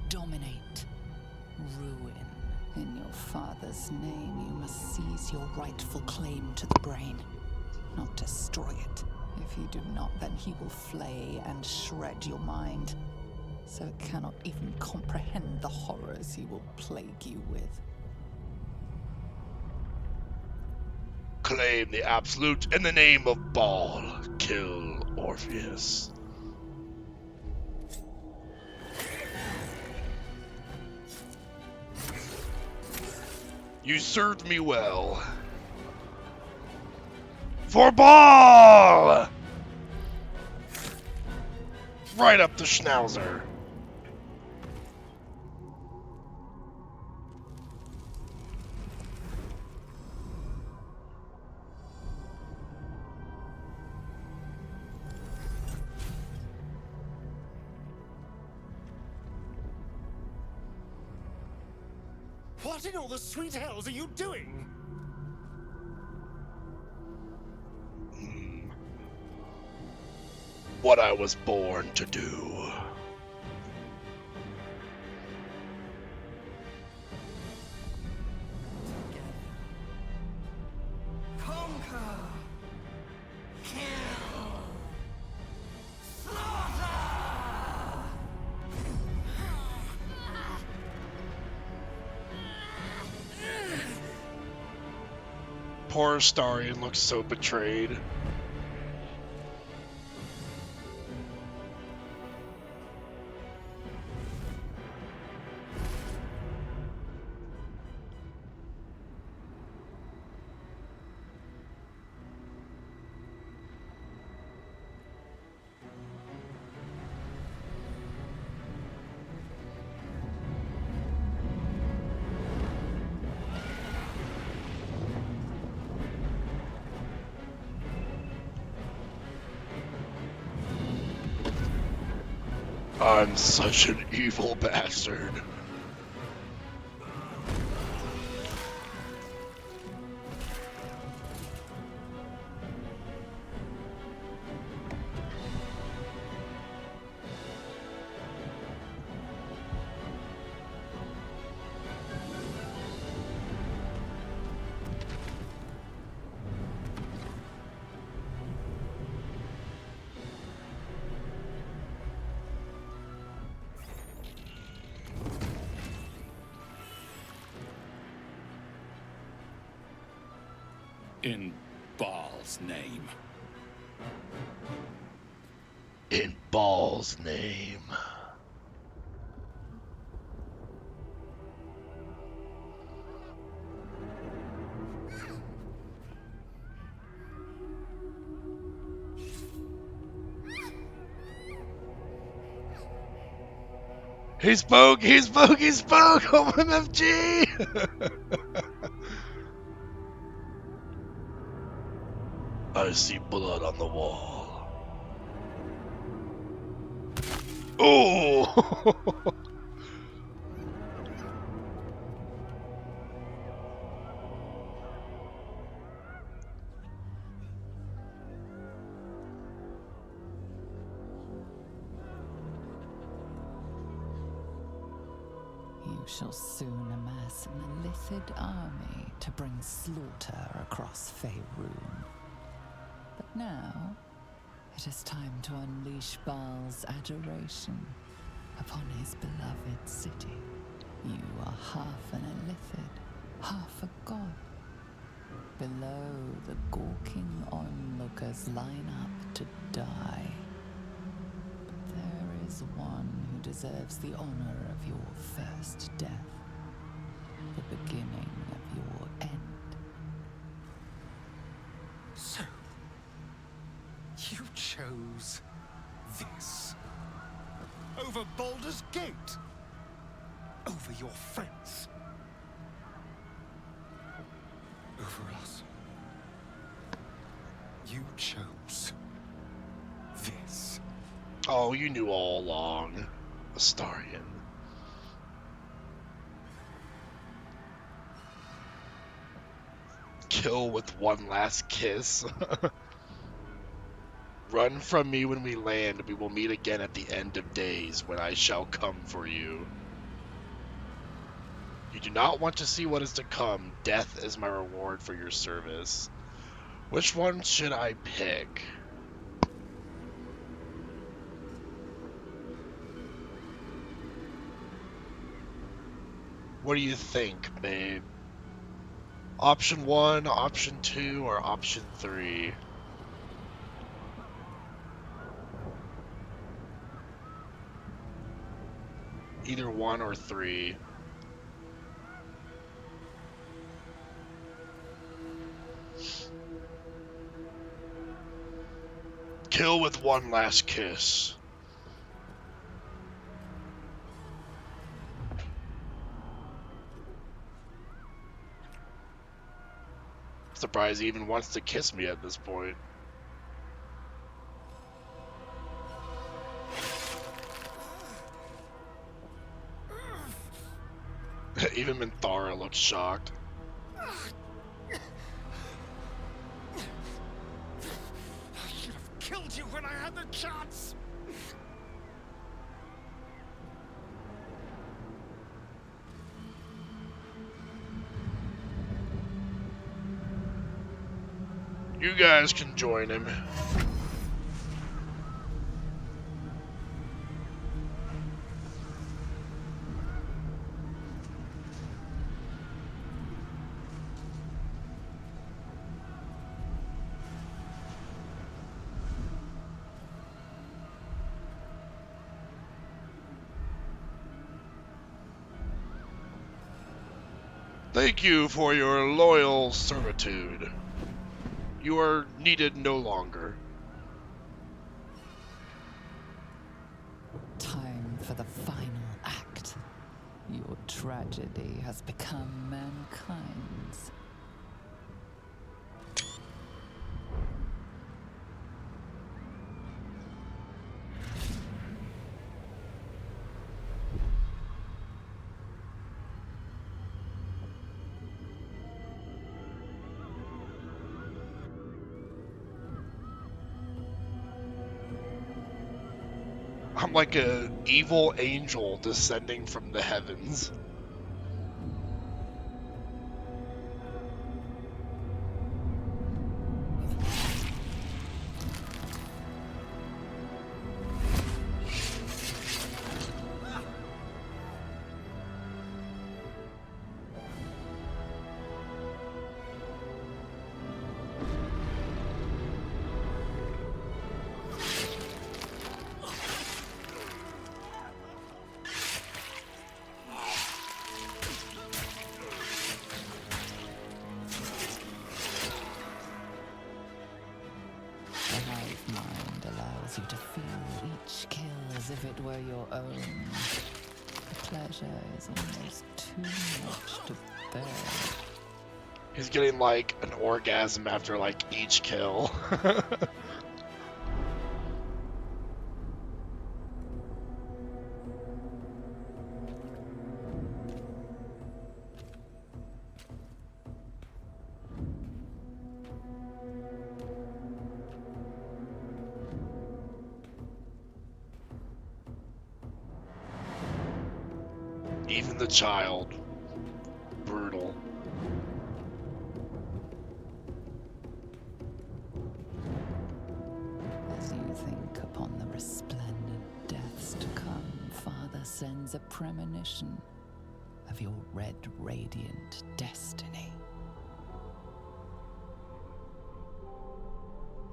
dominate, ruin. In your father's name, you must seize your rightful claim to the brain, not destroy it. If you do not, then he will flay and shred your mind, so it cannot even comprehend the horrors he will plague you with. claim the absolute in the name of Baal. Kill Orpheus. You served me well. For Baal! Right up the schnauzer. What in all the sweet hells are you doing? What I was born to do. Conquer! Kill! Slaughter! Poor Astarion looks so betrayed. I'm such an evil bastard. In Baal's name. In Baal's name. He spoke! He spoke! He spoke! OMFG! I see blood on the wall. Oh! You shall soon amass an illithid army to bring slaughter across Faerun. But now, it is time to unleash Baal's adoration upon his beloved city. You are half an illithid, half a god. Below, the gawking onlookers line up to die. But there is one who deserves the honor of your first death, the beginning of your end. So, you chose this over Baldur's Gate, over your friends, over us. You chose this. Oh, you knew all along, Astarion. Kill with one last kiss. Run from me when we land. We will meet again at the end of days when I shall come for you. You do not want to see what is to come. Death is my reward for your service. Which one should I pick? What do you think, babe? Option 1, Option 2, or Option 3? Either 1 or 3. Kill with one last kiss. Surprised he even wants to kiss me at this point. Even Minthara looks shocked. I should have killed you when I had the chance! You guys can join him. Thank you for your loyal servitude. You are needed no longer. Time for the final act. Your tragedy has become mankind's. I'm like a evil angel descending from the heavens. You to feel each kill as if it were your own. The pleasure is almost too much to bear. He's getting like an orgasm after like each kill. Even the child. Brutal. As you think upon the resplendent deaths to come, Father sends a premonition of your red radiant destiny.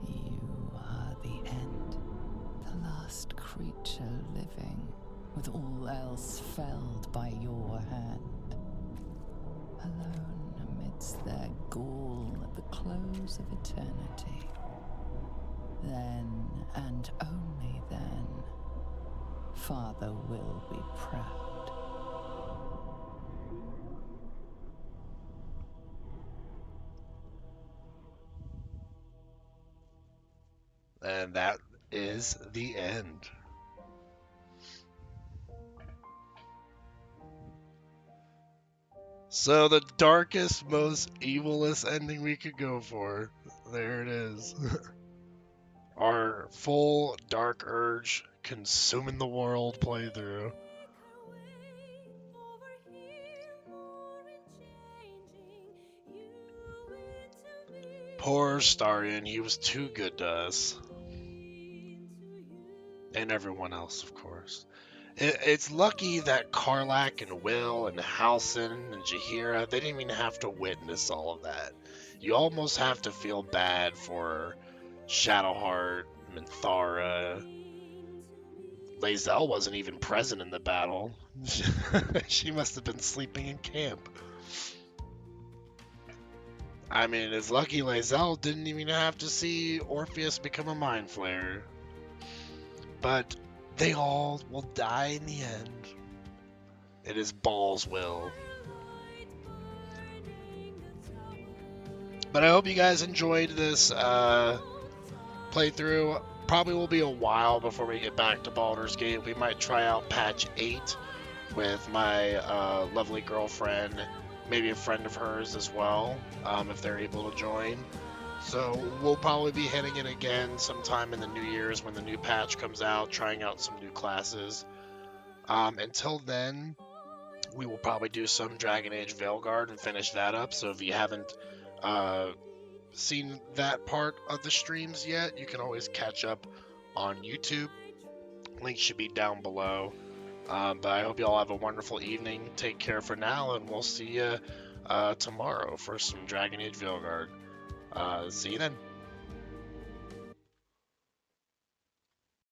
You are the end, the last creature living, with all else felled by your hand. Alone amidst their gall at the close of eternity. Then, and only then, Father will be proud. And that is the end. So the darkest, most evilest ending we could go for. There it is. Our full Dark Urge consuming the world playthrough. Poor Starion, he was too good to us. And everyone else, of course. It's lucky that Karlach and Will and Halsin and Jaheira, they didn't even have to witness all of that. You almost have to feel bad for Shadowheart, Minthara. Lae'zel wasn't even present in the battle. She must have been sleeping in camp. I mean, it's lucky Lae'zel didn't even have to see Orpheus become a Mind Flayer. But they all will die in the end. It is Ball's will. But I hope you guys enjoyed this playthrough. Probably will be a while before we get back to Baldur's Gate. We might try out patch 8 with my lovely girlfriend, maybe a friend of hers as well, if they're able to join. So we'll probably be hitting it again sometime in the New Year's when the new patch comes out, trying out some new classes. Until then, we will probably do some Dragon Age Veilguard and finish that up. So if you haven't seen that part of the streams yet, you can always catch up on YouTube. Link should be down below. But I hope you all have a wonderful evening. Take care for now, and we'll see you tomorrow for some Dragon Age Veilguard. See you then.